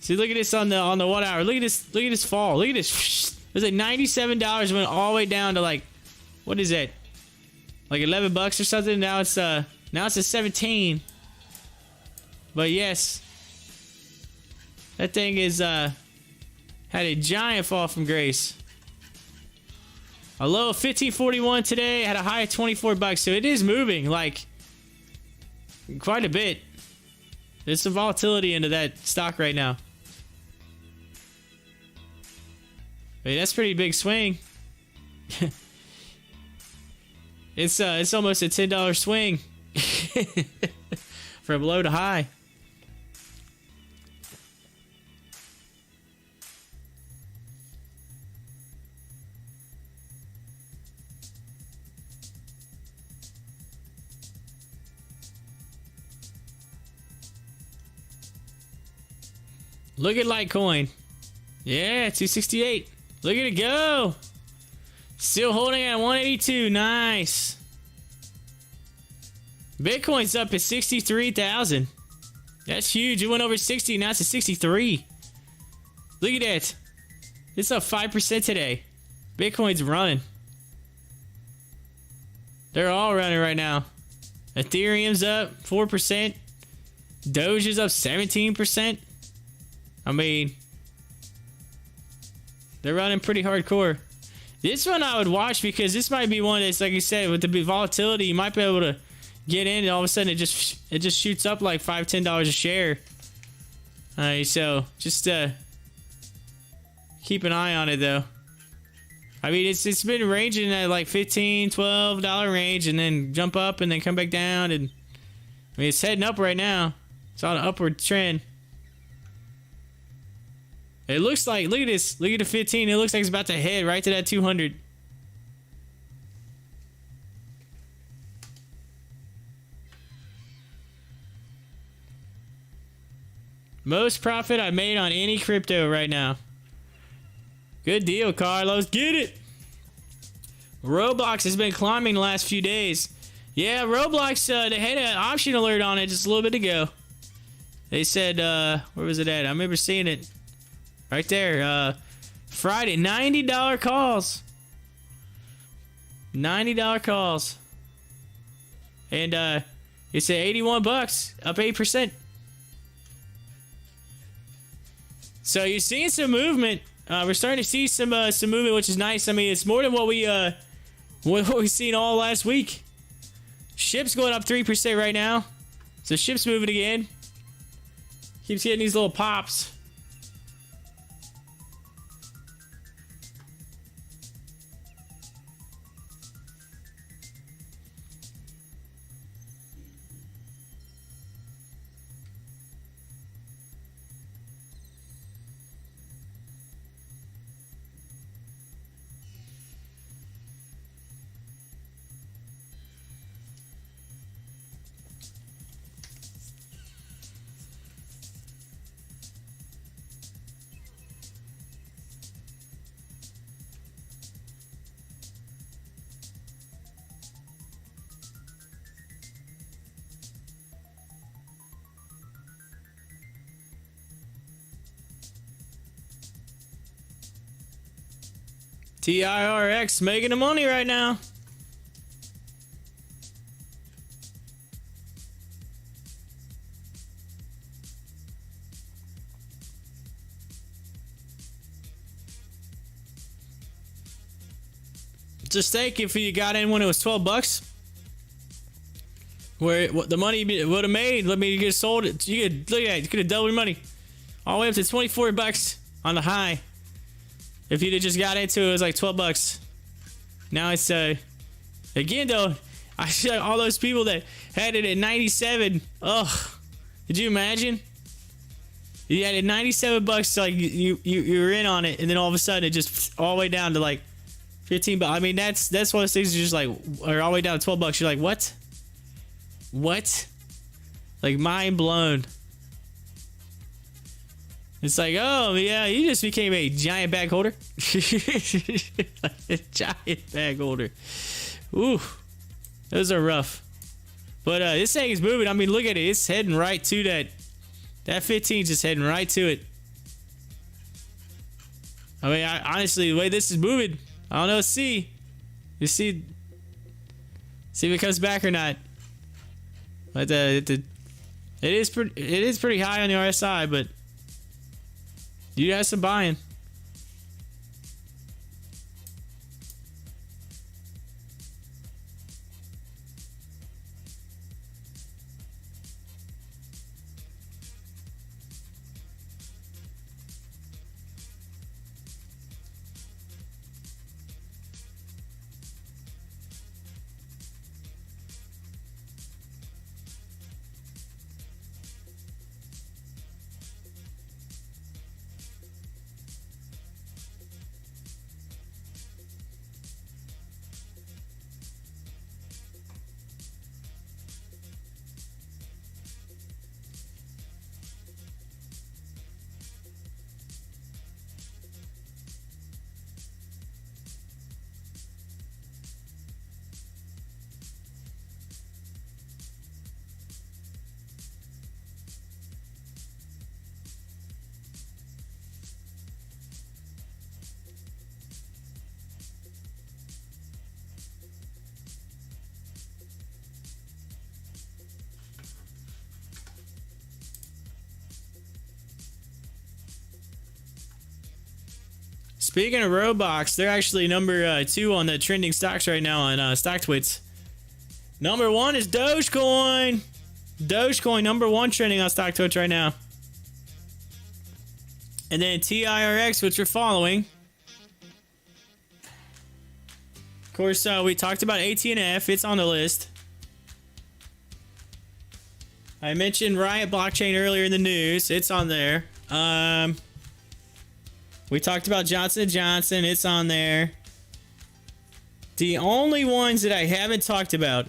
See, look at this on the 1 hour. Look at this fall. Look at this. It was like $97, went all the way down to like, what is that? Like 11 bucks or something. Now it's at 17. But yes, that thing is had a giant fall from grace. A low of 1541 today, had a high of 24 bucks. So it is moving like quite a bit. There's some volatility into that stock right now. Wait, that's a pretty big swing. It's almost a $10 swing from low to high. Look at Litecoin. Yeah, 268. Look at it go. Still holding at 182. Nice. Bitcoin's up at 63,000. That's huge. It went over 60. Now it's at 63. Look at that. It's up 5% today. Bitcoin's running. They're all running right now. Ethereum's up 4%. Doge is up 17%. I mean, they're running pretty hardcore. This one I would watch because this might be one that's, like you said, with the volatility, you might be able to get in and all of a sudden it just shoots up like $5-10 a share. Alright, so just keep an eye on it though. I mean, it's been ranging at like $15-12 range and then jump up and then come back down, and I mean it's heading up right now. It's on an upward trend. It looks like, look at this, look at the 15, it looks like it's about to head right to that 200. Most profit I made on any crypto right now. Good deal, Carlos, get it! Roblox has been climbing the last few days. Yeah, Roblox, they had an option alert on it just a little bit ago. They said, where was it at? I remember seeing it. Right there, Friday, $90 calls. $90 calls. And it's at 81 bucks, up 8%. So you're seeing some movement. We're starting to see some movement, which is nice. I mean, it's more than what we've seen all last week. Ships going up 3% right now. So ships moving again. Keeps getting these little pops. TIRX making the money right now. Just think if you got in when it was 12 bucks, where what the money would have made. Let me, you could have sold it. You could, look at that, you could have doubled your money all the way up to 24 bucks on the high. If you'd have just got into it, it was like 12 bucks. Now it's again though, I saw all those people that had it at 97. Ugh, could you imagine? You had it 97 bucks, like you were in on it, and then all of a sudden it just all the way down to like 15 bucks. I mean, that's one of those things you're just like, or all the way down to 12 bucks. You're like, what? What? Like, mind blown. It's like, oh yeah, you just became a giant bag holder. A giant bag holder. Ooh, those are rough. But this thing is moving. I mean, look at it. It's heading right to that. That 15's just heading right to it. I mean, honestly, the way this is moving, I don't know. See, you see if it comes back or not. But it is pretty high on the RSI, but you got some buying. Speaking of Roblox, they're actually number 2 on the trending stocks right now on Stocktwits. Number 1 is Dogecoin. Dogecoin, number 1 trending on Stocktwits right now. And then TIRX, which we're following. Of course, we talked about AT&F. It's on the list. I mentioned Riot Blockchain earlier in the news. It's on there. We talked about Johnson & Johnson. It's on there. The only ones that I haven't talked about.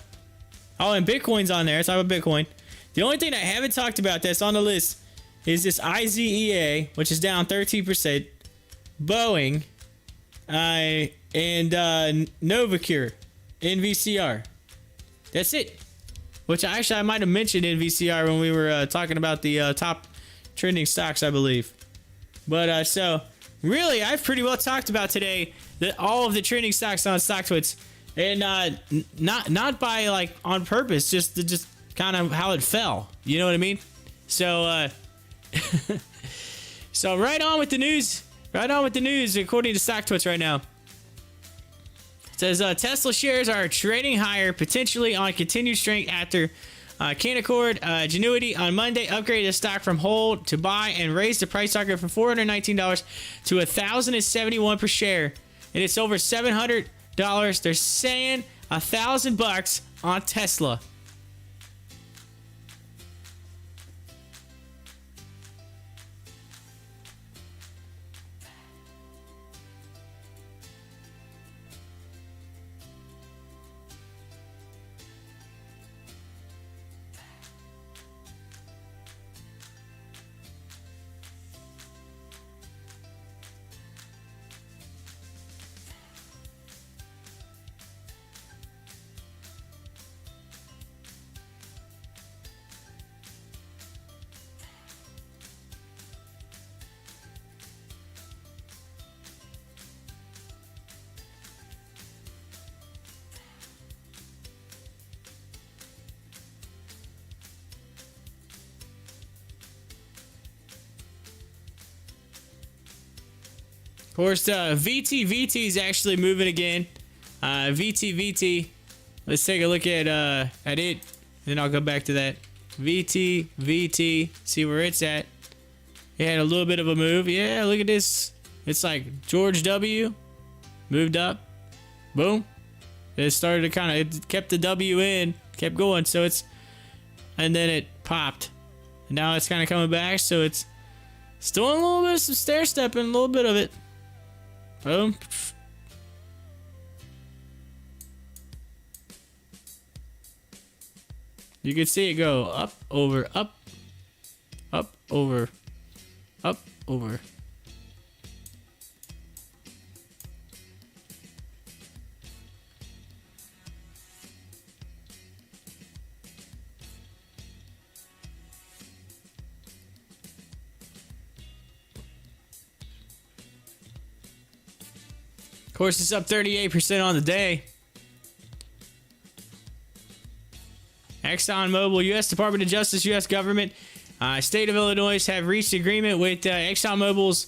Oh, and Bitcoin's on there. Let's talk about Bitcoin. The only thing I haven't talked about that's on the list is this IZEA, which is down 13%. Boeing. And Novacure. NVCR. That's it. Which I might have mentioned NVCR when we were talking about the top trending stocks, I believe. But so... really, I've pretty well talked about today all of the trending stocks on Stocktwits, and not by like on purpose, just kind of how it fell. You know what I mean? So so right on with the news. Right on with the news. According to Stocktwits right now, it says Tesla shares are trading higher, potentially on continued strength after Canaccord Genuity on Monday upgraded the stock from hold to buy and raised the price target from $419 to $1,071 per share. And it's over $700. They're saying $1,000 on Tesla. Of course, VT is actually moving again. VT. Let's take a look at it. Then I'll go back to that. VT. See where it's at. It had a little bit of a move. Yeah, look at this. It's like George W. Moved up. Boom. It started to it kept the W in. Kept going. So it's... and then it popped. And now it's kind of coming back. So it's still in a little bit of some stair stepping. A little bit of it. Boom. You can see it go up, over, up, over, up, over. course, it's up 38% on the day. ExxonMobil, U.S. Department of Justice, U.S. government, state of Illinois have reached agreement with ExxonMobil's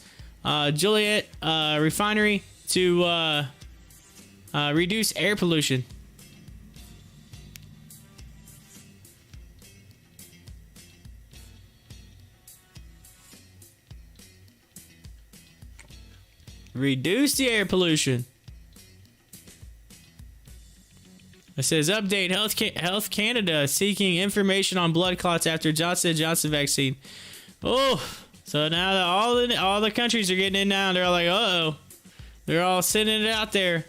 Joliet refinery to reduce air pollution. Reduce the air pollution. It says, update, Health Canada seeking information on blood clots after Johnson & Johnson vaccine. Oh, so now that all the countries are getting in now. They're like, uh-oh. They're all sending it out there.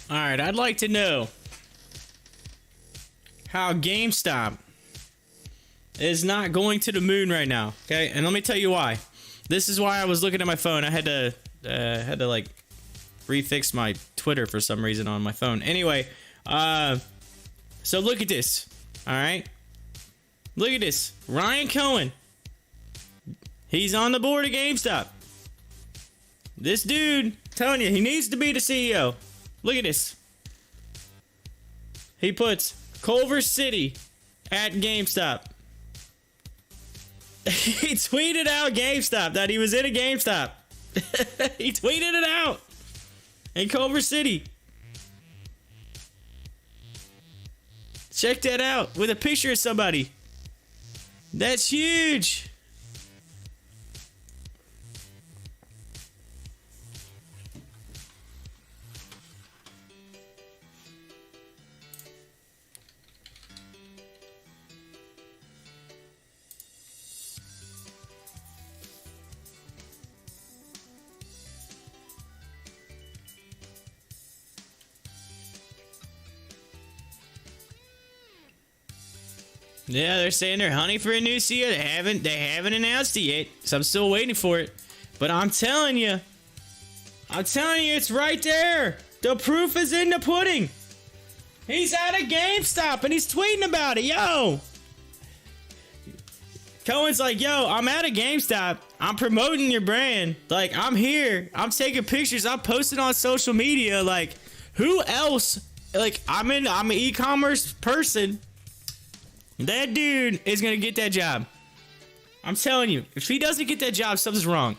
All right, I'd like to know how GameStop is not going to the moon right now. Okay, and let me tell you why. This is why I was looking at my phone. I had to like refix my Twitter for some reason on my phone. Anyway, so look at this. All right, look at this. Ryan Cohen. He's on the board of GameStop. This dude, telling you, he needs to be the CEO. Look at this. He puts Culver City at GameStop. He tweeted out GameStop, that he was in a GameStop. He tweeted it out. In Culver City. Check that out with a picture of somebody. That's huge. Yeah, they're saying they're hunting for a new CEO. They haven't announced it yet, so I'm still waiting for it. But I'm telling you, it's right there. The proof is in the pudding. He's at a GameStop and he's tweeting about it. Yo, Cohen's like, yo, I'm at a GameStop. I'm promoting your brand. Like, I'm here. I'm taking pictures. I'm posting on social media. Like, who else? Like, I'm an e-commerce person. That dude is gonna get that job. I'm telling you, if he doesn't get that job, something's wrong.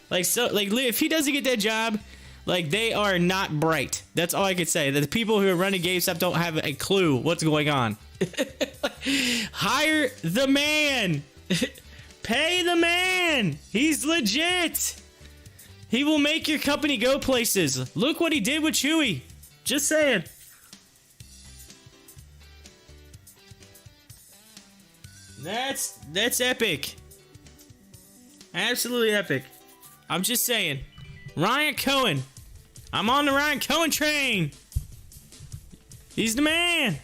If he doesn't get that job, like, they are not bright. That's all I could say. That the people who are running GameStop don't have a clue what's going on. Hire the man. Pay the man. He's legit. He will make your company go places. Look what he did with Chewy. Just saying. That's epic. Absolutely epic. I'm just saying. Ryan Cohen. I'm on the Ryan Cohen train. He's the man.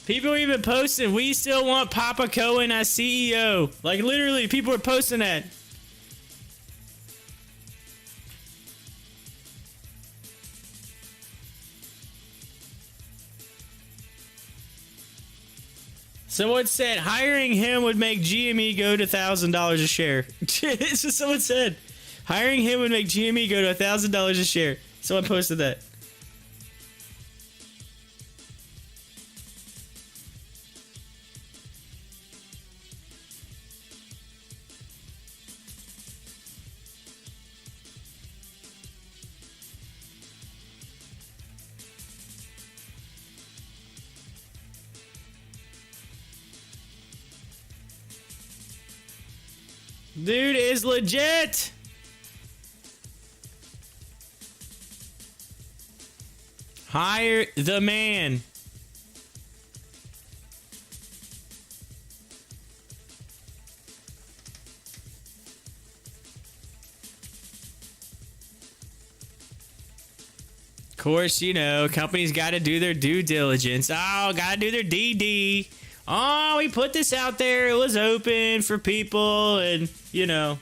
People even posting, we still want Papa Cohen as CEO. Like, literally, people are posting that. Someone said hiring him would make GME go to $1,000 a share. It's just someone said. Hiring him would make GME go to $1,000 a share. Someone posted that. Dude is legit. Hire the man. Of course, you know, companies got to do their due diligence. Oh, got to do their DD. Oh, we put this out there. It was open for people, and you know,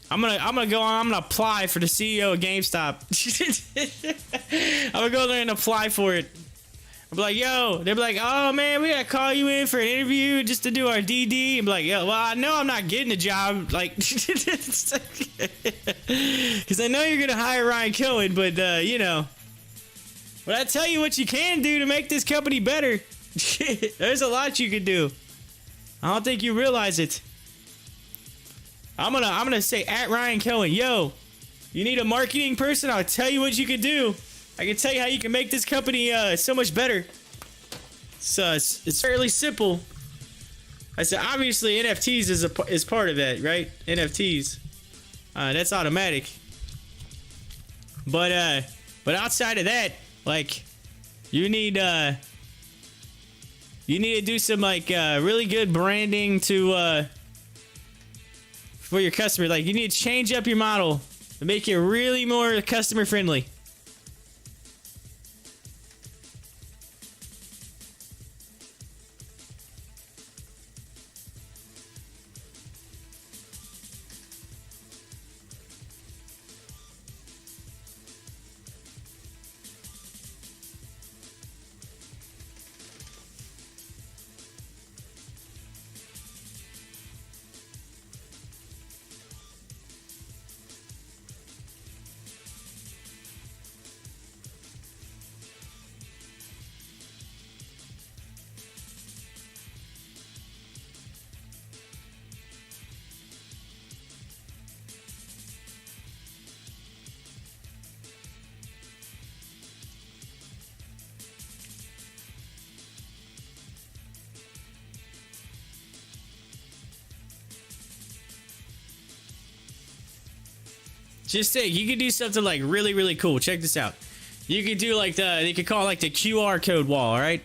I'm gonna go on. I'm gonna apply for the CEO of GameStop. I'm gonna go there and apply for it. I'm like, yo, they're like, oh man, we gotta call you in for an interview just to do our DD. I'm like, yo, well, I know I'm not getting a job, like, because I know you're gonna hire Ryan Cohen, but you know, but I tell you what you can do to make this company better. There's a lot you can do. I don't think you realize it. I'm gonna say at Ryan Cohen, yo, you need a marketing person? I'll tell you what you can do. I can tell you how you can make this company so much better. So it's fairly simple. I said obviously NFTs is part of that, right? NFTs, that's automatic. But outside of that, like, you need to do some like really good branding to for your customer. Like, you need to change up your model to make it really more customer friendly. Just think, you could do something like really, really cool. Check this out. You could do like they could call it like the QR code wall, all right?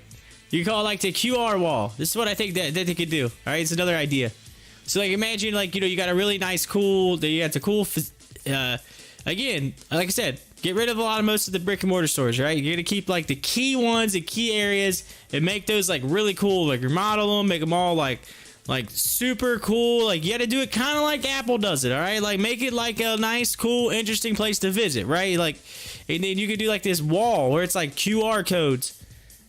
You call it like the QR wall. This is what I think that they could do, all right? It's another idea. So like, imagine like, you know, you got a really nice, cool, you got the cool, again, like I said, get rid of most of the brick and mortar stores, right? You're gonna keep like the key ones, the key areas, and make those like really cool. Like, remodel them, make them all like super cool. Like, you gotta do it kind of like Apple does it, all right? Like, make it like a nice, cool, interesting place to visit, right? Like, and then you could do like this wall where it's like QR codes,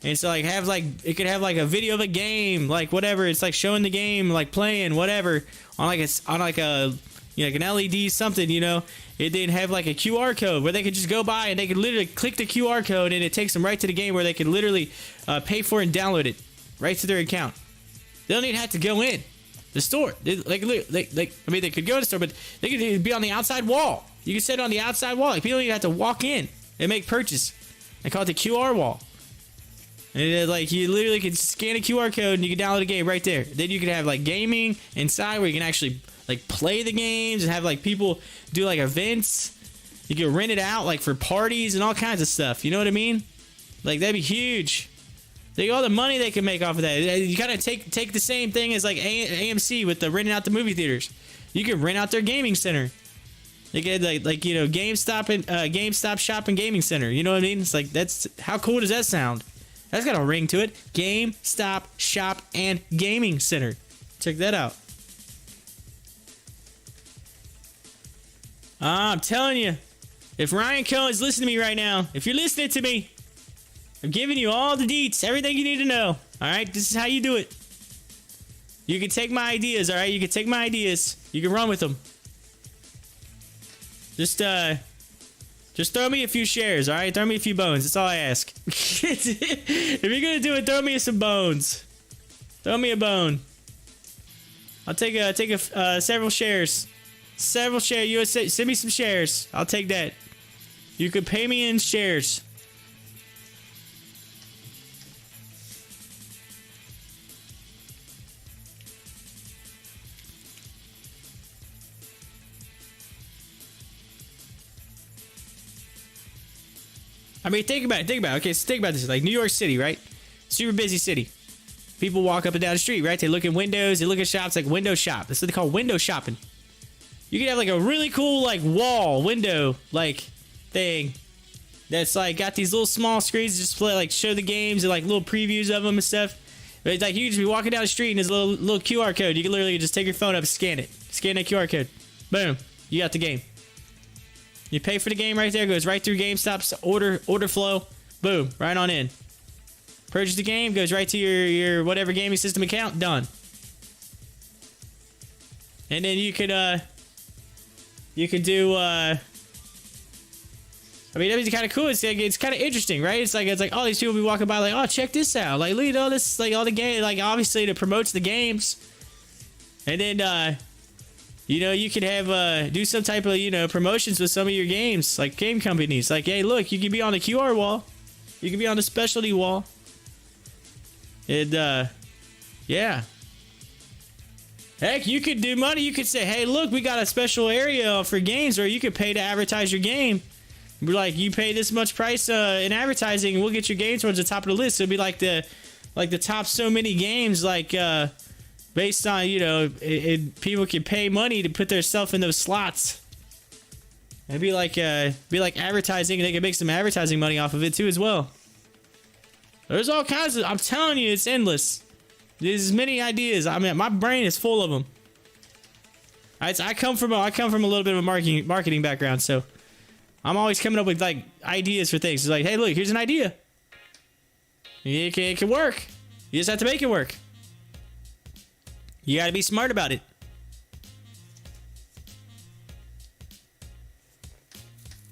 and so like have like, it could have like a video of a game, like whatever. It's like showing the game, like playing whatever on like a you know, like an LED something, you know. It then have like a QR code where they could just go by and they could literally click the QR code and it takes them right to the game where they could literally pay for it and download it right to their account. They don't even have to go in the store. I mean, they could go to the store, but they could be on the outside wall. You can set it on the outside wall. Like, people don't even have to walk in and make purchase. They call it the QR wall. And it, like, you literally can scan a QR code and you can download a game right there. Then you can have like gaming inside where you can actually like play the games and have like people do like events. You can rent it out like for parties and all kinds of stuff. You know what I mean? Like, that'd be huge. Think all the money they can make off of that. You kind of take the same thing as like AMC with the renting out the movie theaters. You can rent out their gaming center. They get like you know, GameStop Shop and Gaming Center. You know what I mean? It's like, that's, how cool does that sound? That's got a ring to it. GameStop Shop and Gaming Center. Check that out. I'm telling you, if Ryan Cohen's listening to me right now, if you're listening to me, I'm giving you all the deets, everything you need to know. All right, this is how you do it. You can take my ideas, all right? You can take my ideas. You can run with them. Just throw me a few shares, all right? Throw me a few bones. That's all I ask. If you're gonna do it, throw me some bones. Throw me a bone. I'll take several shares. Several shares. You send me some shares. I'll take that. You could pay me in shares. I mean, think about it. Okay, so think about this. Like, New York City, right? Super busy city. People walk up and down the street, right? They look in windows. They look at shops, like window shop. That's what they call window shopping. You could have like a really cool like wall window like thing that's like got these little small screens just play, like show the games and like little previews of them and stuff. But it's like, you just be walking down the street and there's a little QR code. You can literally just take your phone up and scan it. Scan that QR code. Boom. You got the game. You pay for the game right there. Goes right through GameStop's order flow. Boom. Right on in. Purchase the game. Goes right to your whatever gaming system account. Done. And then you could do I mean, that'd be kind of cool. It's kind of interesting, right? It's like all these people be walking by like, oh, check this out. Like, look at all this, like all the game, like obviously it promotes the games. And then you know, you could have do some type of, you know, promotions with some of your games, like game companies. Like, hey, look, you can be on the QR wall. You can be on the specialty wall. And yeah. Heck, you could do money. You could say, hey, look, we got a special area for games, or you could pay to advertise your game. Be like, you pay this much price in advertising, and we'll get your game towards the top of the list. It'll be like the top so many games, like based on, you know, people can pay money to put their stuff in those slots. It'd be like advertising, and they can make some advertising money off of it too as well. There's all kinds of, I'm telling you, it's endless. There's many ideas. I mean, my brain is full of them. I come from a little bit of a marketing background, so I'm always coming up with like ideas for things. It's like, hey, look, here's an idea. It can work. You just have to make it work. You got to be smart about it.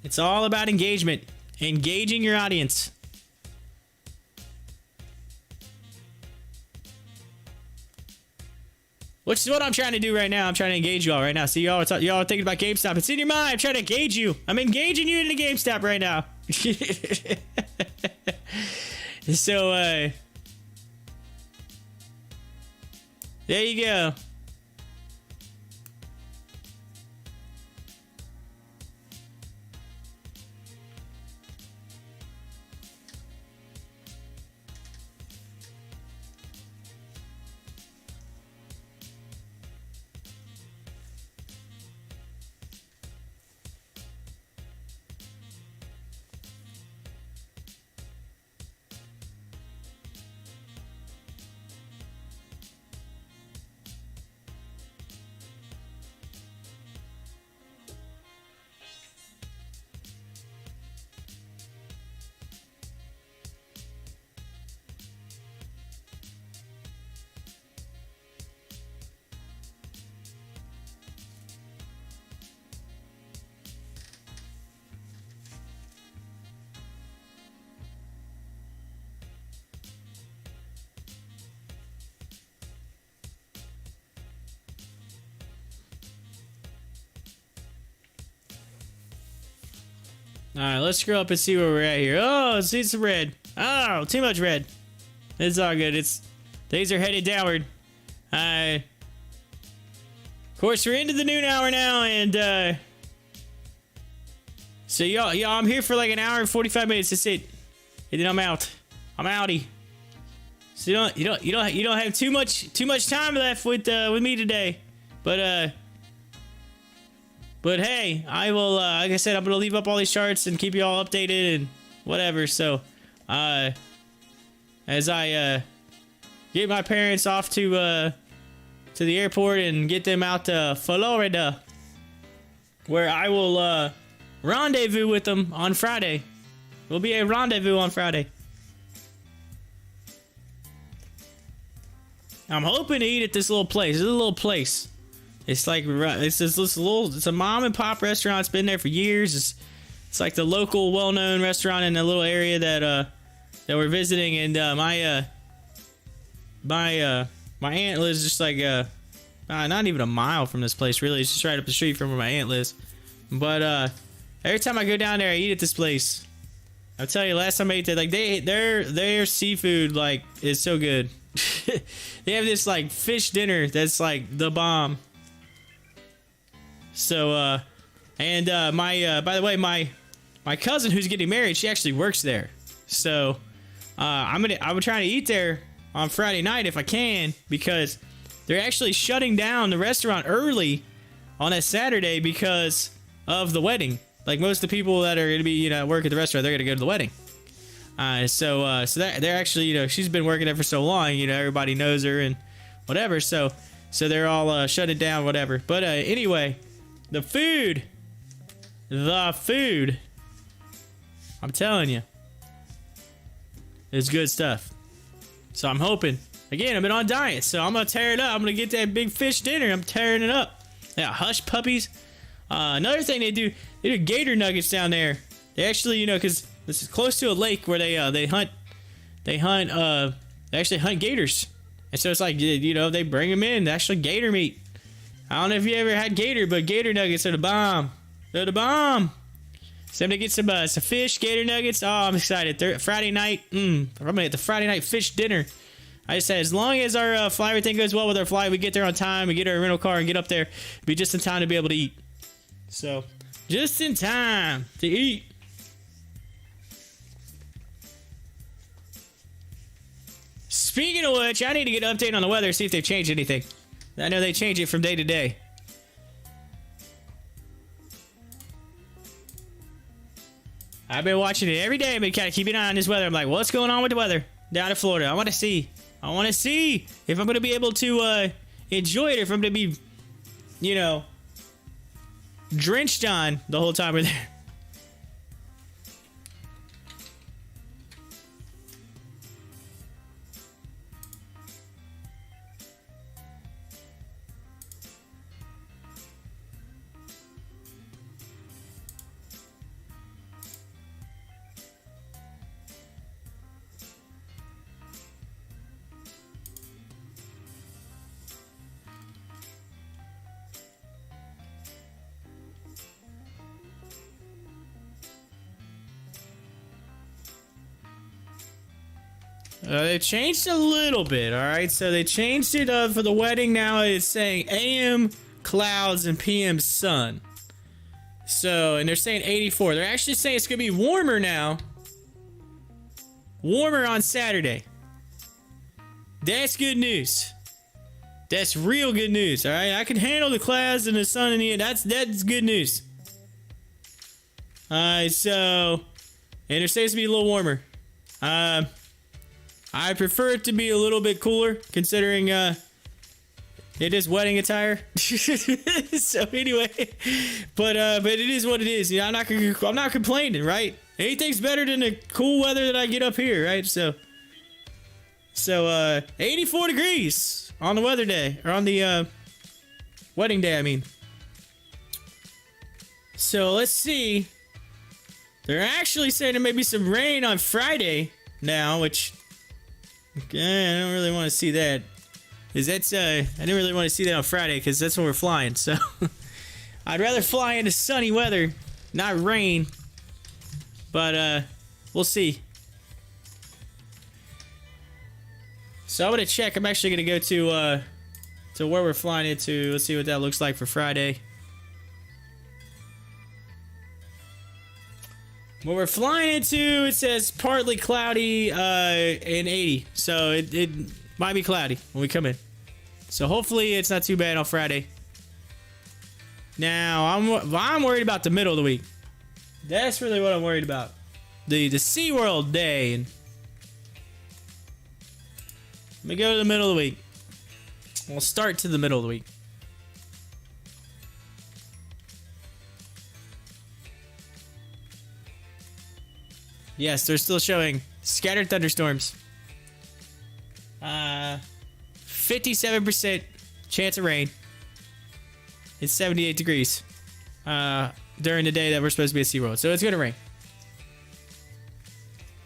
It's all about engagement. Engaging your audience. Which is what I'm trying to do right now. I'm trying to engage y'all right now. See, y'all are thinking about GameStop. It's in your mind. I'm trying to engage you. I'm engaging you into GameStop right now. So, there you go. Alright, let's scroll up and see where we're at here. Oh, see some red. Oh, too much red. It's all good. Things are headed downward. Of course, we're into the noon hour now, and so y'all, I'm here for like an hour and 45 minutes. That's it. And then I'm out. I'm outie. So you don't have too much time left with me today, But hey, I will, like I said, I'm going to leave up all these charts and keep you all updated and whatever. So, as I get my parents off to the airport and get them out to Florida, where I will rendezvous with them on Friday. Will be a rendezvous on Friday. I'm hoping to eat at this little place. It's a little place. It's like it's a mom and pop restaurant. It's been there for years. It's like the local well-known restaurant in a little area that we're visiting, and my aunt lives just like not even a mile from this place, really. It's just right up the street from where my aunt lives. But every time I go down there, I eat at this place. I'll tell you, last time I ate there, like their seafood like is so good. They have this like fish dinner that's like the bomb. So, by the way, my cousin who's getting married, she actually works there. So, I'm trying to eat there on Friday night if I can, because they're actually shutting down the restaurant early on a Saturday because of the wedding. Like most of the people that are going to be, at work at the restaurant, they're going to go to the wedding. So that they're actually, she's been working there for so long, everybody knows her and whatever. So they're all shut it down, whatever. But anyway. The food, I'm telling you, it's good stuff. So I'm hoping, again, I've been on diet, so I'm going to tear it up. I'm going to get that big fish dinner. I'm tearing it up. Yeah, hush puppies. Another thing they do gator nuggets down there. They actually, because this is close to a lake where they actually hunt gators. And so it's like, they bring them in, actually gator meat. I don't know if you ever had gator, but gator nuggets are the bomb. They're the bomb. So I'm gonna get some fish, gator nuggets. Oh, I'm excited. Friday night. I'm gonna get the Friday night fish dinner. I just said, as long as our flight, everything goes well with our flight, we get there on time, we get our rental car and get up there, be just in time to be able to eat. So, just in time to eat. Speaking of which, I need to get an update on the weather, see if they've changed anything. I know they change it from day to day. I've been watching it every day. I've been kind of keeping an eye on this weather. I'm like, what's going on with the weather down in Florida? I want to see. I want to see if I'm going to be able to enjoy it, or if I'm going to be, you know, drenched on the whole time we're there. They changed a little bit, all right? So they changed it for the wedding. Now it's saying AM clouds and PM sun. So, and they're saying 84. They're actually saying it's going to be warmer now. Warmer on Saturday. That's good news. That's real good news, all right? I can handle the clouds and the sun in the end. That's good news. So, and they're saying it's going to be a little warmer. I prefer it to be a little bit cooler, considering it is wedding attire. So anyway, but it is what it is. You know, I'm not complaining, right? Anything's better than the cool weather that I get up here, right? So 84 degrees on the weather day, or on the wedding day, I mean. So let's see. They're actually saying there may be some rain on Friday now, which, okay, I don't really want to see that. Cause that's I didn't really want to see that on Friday, because that's when we're flying. So I'd rather fly into sunny weather, not rain. But we'll see. So I'm gonna check. I'm actually gonna go to where we're flying into. Let's see what that looks like for Friday. What we're flying into, it says partly cloudy and 80. So it might be cloudy when we come in. So hopefully it's not too bad on Friday. Now, I'm worried about the middle of the week. That's really what I'm worried about. The SeaWorld day. And let me go to the middle of the week. We'll start to the middle of the week. Yes, they're still showing scattered thunderstorms. 57% chance of rain. It's 78 degrees during the day that we're supposed to be at SeaWorld. So it's going to rain.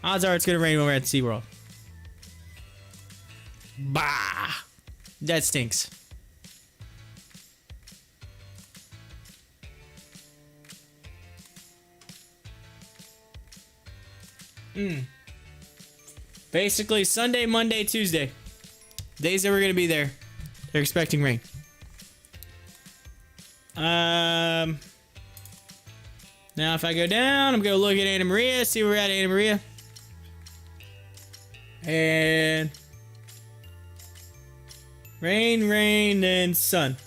Odds are it's going to rain when we're at SeaWorld. Bah! That stinks. Basically, Sunday, Monday, Tuesday. Days that we're going to be there. They're expecting rain. Now, if I go down, I'm going to look at Anna Maria. See where we're at Anna Maria. And rain, and sun.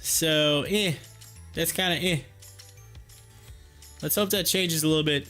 So, that's kind of Let's hope that changes a little bit.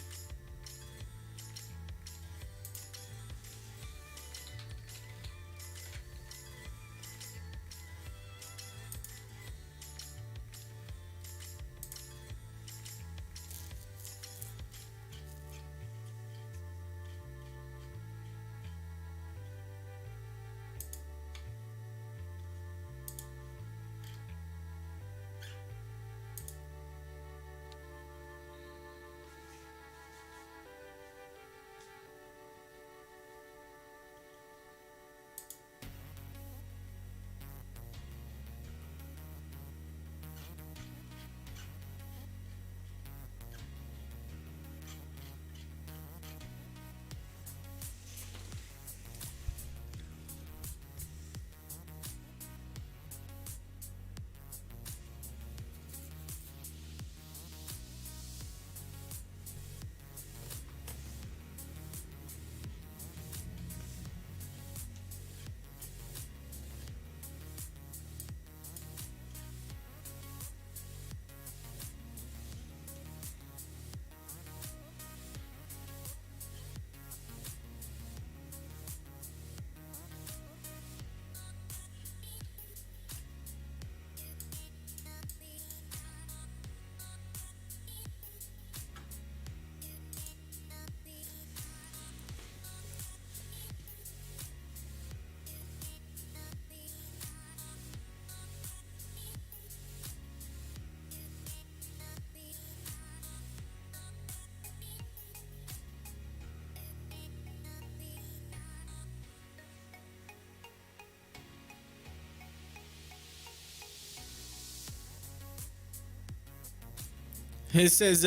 It says,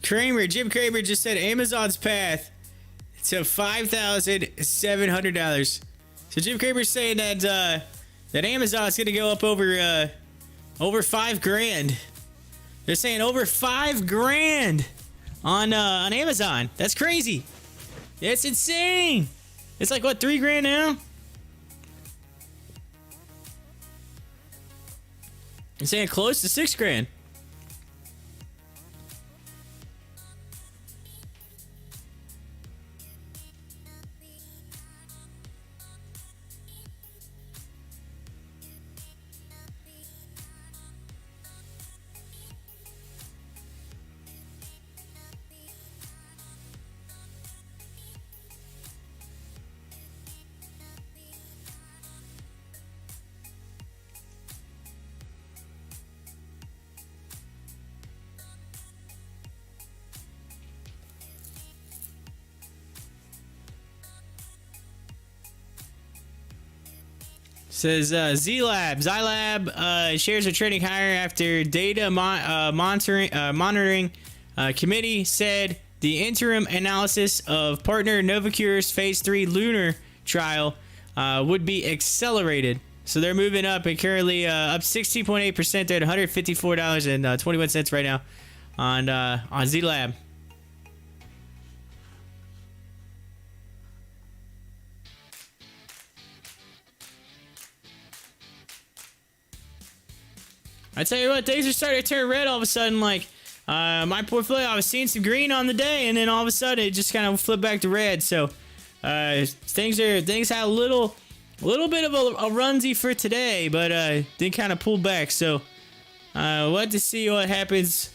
Jim Cramer just said Amazon's path to $5,700. So Jim Cramer's saying that Amazon's gonna go up over $5,000. They're saying over $5,000 on Amazon. That's crazy. It's insane. It's like what, $3,000 now? They're saying close to $6,000. Says Zilab shares are trading higher after data monitoring committee said the interim analysis of partner Novocure's phase 3 lunar trial would be accelerated. So they're moving up and currently up 16.8%. They're at $154.21 right now on Zlab. I tell you what, things are starting to turn red all of a sudden. Like, my portfolio, I was seeing some green on the day, and then all of a sudden it just kind of flipped back to red. So, things had a little bit of a runsy for today, but then kind of pulled back. So, we'll have to see what happens.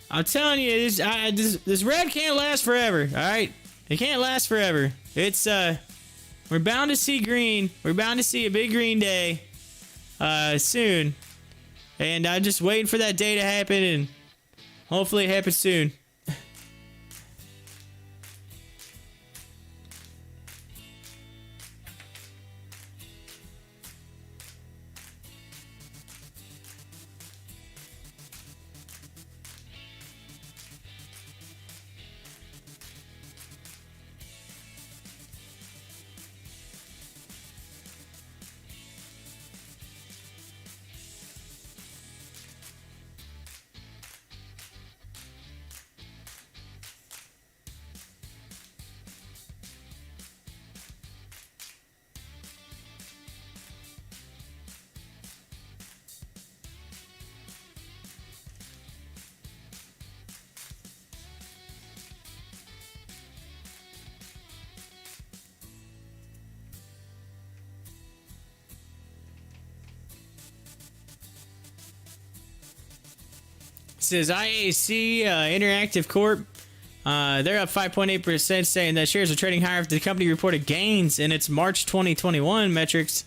I'm telling you, this red can't last forever. All right, it can't last forever. It's we're bound to see green. We're bound to see a big green day soon. And I'm just waiting for that day to happen, and hopefully it happens soon. It says IAC Interactive Corp. They're up 5.8%, saying that shares are trading higher after the company reported gains in its March 2021 metrics.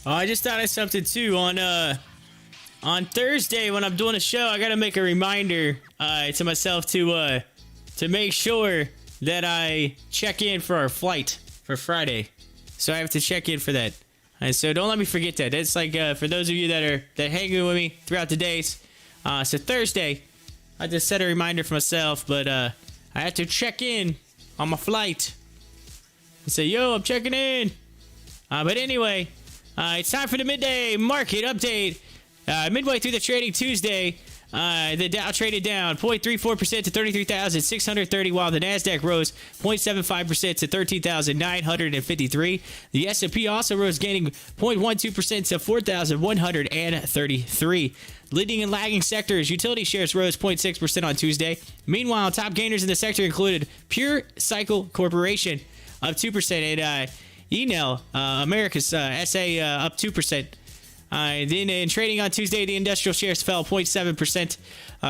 Oh, I just thought of something too. On Thursday when I'm doing a show, I gotta make a reminder to myself to make sure that I check in for our flight for Friday. So I have to check in for that. And so don't let me forget that. That's like for those of you that hanging with me throughout the days. So Thursday, I just set a reminder for myself, but I have to check in on my flight and say, yo, I'm checking in. But anyway, it's time for the midday market update. Midway through the trading Tuesday, the Dow traded down 0.34% to 33,630, while the Nasdaq rose 0.75% to 13,953. The S&P also rose, gaining 0.12% to 4,133. Leading and lagging sectors, utility shares rose 0.6% on Tuesday. Meanwhile, top gainers in the sector included Pure Cycle Corporation up 2% and Enel, America's SA up 2%. Then in trading on Tuesday, the industrial shares fell 0.7%.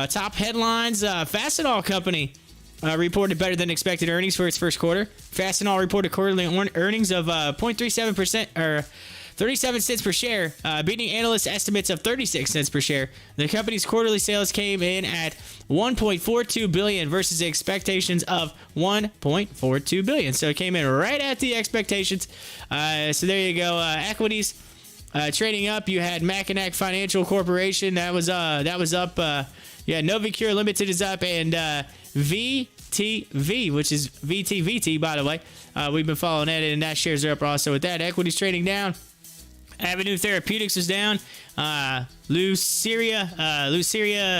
Top headlines, Fastenal Company reported better than expected earnings for its first quarter. Fastenal reported quarterly earnings of 0.37% or 37 cents per share, beating analyst estimates of 36 cents per share. The company's quarterly sales came in at $1.42 billion versus expectations of $1.42 billion. So it came in right at the expectations. So there you go. Equities trading up. You had Mackinac Financial Corporation that was up. Novacure Limited is up, and VTV, which is VTVT, by the way. We've been following that, and that shares are up also with that. Equities trading down. Avenue Therapeutics is down. Luceria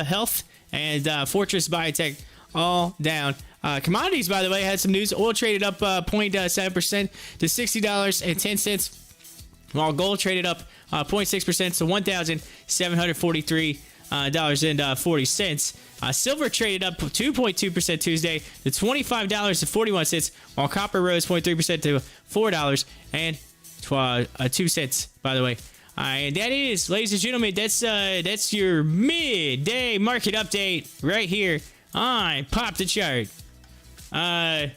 Health and Fortress Biotech all down. Commodities, by the way, had some news. Oil traded up 0.7% to $60.10, while gold traded up 0.6% to $1,743.40. Silver traded up 2.2% Tuesday to $25.41, while copper rose 0.3% to $4.02, by the way. And that is, ladies and gentlemen, that's your midday market update right here on Pop the Chart. Juan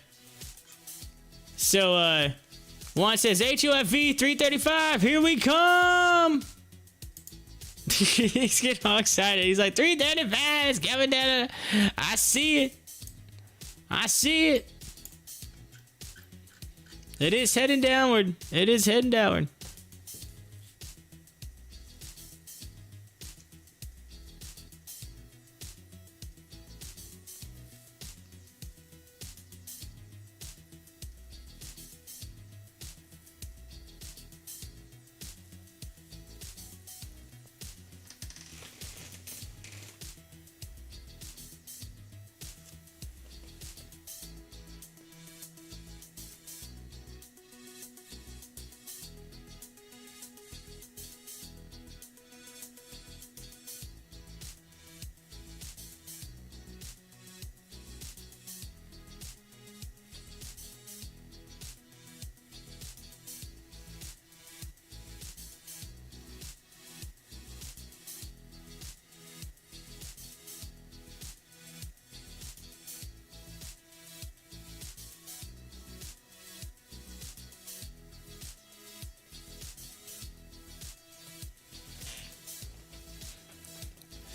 says, HOFV 335, here we come. He's getting all excited. He's like, 335 is coming down. I see it. It is heading downward.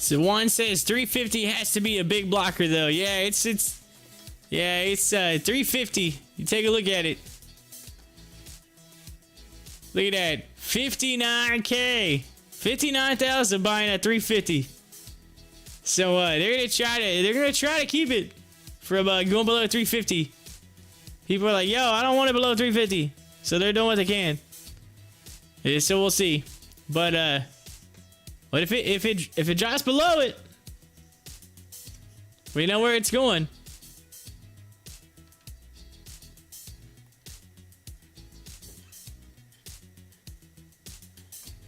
So one says 350 has to be a big blocker though. Yeah, it's 350. You take a look at it. Look at that. 59K. 59,000 buying at 350. So they're gonna try to keep it from going below 350. People are like, yo, I don't want it below 350. So they're doing what they can. So we'll see. But if it drops below it, we know where it's going.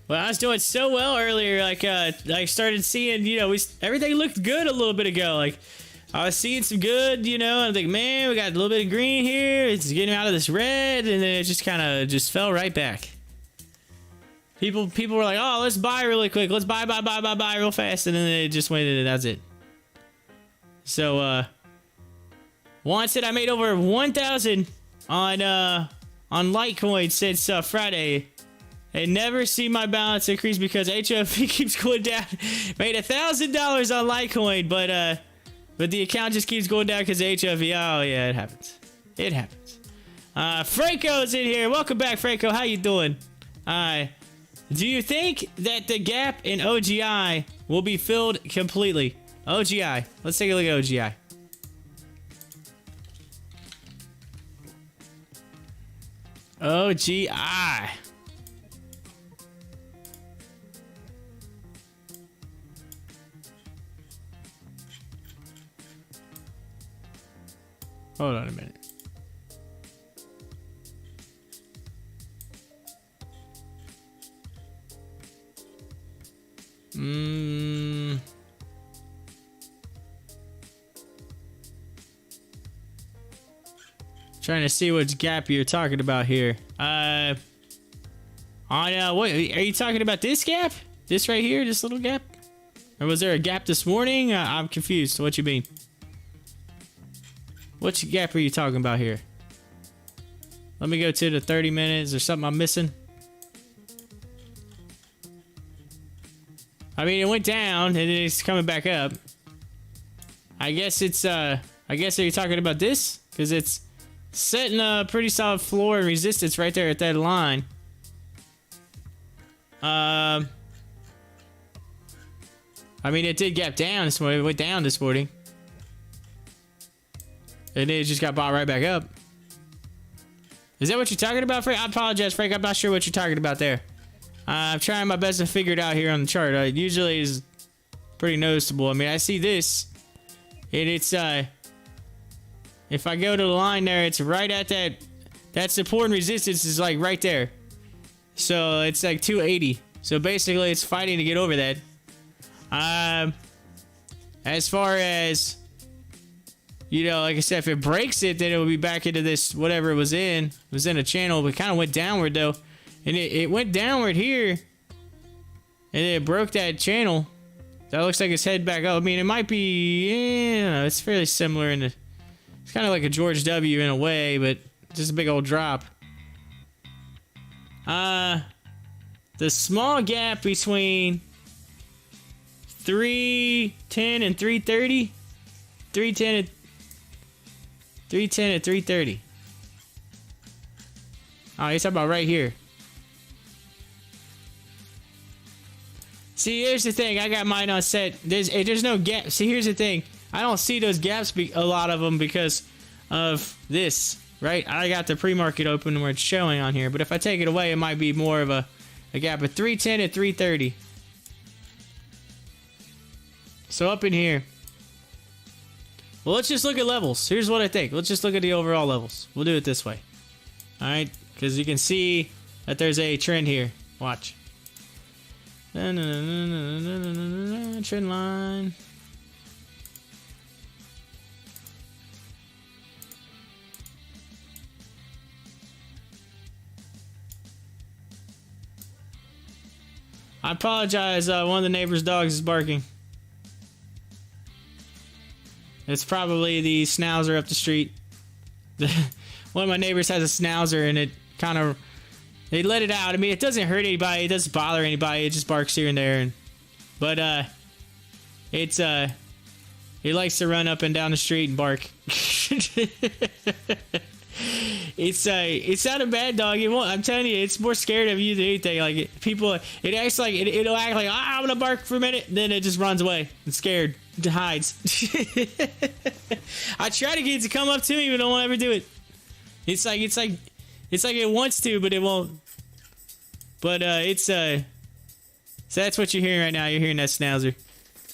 Well, I was doing so well earlier. Like I started seeing, everything looked good a little bit ago. Like I was seeing some good, and I'm like, man, we got a little bit of green here. It's getting out of this red, and then it just kind of just fell right back. People were like, oh, let's buy really quick. Let's buy real fast. And then it just went and that's it. So, Juan said I made over 1,000 on Litecoin since Friday. I never see my balance increase because HOFV keeps going down. Made $1,000 on Litecoin, but the account just keeps going down because of HOFV. Oh yeah, it happens. It happens. Franco's in here. Welcome back, Franco. How you doing? Do you think that the gap in OGI will be filled completely? OGI. Let's take a look at OGI. OGI. Hold on a minute. Trying to see which gap you're talking about here. What are you talking about? This gap? This right here? This little gap? Or was there a gap this morning? I'm confused. What you mean? Which gap are you talking about here? Let me go to the 30 minutes or something I'm missing. I mean, it went down and then it's coming back up. I guess it's, I guess are you talking about this? Because it's setting a pretty solid floor and resistance right there at that line. I mean, it did gap down this morning. It went down this morning. And then it just got bought right back up. Is that what you're talking about, Frank? I apologize, Frank. I'm not sure what you're talking about there. I'm trying my best to figure it out here on the chart. It usually is pretty noticeable. I mean, I see this. And it's, if I go to the line there, it's right at that support and resistance is like right there. So it's like 280. So basically it's fighting to get over that. As far as, you know, like I said, if it breaks it, then it will be back into this, whatever it was in. It was in a channel, but it kind of went downward though. And it went downward here. And then it broke that channel. That looks like it's headed back up. I mean, it might be, yeah, it's fairly similar in the, it's kind of like a George W in a way, but just a big old drop. The small gap between 310 and 330. 310 and 330. Oh, you're talking about right here. See, here's the thing. I got mine on set. There's no gap. See, here's the thing. I don't see those gaps, a lot of them, because of this, right? I got the pre-market open where it's showing on here. But if I take it away, it might be more of a gap of 310 and 330. So up in here. Well, let's just look at levels. Here's what I think. Let's just look at the overall levels. We'll do it this way. All right? Because you can see that there's a trend here. Watch. Trend line. I apologize. One of the neighbor's dogs is barking. It's probably the schnauzer up the street. One of my neighbors has a schnauzer, and it kind of, they let it out. I mean, it doesn't hurt anybody. It doesn't bother anybody. It just barks here and there. But it likes to run up and down the street and bark. It's not a bad dog. It won't, I'm telling you, it's more scared of you than anything. Like it acts like it'll act like, I'm gonna bark for a minute, then it just runs away. It's scared. It hides. I try to get it to come up to me, but it won't ever do it. It's like it wants to, but it won't. But so that's what you're hearing right now. You're hearing that schnauzer.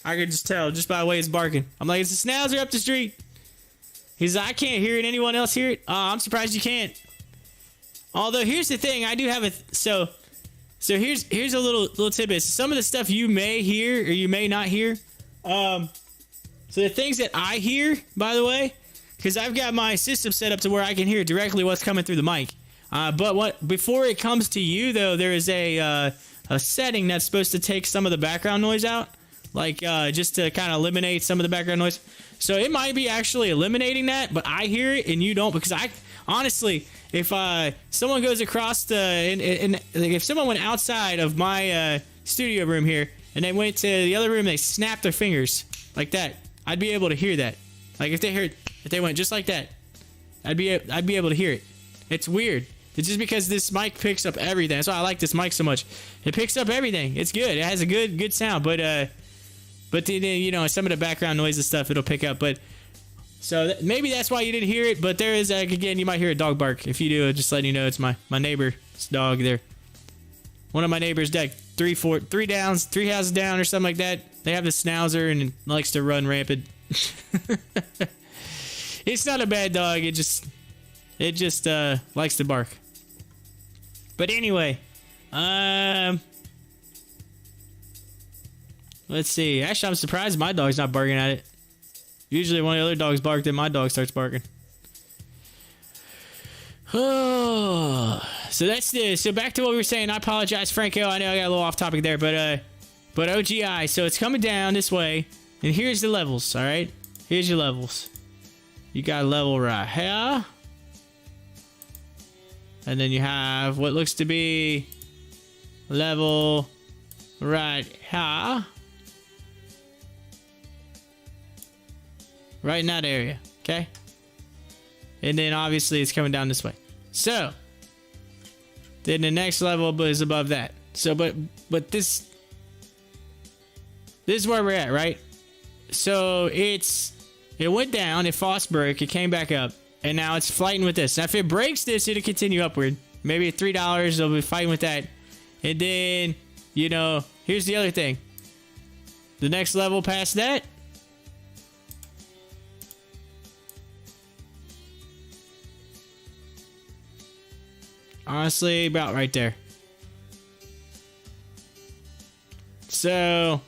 I could just tell just by the way it's barking. I'm like, it's a schnauzer up the street. He's like, I can't hear it. Anyone else hear it? I'm surprised you can't. Although here's the thing, I do have a so here's a little tidbit. Some of the stuff you may hear or you may not hear. So the things that I hear, by the way, because I've got my system set up to where I can hear directly what's coming through the mic. But before it comes to you though, there is a setting that's supposed to take some of the background noise out, like just to kind of eliminate some of the background noise. So it might be actually eliminating that, but I hear it and you don't, because honestly, if someone goes across the, like if someone went outside of my studio room here and they went to the other room, they snapped their fingers like that, I'd be able to hear that. Like if they went just like that, I'd be able to hear it. It's weird. It's just because this mic picks up everything. That's why I like this mic so much. It picks up everything. It's good. It has a good sound, but you know, some of the background noise and stuff it'll pick up. But so maybe that's why you didn't hear it. But there is again, you might hear a dog bark. If you do, just letting you know, it's my neighbor's dog there. One of my neighbors, like three houses down or something like that. They have the schnauzer and it likes to run rampant. It's not a bad dog. It just likes to bark. But anyway, let's see. Actually, I'm surprised my dog's not barking at it. Usually one of the other dogs bark, then my dog starts barking. Oh, so that's this. So back to what we were saying. I apologize, Franco. I know I got a little off topic there, but OGI. So it's coming down this way, and here's the levels. All right, here's your levels. You got a level right here, and then you have what looks to be level right here, right in that area. Okay. And then obviously it's coming down this way. So then the next level is above that. So but this is where we're at, right? So it went down, it fast broke, it came back up, and now it's fighting with this. Now if it breaks this, it'll continue upward. Maybe at $3, it'll be fighting with that. And then, you know, here's the other thing. The next level past that, honestly, about right there. So,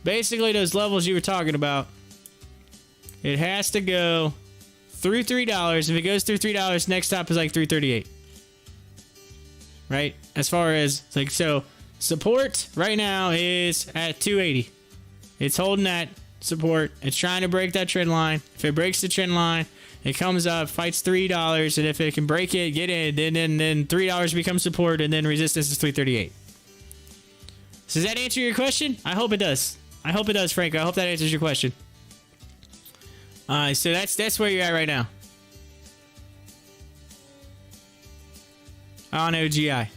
basically those levels you were talking about, it has to go through $3. If it goes through $3, next stop is like $3.38. Right? As far as, like, so, support right now is at $2.80. It's holding that support. It's trying to break that trend line. If it breaks the trend line, it comes up, fights $3, and if it can break it, get in, then $3 becomes support, and then resistance is $3.38. So does that answer your question? I hope it does. I hope it does, Franco. I hope that answers your question. So that's where you're at right now. On OGI.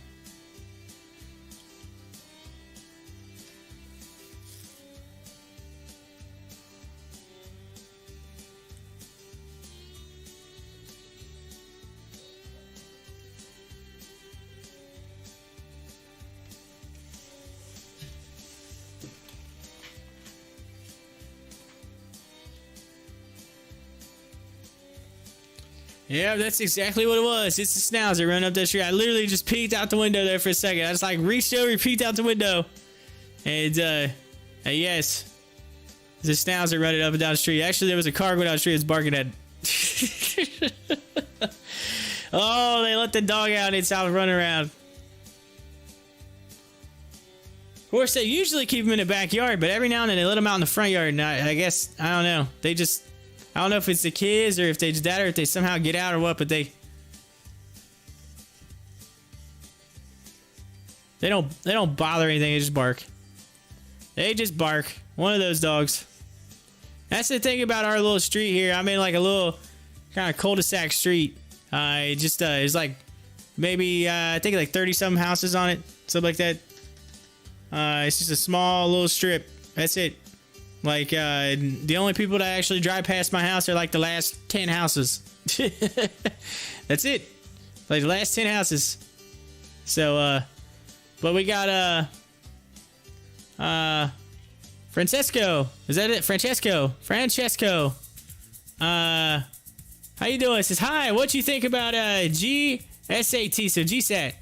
Yeah, that's exactly what it was. It's the schnauzer running up that street. I literally just peeked out the window there for a second. I just like reached over, peeked out the window. And, yes. There's a schnauzer running up and down the street. Actually, there was a car going down the street that's barking at. Oh, they let the dog out and it's out running around. Of course, they usually keep them in the backyard, but every now and then they let them out in the front yard. And I guess, I don't know. I don't know if it's the kids or if they just that or if they somehow get out or what, but they don't bother anything. They just bark. They just bark. One of those dogs. That's the thing about our little street here. I'm in like a little kind of cul-de-sac street. It's like maybe I think like 30-something houses on it, something like that. It's just a small little strip. That's it. Like, the only people that actually drive past my house are like the last 10 houses. That's it. Like the last 10 houses. So, but we got, Francesco. Is that it? Francesco. How you doing? It says, hi, what you think about, GSAT, so GSAT?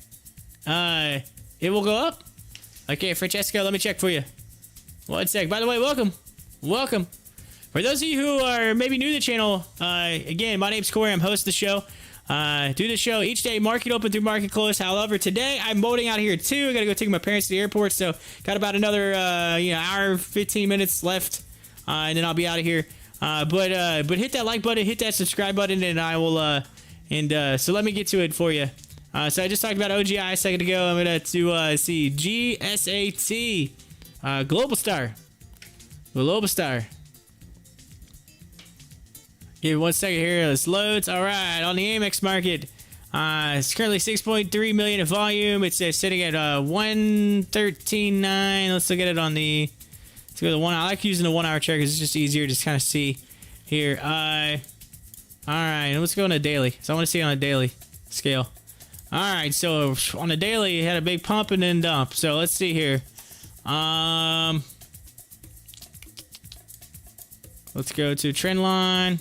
It will go up? Okay, Francesco, let me check for you. One sec. By the way, welcome. For those of you who are maybe new to the channel, again, my name's Corey. I'm host of the show. Do the show each day, market open through market close. However, today I'm boating out here too. I gotta go take my parents to the airport, so got about another hour, 15 minutes left, and then I'll be out of here. But hit that like button, hit that subscribe button, and I will so let me get to it for you. So I just talked about OGI a second ago. I'm gonna see GSAT, Global Star. Give me 1 second here. Let's load. All right, on the Amex market, it's currently 6.3 million in volume. It's sitting at 113.9. Let's look at it on the. Let's go to the 1 hour. I like using the 1 hour chart because it's just easier to kind of see here. All right, let's go on a daily. So I want to see it on a daily scale. All right, so on the daily, it had a big pump and then dump. So let's see here. Let's go to trend line.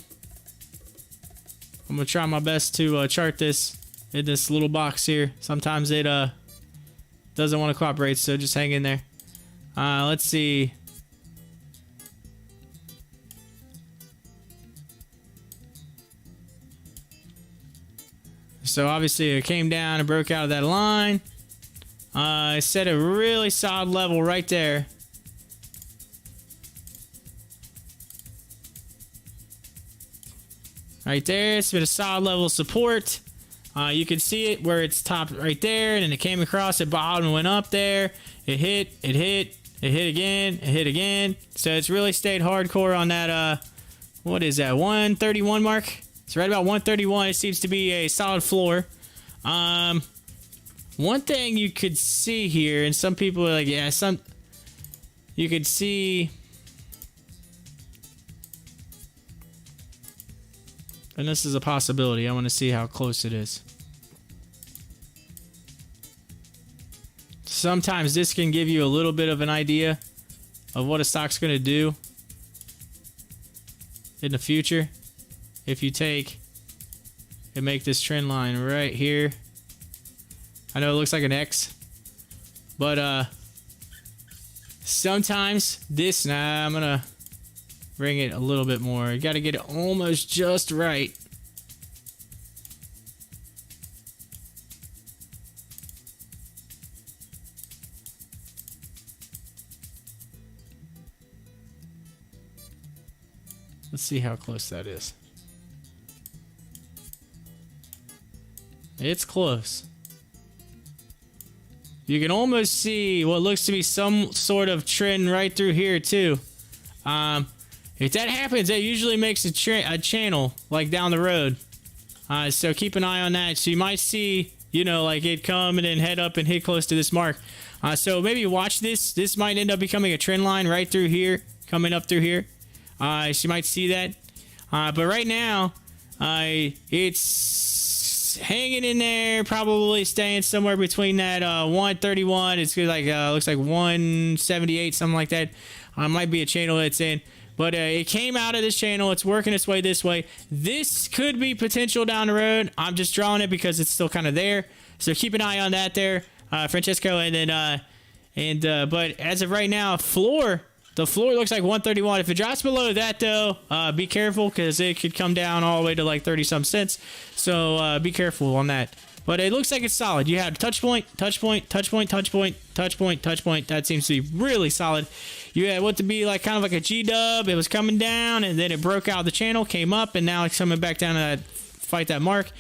I'm gonna try my best to chart this in this little box here. Sometimes it doesn't want to cooperate, so just hang in there. Let's see. So obviously it came down and broke out of that line. It set a really solid level right there. Right there, it's been a solid level of support. You can see it where it's topped right there, and then it came across, it bottomed and went up there. It hit again. So it's really stayed hardcore on that, what is that, 131 mark? It's right about 131. It seems to be a solid floor. One thing you could see here, and some people are like, yeah, you could see. And this is a possibility. I want to see how close it is. Sometimes this can give you a little bit of an idea of what a stock's going to do in the future. If you take and make this trend line right here. I know it looks like an X, but sometimes this, I'm going to bring it a little bit more. You got to get it almost just right. Let's see how close that is. It's close. You can almost see what looks to be some sort of trend right through here too. If that happens, that usually makes a channel like down the road. So keep an eye on that. So you might see, you know, like it come and then head up and hit close to this mark. So maybe watch this. This might end up becoming a trend line right through here, coming up through here. So you might see that. But right now, it's hanging in there, probably staying somewhere between that 131. It's like looks like 178, something like that. Might be a channel it's in. But it came out of this channel. It's working its way this way. This could be potential down the road. I'm just drawing it because it's still kind of there. So keep an eye on that there, Francesco. And then, but as of right now, the floor looks like 131. If it drops below that, though, be careful because it could come down all the way to like 30-some cents. So be careful on that. But it looks like it's solid. You had touch point, touch point, touch point, touch point, touch point, touch point. That seems to be really solid. You had what to be like kind of like a G-dub. It was coming down, and then it broke out the channel, came up, and now it's coming back down to that, fight that mark.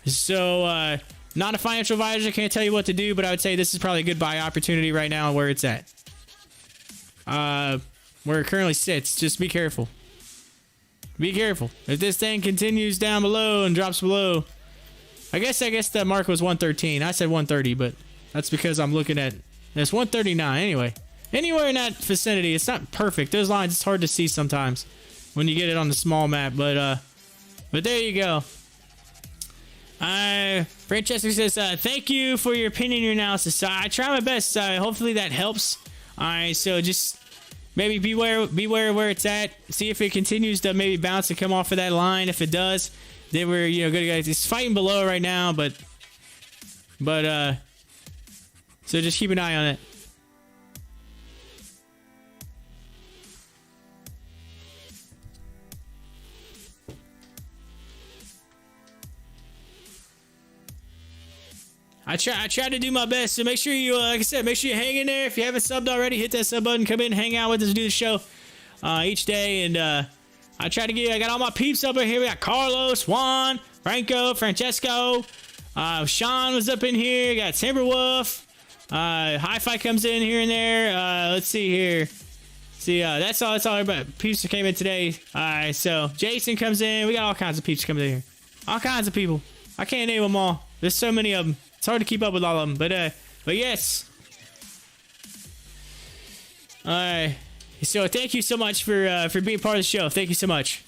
So not a financial advisor. Can't tell you what to do, but I would say this is probably a good buy opportunity right now where it's at. Where it currently sits. Just be careful. Be careful. If this thing continues down below and drops below, I guess that mark was 113. I said 130, but that's because I'm looking at it's 139 anyway. Anywhere in that vicinity, it's not perfect. Those lines, it's hard to see sometimes when you get it on the small map, but there you go. Francesca says, thank you for your opinion and your analysis. I try my best. Hopefully that helps. All right, so just maybe beware where it's at. See if it continues to maybe bounce and come off of that line. If it does, then we're good guys. It's fighting below right now, but so just keep an eye on it. I try to do my best, so make sure you, like I said, make sure you hang in there. If you haven't subbed already, hit that sub button, come in, hang out with us, do the show each day, and I got all my peeps up in here. We got Carlos, Juan, Franco, Francesco. Sean was up in here. Got Timberwolf. Hi-Fi comes in here and there. Let's see here. See, that's all everybody. Peeps came in today. Alright, so Jason comes in. We got all kinds of peeps coming in here. All kinds of people. I can't name them all. There's so many of them. It's hard to keep up with all of them. But yes. Alright. So thank you so much for being part of the show. Thank you so much.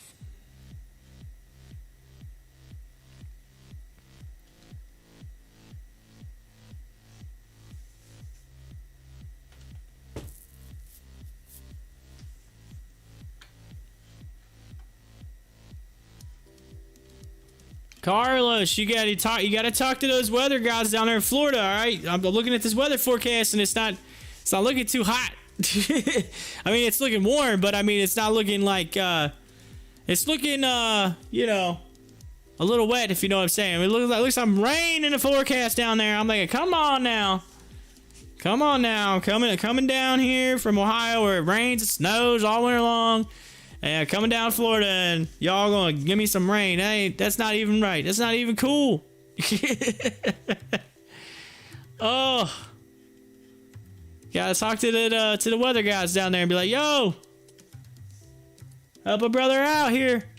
Carlos, you gotta talk to those weather guys down there in Florida, all right? I'm looking at this weather forecast and it's not looking too hot. I mean, it's looking warm, but I mean, it's not looking like it's looking you know, a little wet, if you know what I'm saying. I mean, it looks like some rain in the forecast down there. I'm thinking, come on now, coming down here from Ohio where it rains, it snows all winter long. And coming down to Florida and y'all gonna give me some rain. Hey, that's not even right. That's not even cool. Oh. Gotta talk to the weather guys down there and be like, yo, help a brother out here.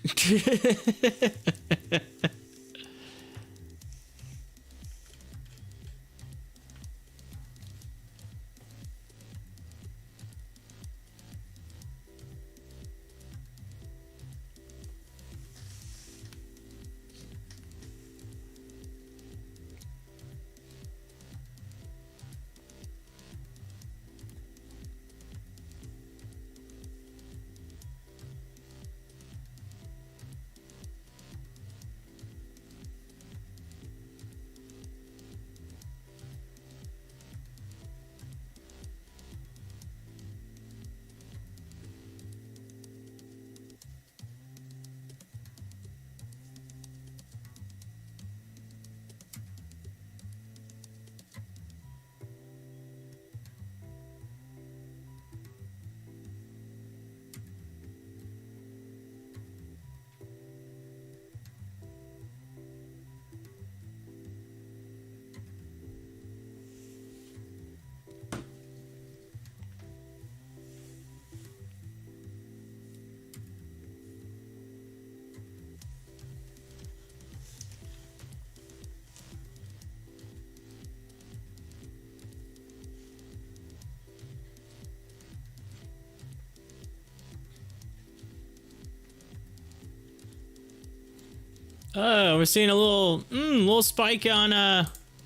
Oh, we're seeing a little spike on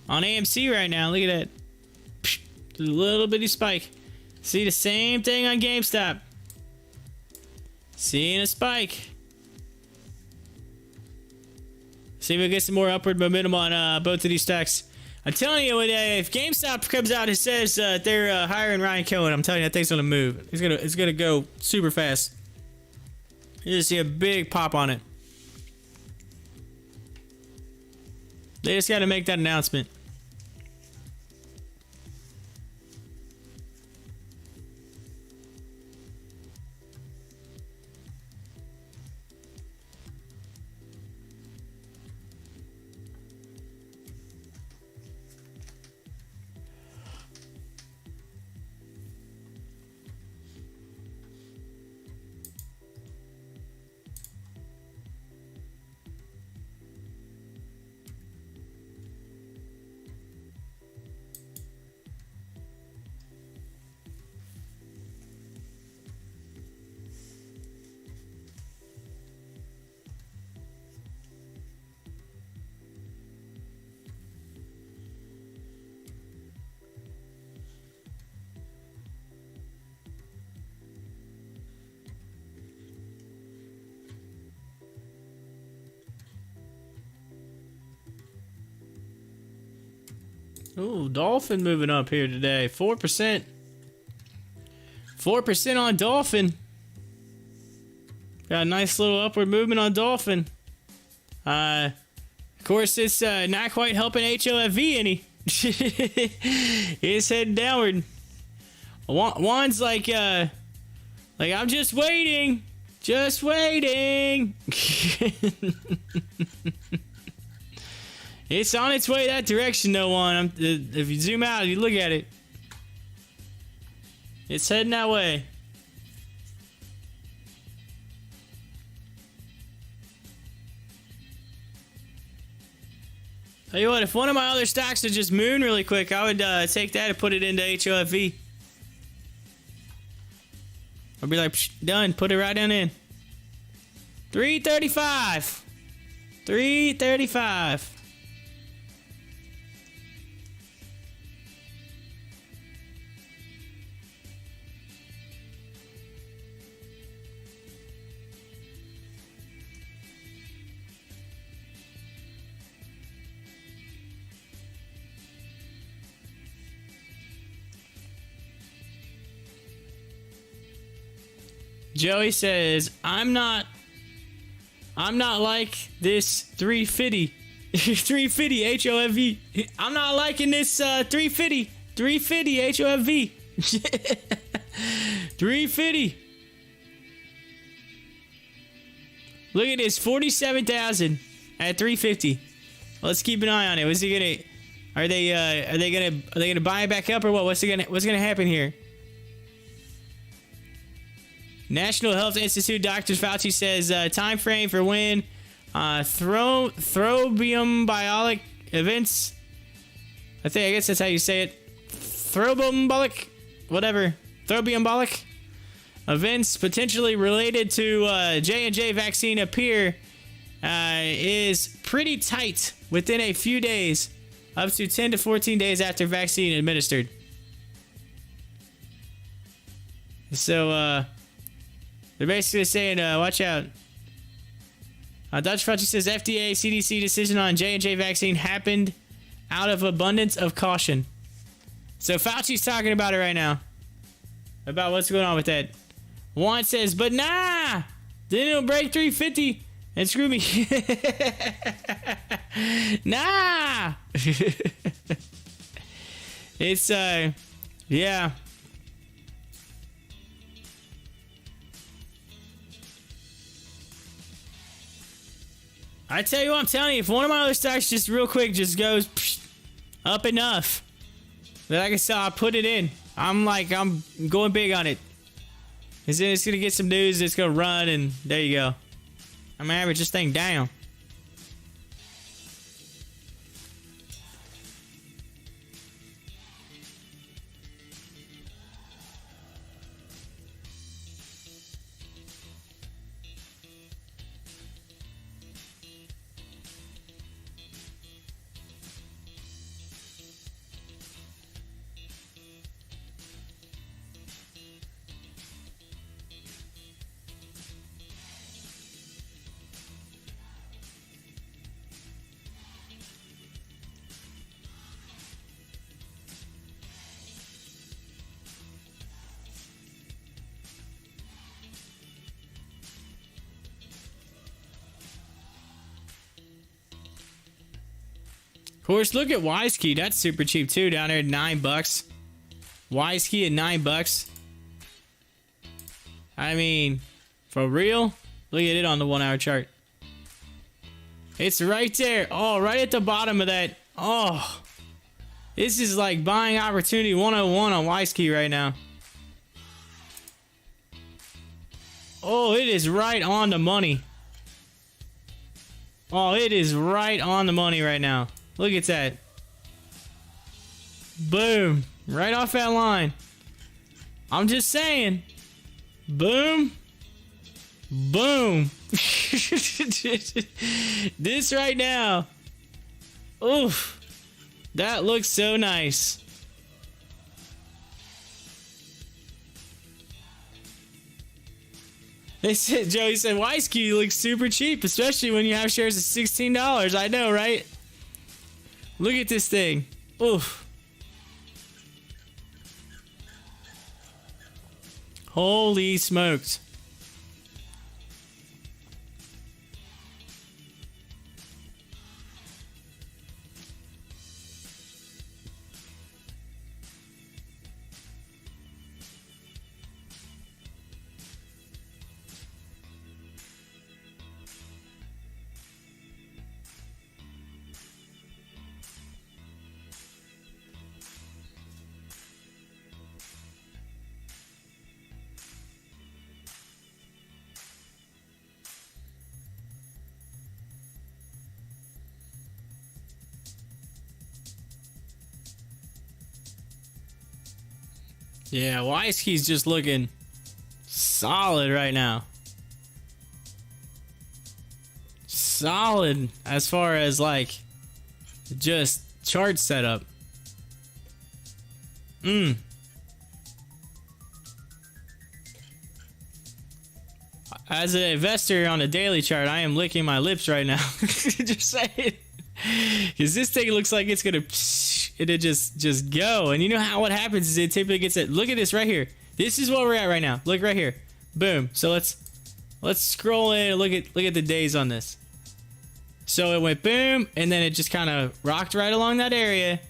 AMC right now. Look at that. Psh, a little bitty spike. See the same thing on GameStop. Seeing a spike. See if we get some more upward momentum on both of these stocks. I'm telling you, if GameStop comes out and says they're hiring Ryan Cohen, I'm telling you that thing's gonna move. It's gonna go super fast. You just see a big pop on it. They just got to make that announcement. Ooh, Dolphin moving up here today. 4%. 4% on Dolphin. Got a nice little upward movement on Dolphin. Of course, it's not quite helping HOFV any. It's heading downward. Juan's like I'm just waiting Just waiting. It's on its way that direction, though, one. If you zoom out, you look at it. It's heading that way. Tell you what, if one of my other stocks would just moon really quick, I would take that and put it into HOFV. I'd be like, done. Put it right down in. 335. 335. Joey says, I'm not like this 350 HOFV. I'm not liking this 350 HOFV. 350. Look at this, 47,000 at 350. Let's keep an eye on it. What's he gonna? Are they gonna buy it back up or what? What's gonna happen here? National Health Institute Dr. Fauci says time frame for when thromboembolic events. I guess that's how you say it. Thromboembolic, whatever. Thromboembolic events potentially related to J&J vaccine appear is pretty tight within a few days, up to 10 to 14 days after vaccine administered. So, they're basically saying, watch out. Dr. Fauci says FDA CDC decision on J&J vaccine happened out of abundance of caution. So Fauci's talking about it right now. About what's going on with that. Juan says, but nah! Then it'll break 350 and screw me. Nah! It's, yeah. I tell you what, I'm telling you, if one of my other stocks just real quick just goes up enough that I can sell, I put it in. I'm going big on it. It's going to get some news, it's going to run, and there you go. I'm going to average this thing down. Of course, look at WiseKey. That's super cheap too, down there at $9. WiseKey at $9. I mean, for real? Look at it on the 1 hour chart. It's right there. Oh, right at the bottom of that. Oh, this is like buying opportunity 101 on WiseKey right now. Oh, it is right on the money. Oh, it is right on the money right now. Look at that. Boom. Right off that line. I'm just saying. Boom. Boom. This right now. Oof. That looks so nice. They said, Joey said, WiseKey looks super cheap, especially when you have shares at $16. I know, right? Look at this thing. Oof. Holy smokes. Yeah, Wisky's just looking solid right now. Solid as far as like just chart setup. As an investor on a daily chart, I am licking my lips right now. Just saying. Because this thing looks like it's gonna just go. And you know how what happens is it typically gets it. Look at this right here. This is where we're at right now. Look right here. Boom. So let's scroll in and look at the days on this. So it went boom, and then it just kind of rocked right along that area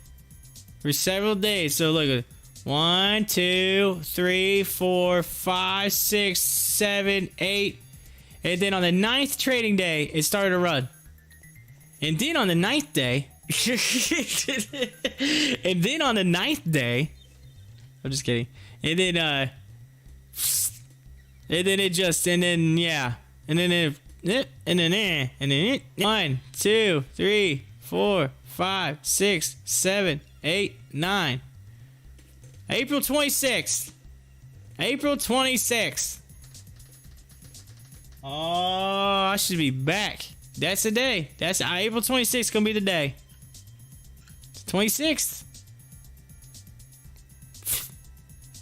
for several days. So look at 1, 2, 3, 4, 5, 6, 7, 8. And then on the 9th trading day, it started to run. And then on the 9th day, I'm just kidding. And then yeah. And then 1, 2, 3, 4, 5, 6, 7, 8, 9. April 26th. April 26th. Oh, I should be back. That's the day. That's April 26th gonna be the day. 26th.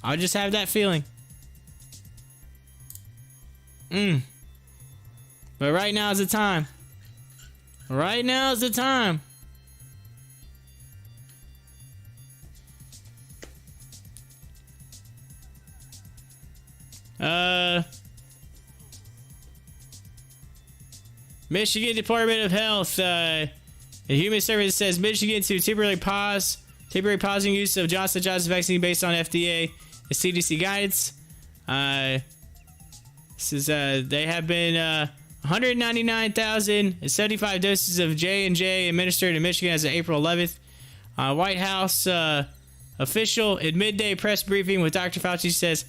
I just have that feeling. But right now is the time. Right now is the time. Michigan Department of Health, and Human Services says Michigan to temporarily pausing use of Johnson & Johnson vaccine based on FDA and CDC guidance. This is they have been 199,075 doses of J&J administered in Michigan as of April 11th. White House official at midday press briefing with Dr. Fauci says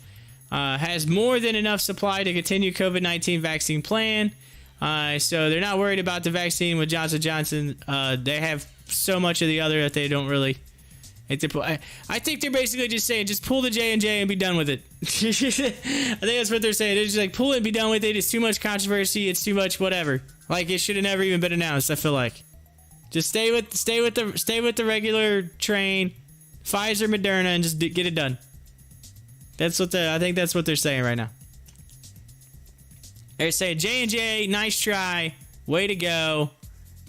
has more than enough supply to continue COVID-19 vaccine plan. So they're not worried about the vaccine with Johnson & Johnson. They have so much of the other that they don't really. I think they're basically just saying, just pull the J&J and be done with it. I think that's what they're saying. They're just like, pull it and be done with it. It's too much controversy. It's too much whatever. Like, it should have never even been announced, I feel like. Just stay with the regular train, Pfizer, Moderna, and just get it done. I think that's what they're saying right now. They're saying, J&J, nice try. Way to go.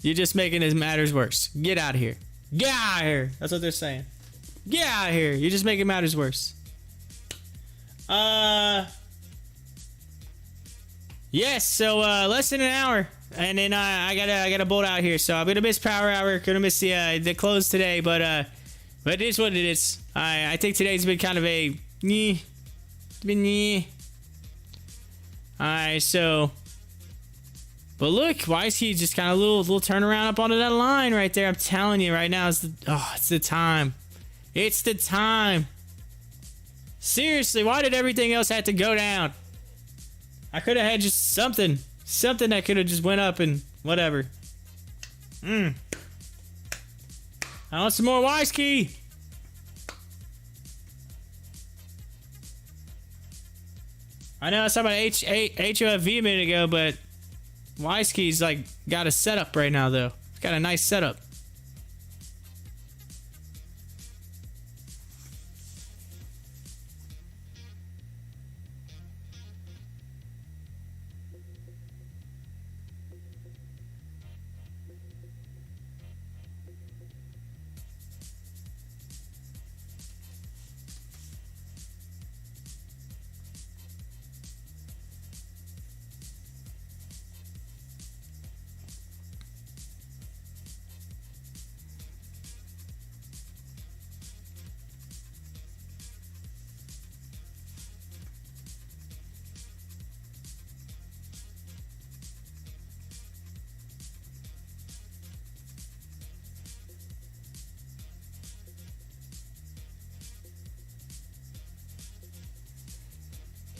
You're just making his matters worse. Get out of here. Get out of here. That's what they're saying. Get out of here. You're just making matters worse. Yes, so less than an hour. And then I gotta bolt out here. So I'm gonna miss power hour. Gonna miss the close today, but it is what it is. I think today's been kind of a Alright, so. But look, Wisky just kind of little turnaround up onto that line right there. I'm telling you right now, it's the time. It's the time. Seriously, why did everything else have to go down? I could have had just something that could have just went up and whatever. I want some more Wisky. I know I was talking about HOFV a minute ago, but Wisky's like got a setup right now though. It's got a nice setup.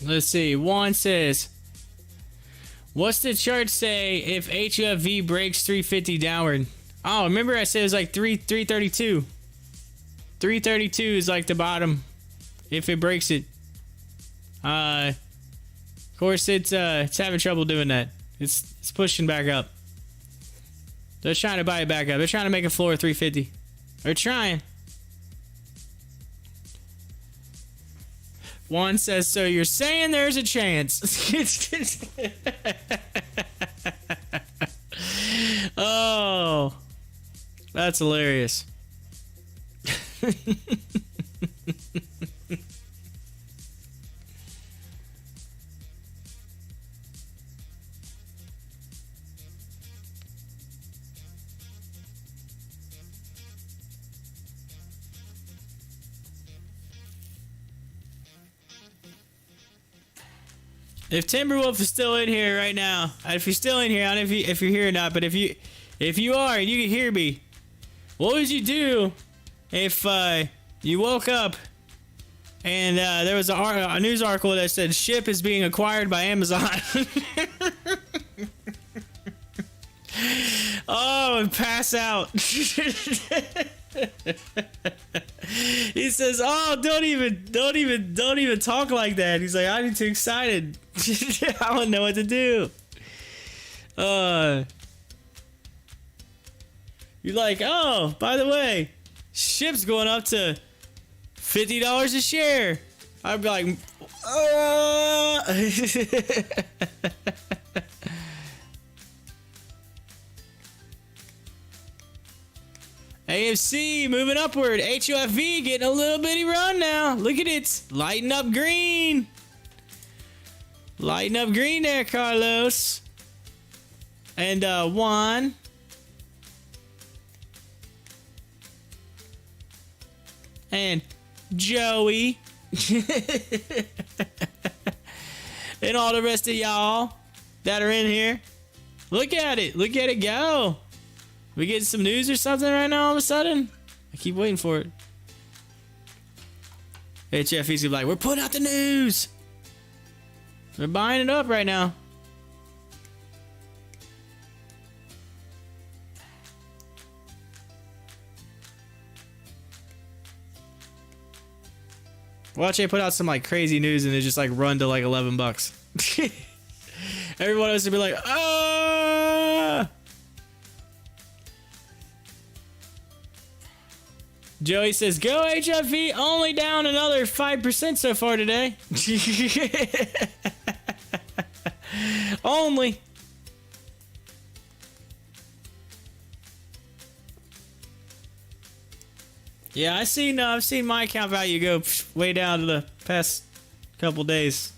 Let's see. Juan says, what's the chart say if HOFV breaks 350 downward? Oh, remember I said it was like 332. 332 is like the bottom. if it breaks it. Of course, it's having trouble doing that. It's pushing back up. They're trying to buy it back up. They're trying to make a floor of 350. They're trying. One says, so you're saying there's a chance. Oh, that's hilarious. If Timberwolf is still in here right now, if you're still in here, I don't know if you're here or not, but if you are and you can hear me, what would you do if you woke up and there was a news article that said Ship is being acquired by Amazon? Oh, and pass out. He says, "Oh, don't even talk like that." He's like, "I'm too excited. I don't know what to do." You're like, "Oh, by the way, Ship's going up to $50 a share." I'd be like, AMC moving upward. HOFV getting a little bitty run now. Look at it. Lighting up green. Lighting up green there, Carlos. And Juan. And Joey. And all the rest of y'all that are in here. Look at it. Look at it go. We getting some news or something right now all of a sudden? I keep waiting for it. HFE's gonna be like, we're putting out the news. They're buying it up right now. Watch they put out some like crazy news and they just like run to like $11. Everyone else would be like, ah! Joey says, go HFV, only down another 5% so far today. Only. Yeah, I've seen my account value go way down to the past couple days.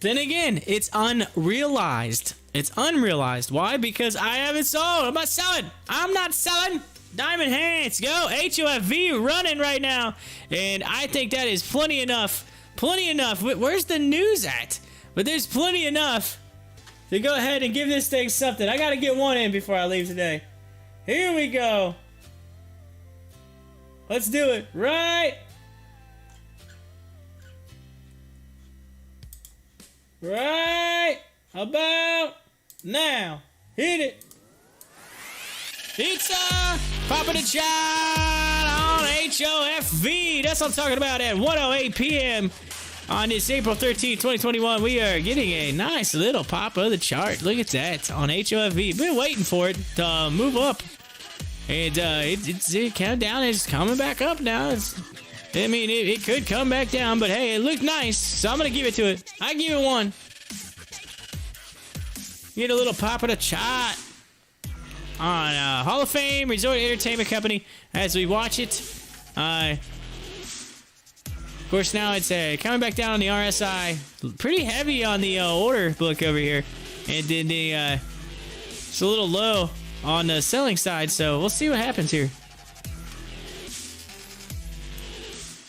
Then again, it's unrealized. It's unrealized. Why? Because I haven't sold. I'm not selling. I'm not selling. Diamond hands. Go. HOFV running right now. And I think that is plenty enough. Plenty enough. Where's the news at? But there's plenty enough to go ahead and give this thing something. I got to get one in before I leave today. Here we go. Let's do it. Right. Right about now. Hit it. Pizza. Papa the Child on HOFV. That's what I'm talking about at 1:08 p.m. on this April 13, 2021. We are getting a nice little pop of the chart. Look at that on HOFV. Been waiting for it to move up. And it's countdown is coming back up now. It could come back down, but hey, it looked nice, so I'm gonna give it to it. I give it one. Get a little pop of the chart on Hall of Fame Resort Entertainment Company as we watch it. Of course, now it's coming back down on the RSI. Pretty heavy on the order book over here, and then it's a little low on the selling side. So we'll see what happens here.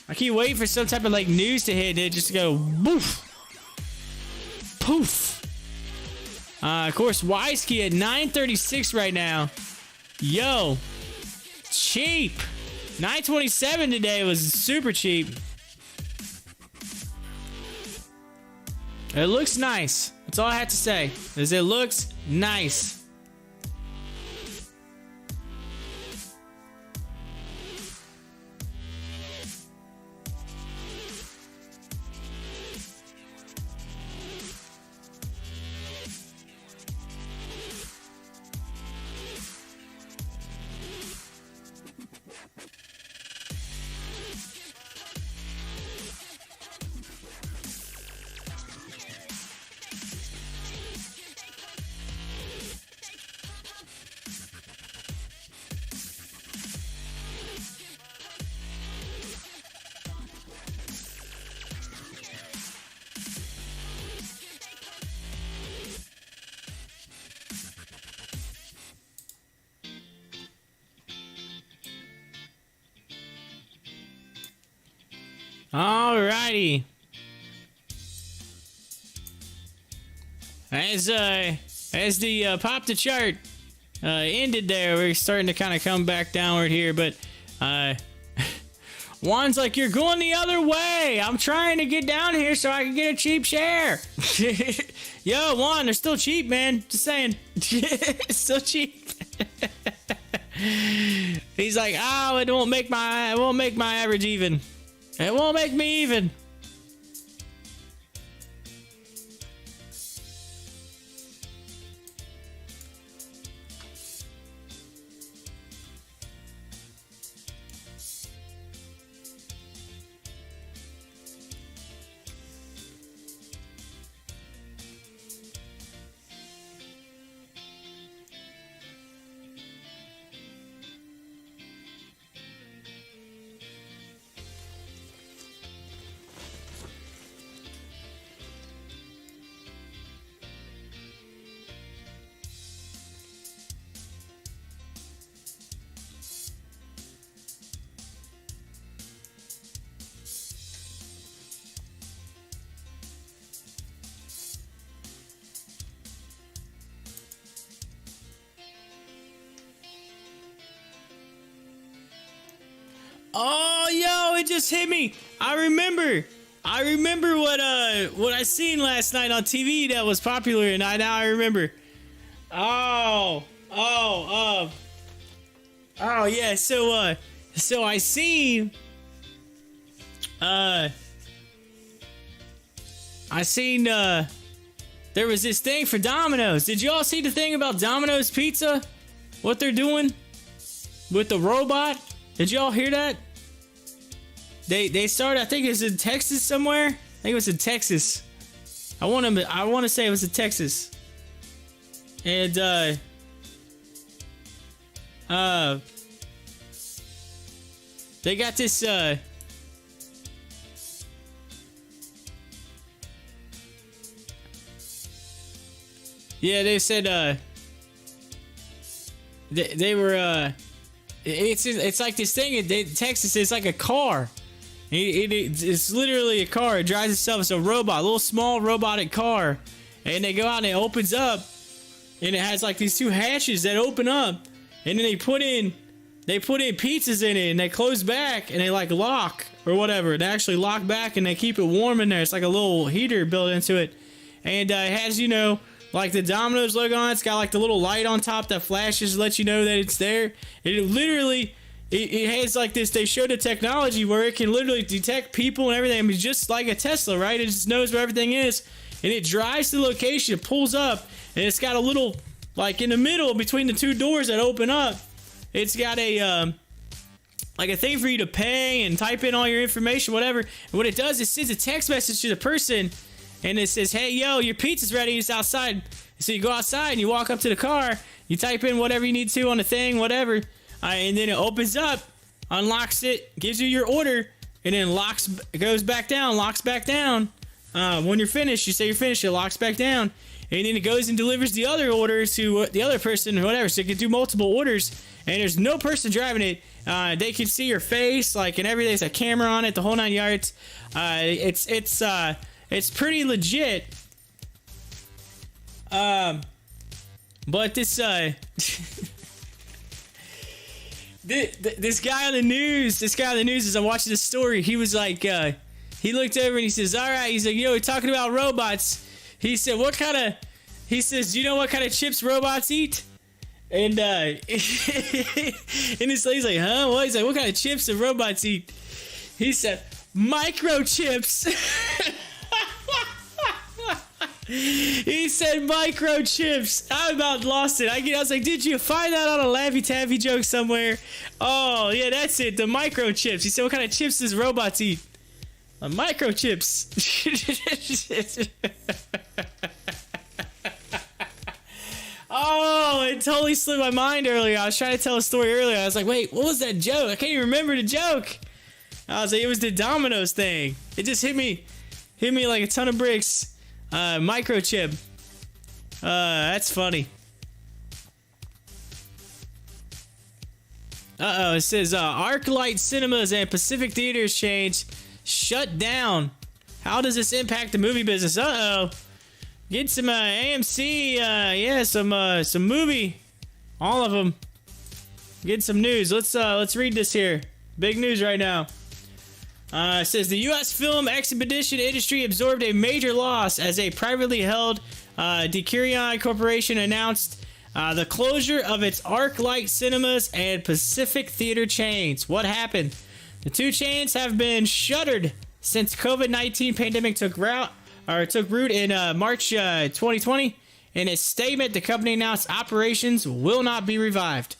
I keep waiting for some type of like news to hit it just to go poof. Poof. Of course, Wisky at 936 right now. Yo. Cheap. 927 today was super cheap. It looks nice. That's all I have to say. Is it looks nice. Alrighty. As the pop the chart ended there, we're starting to kind of come back downward here, but Juan's like, you're going the other way. I'm trying to get down here so I can get a cheap share. Yo, Juan, they're still cheap, man. Just saying. It's still cheap. He's like, oh, it won't make my average even. It won't make me even. Oh, yo, it just hit me. I remember what I seen last night on TV that was popular, and now I remember. Oh, yeah. So I seen there was this thing for Domino's. Did you all see the thing about Domino's Pizza? What they're doing with the robot? Did y'all hear that? They started, I think it was in Texas somewhere. I think it was in Texas. I want to say it was in Texas. And they got this yeah, they said they were it's like this thing in Texas. It's like a car. It's literally a car. It drives itself. It's a robot, a little small robotic car. And they go out and it opens up, and it has like these two hatches that open up, and then they put in pizzas in it, and they close back, and they like lock or whatever. They actually lock back, and they keep it warm in there. It's like a little heater built into it, and it has, you know, like the Domino's logo on it. It's got like the little light on top that flashes to let you know that it's there. And it literally, it has like this, they showed the technology where it can literally detect people and everything. I mean, just like a Tesla, right? It just knows where everything is. And it drives to the location, it pulls up, and it's got a little, like in the middle between the two doors that open up, it's got a, like a thing for you to pay and type in all your information, whatever. And what it does, it sends a text message to the person, and it says, hey, yo, your pizza's ready, it's outside. So you go outside and you walk up to the car, you type in whatever you need to on the thing, whatever, and then it opens up, unlocks it, gives you your order, and then goes back down, locks back down. When you're finished, you say you're finished, it locks back down, and then it goes and delivers the other orders to the other person, whatever, so it can do multiple orders, and there's no person driving it. They can see your face, like, and everything. There's a camera on it, the whole 9 yards. It's pretty legit. But this this guy on the news, as I'm watching the story, he was like, he looked over and he says, all right, he's like, you know, we're talking about robots. He said, he says, do you know what kind of chips robots eat? And he's like, huh? What? He's like, what kind of chips do robots eat? He said, microchips. He said microchips. I about lost it. I was like, did you find that on a Laffy Taffy joke somewhere? Oh, yeah, that's it. The microchips. He said, what kind of chips does robots eat? Microchips. Oh, it totally slipped my mind earlier. I was trying to tell a story earlier. I was like, wait, what was that joke? I can't even remember the joke. I was like, it was the Domino's thing. It just hit me like a ton of bricks. Microchip. That's funny. Uh-oh, it says, ArcLight Cinemas and Pacific Theaters change shut down. How does this impact the movie business? Get some AMC, some movie, all of them. Get some news. Let's read this here. Big news right now. It says the U.S. film exhibition industry absorbed a major loss as a privately held Decurion Corporation announced the closure of its ArcLight Cinemas and Pacific Theater chains. What happened? The two chains have been shuttered since COVID-19 pandemic took root in March 2020. In a statement, the company announced operations will not be revived.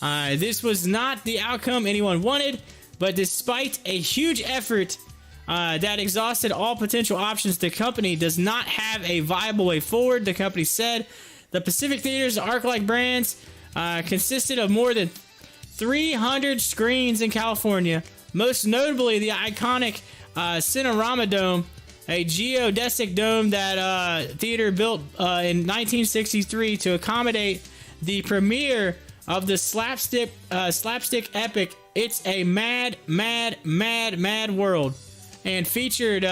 This was not the outcome anyone wanted, but despite a huge effort that exhausted all potential options, the company does not have a viable way forward. The company said the Pacific Theater's ArcLight brands consisted of more than 300 screens in California, most notably the iconic Cinerama Dome, a geodesic dome that theater built in 1963 to accommodate the premiere of the slapstick epic It's a Mad, Mad, Mad, Mad World, and featured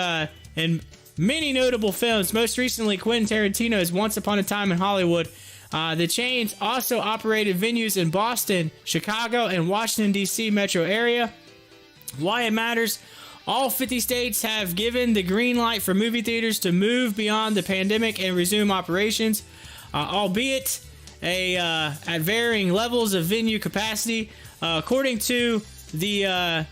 in many notable films, most recently Quentin Tarantino's Once Upon a Time in Hollywood. The chains also operated venues in Boston, Chicago, and Washington, D.C. metro area. Why it matters: all 50 states have given the green light for movie theaters to move beyond the pandemic and resume operations, albeit at varying levels of venue capacity. According to the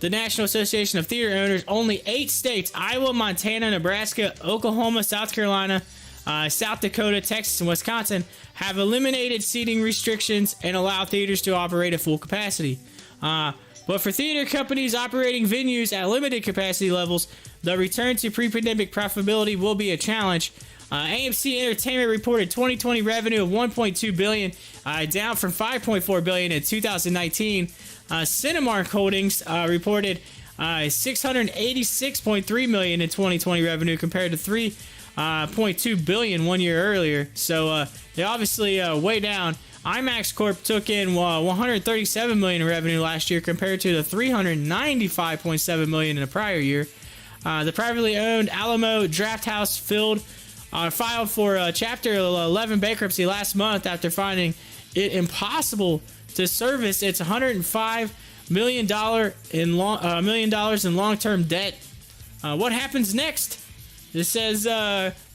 National Association of Theater Owners, only 8 states, Iowa, Montana, Nebraska, Oklahoma, South Carolina, South Dakota, Texas, and Wisconsin, have eliminated seating restrictions and allow theaters to operate at full capacity. But for theater companies operating venues at limited capacity levels, the return to pre-pandemic profitability will be a challenge. AMC Entertainment reported 2020 revenue of $1.2 billion, down from $5.4 billion in 2019. Cinemark Holdings reported $686.3 million in 2020 revenue compared to $3.2 billion 1 year earlier. So they obviously way down. IMAX Corp took in $137 million in revenue last year compared to the $395.7 million in the prior year. The privately owned Alamo Drafthouse filed for Chapter 11 bankruptcy last month after finding it impossible to service its $105 million in long-term debt. What happens next? This says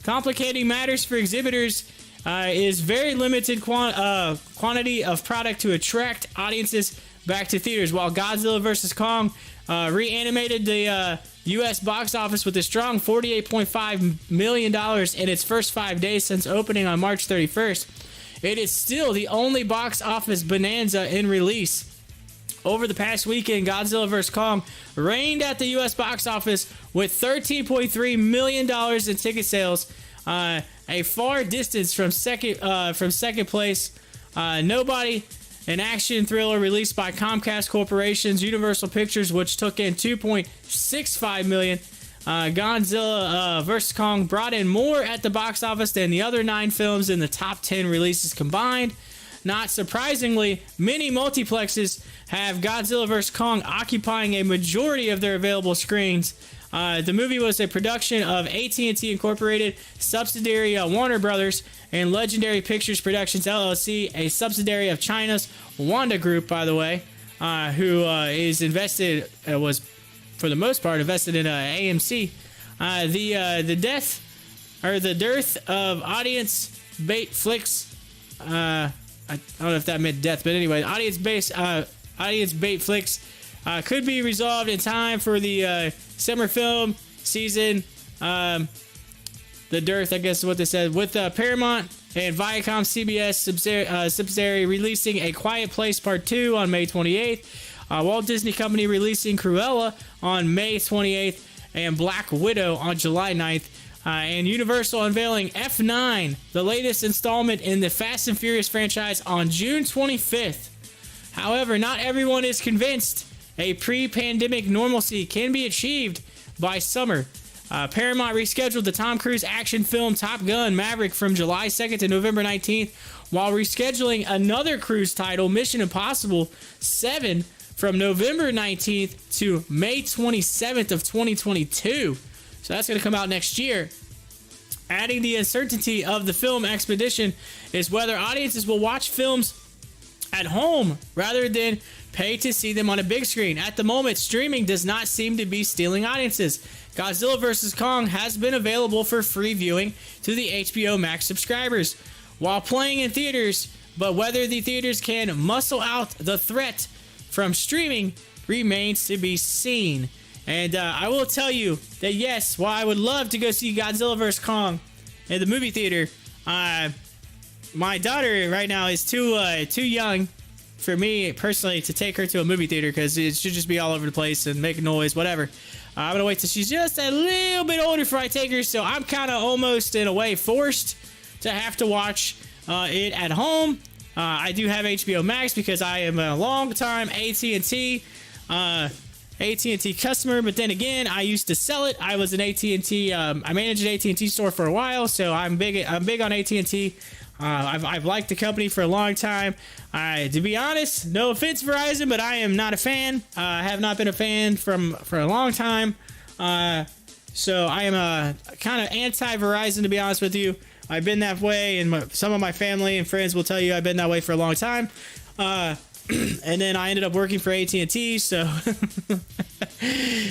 complicating matters for exhibitors is very limited quantity of product to attract audiences back to theaters. While Godzilla vs. Kong reanimated the U.S. box office with a strong $48.5 million in its first 5 days since opening on March 31st, it is still the only box office bonanza in release. Over the past weekend, Godzilla vs. Kong reigned at the U.S. box office with $13.3 million in ticket sales, a far distance from second place. Nobody, an action thriller released by Comcast Corporation's Universal Pictures, which took in $2.65 million. Godzilla vs. Kong brought in more at the box office than the other 9 films in the top 10 releases combined. Not surprisingly, many multiplexes have Godzilla vs. Kong occupying a majority of their available screens. The movie was a production of AT&T Incorporated, subsidiary Warner Brothers, and Legendary Pictures Productions LLC, a subsidiary of China's Wanda Group, by the way, who was for the most part invested in AMC. The dearth of audience bait flicks. I don't know if that meant death, but anyway, audience bait flicks could be resolved in time for the summer film season. The dearth, I guess is what they said, with Paramount and Viacom CBS subsidiary releasing A Quiet Place Part 2 on May 28th, Walt Disney Company releasing Cruella on May 28th, and Black Widow on July 9th, and Universal unveiling F9, the latest installment in the Fast and Furious franchise, on June 25th. However, not everyone is convinced a pre-pandemic normalcy can be achieved by summer. Paramount rescheduled the Tom Cruise action film Top Gun Maverick from July 2nd to November 19th, while rescheduling another Cruise title, Mission Impossible 7, from November 19th to May 27th of 2022. So that's going to come out next year. Adding the uncertainty of the film expedition is whether audiences will watch films at home rather than pay to see them on a big screen. At the moment, streaming does not seem to be stealing audiences. Godzilla vs. Kong has been available for free viewing to the HBO Max subscribers while playing in theaters, but whether the theaters can muscle out the threat from streaming remains to be seen. And I will tell you that yes, while I would love to go see Godzilla vs. Kong in the movie theater, my daughter right now is too young for me personally to take her to a movie theater because it should just be all over the place and make noise, whatever. I'm gonna wait till she's just a little bit older before I take her, so I'm kind of almost in a way forced to have to watch it at home. I do have HBO Max because I am a long-time AT&T customer, but then again, I used to sell it. I was an AT&T. I managed an AT&T store for a while, so I'm big on AT&T. I've liked the company for a long time. To be honest, no offense, Verizon, but I am not a fan. I have not been a fan for a long time. So I am kind of anti-Verizon, to be honest with you. I've been that way, and some of my family and friends will tell you I've been that way for a long time. And then I ended up working for AT&T, so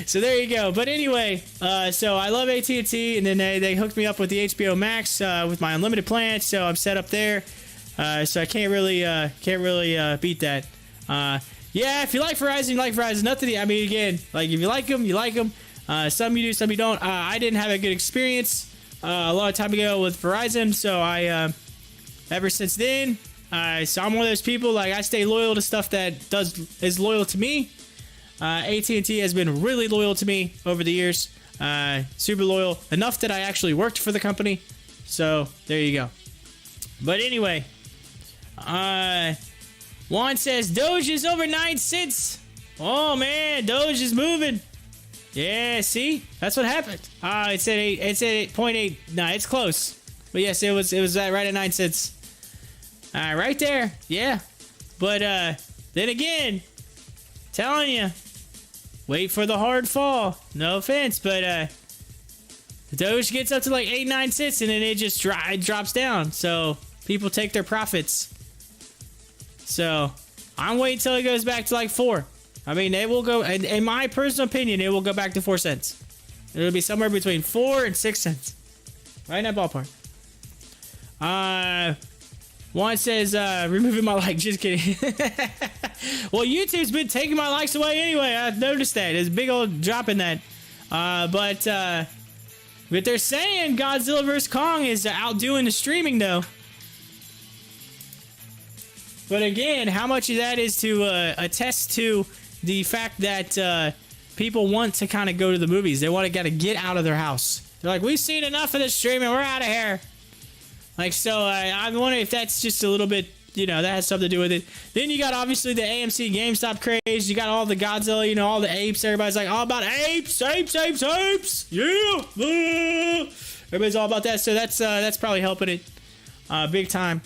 so there you go. But anyway, so I love AT&T, and then they hooked me up with the HBO Max with my unlimited plan, so I'm set up there. So I can't really beat that. Yeah, if you like Verizon, you like Verizon. Nothing. I mean, again, like if you like them, you like them. Some you do, some you don't. I didn't have a good experience a long time ago with Verizon, so I ever since then. So I'm one of those people, like I stay loyal to stuff that is loyal to me. AT&T has been really loyal to me over the years. Super loyal. Enough that I actually worked for the company. So there you go. But anyway, Juan says Doge is over 9 cents. Oh man, Doge is moving. Yeah, see? That's what happened. It said 8.8. Nah, it's close. But yes, it was right at 9 cents. Right there. Yeah. But then again, telling you, wait for the hard fall. No offense, but the Doge gets up to like 8-9 cents and then it just drops down. So people take their profits. So I'm waiting till it goes back to like 4. I mean, it will go, in my personal opinion, it will go back to 4 cents. It'll be somewhere between 4 and 6 cents. Right in that ballpark. One says, removing my like. Just kidding. Well, YouTube's been taking my likes away anyway. I've noticed that. There's a big old drop in that. But they're saying Godzilla vs. Kong is outdoing the streaming, though. But again, how much of that is to attest to the fact that people want to kind of go to the movies? They want to gotta get out of their house. They're like, we've seen enough of this streaming. We're out of here. Like, so I'm wondering if that's just a little bit, that has something to do with it. Then you got, obviously, the AMC GameStop craze. You got all the Godzilla, all the apes. Everybody's like, all about apes, apes, apes, apes. Yeah. Everybody's all about that. So that's probably helping it big time.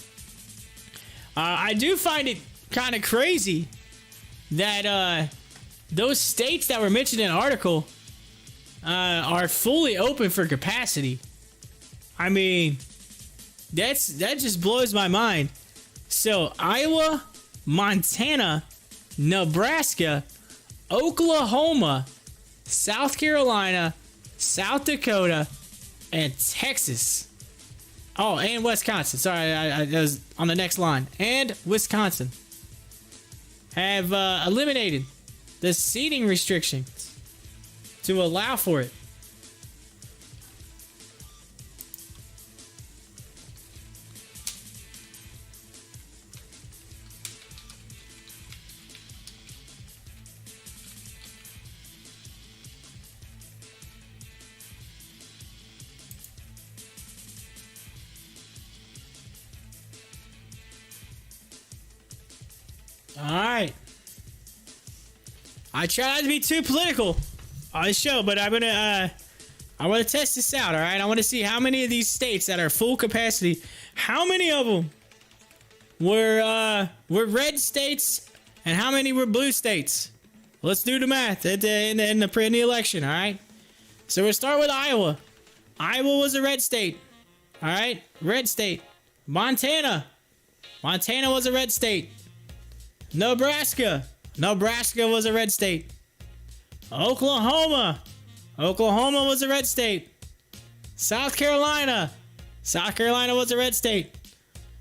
I do find it kind of crazy that those states that were mentioned in the article are fully open for capacity. I mean, that just blows my mind. So Iowa, Montana, Nebraska, Oklahoma, South Carolina, South Dakota, and Texas. Oh, and Wisconsin. Sorry, I was on the next line. And Wisconsin have eliminated the seating restrictions to allow for it. Alright. I try not to be too political on this show, but I want to test this out, alright? I want to see how many of these states that are full capacity, how many of them were red states And how many were blue states? Let's do the math in the election, all right? So we'll start with Iowa. Iowa was a red state, all right? Red state. Montana. Montana was a red state. Nebraska. Nebraska was a red state. Oklahoma. Oklahoma was a red state. South Carolina. South Carolina was a red state.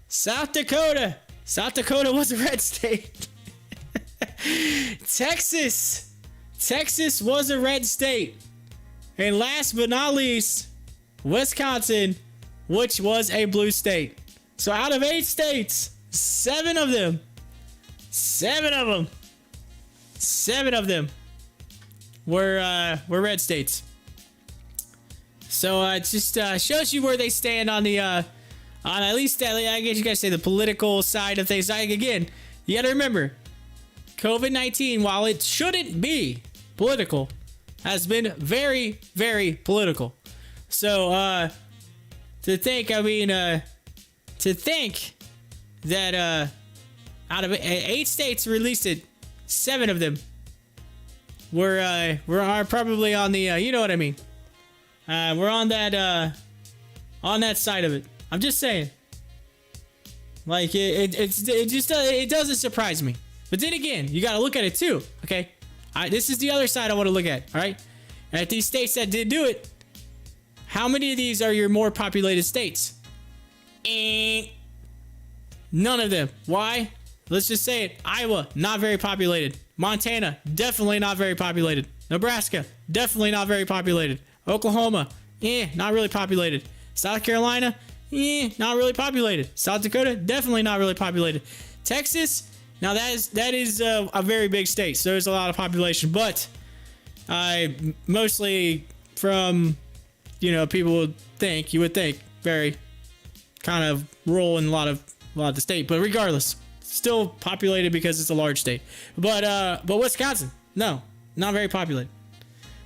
South Dakota. South Dakota was a red state. Texas. Texas was a red state. And last but not least, Wisconsin, which was a blue state. So out of 8 states, 7 of them were red states. So it just shows you where they stand on the on at least I guess you guys say the political side of things. Like, again, you got to remember, COVID-19, while it shouldn't be political, has been very, very political. So to think that out of 8 states released it, 7 of them are probably on the you know what I mean. We're on that side of it. I'm just saying. Like it doesn't surprise me. But then again, you got to look at it too. Okay, this is the other side I want to look at. All right, at these states that did do it, how many of these are your more populated states? None of them. Why? Let's just say it. Iowa, not very populated. Montana, definitely not very populated. Nebraska, definitely not very populated. Oklahoma, not really populated. South Carolina, not really populated. South Dakota, definitely not really populated. Texas, now that is a very big state, so there's a lot of population, but mostly from, people would think, very kind of rural in a lot of the state, but regardless, still populated because it's a large state. But Wisconsin, no, not very populated.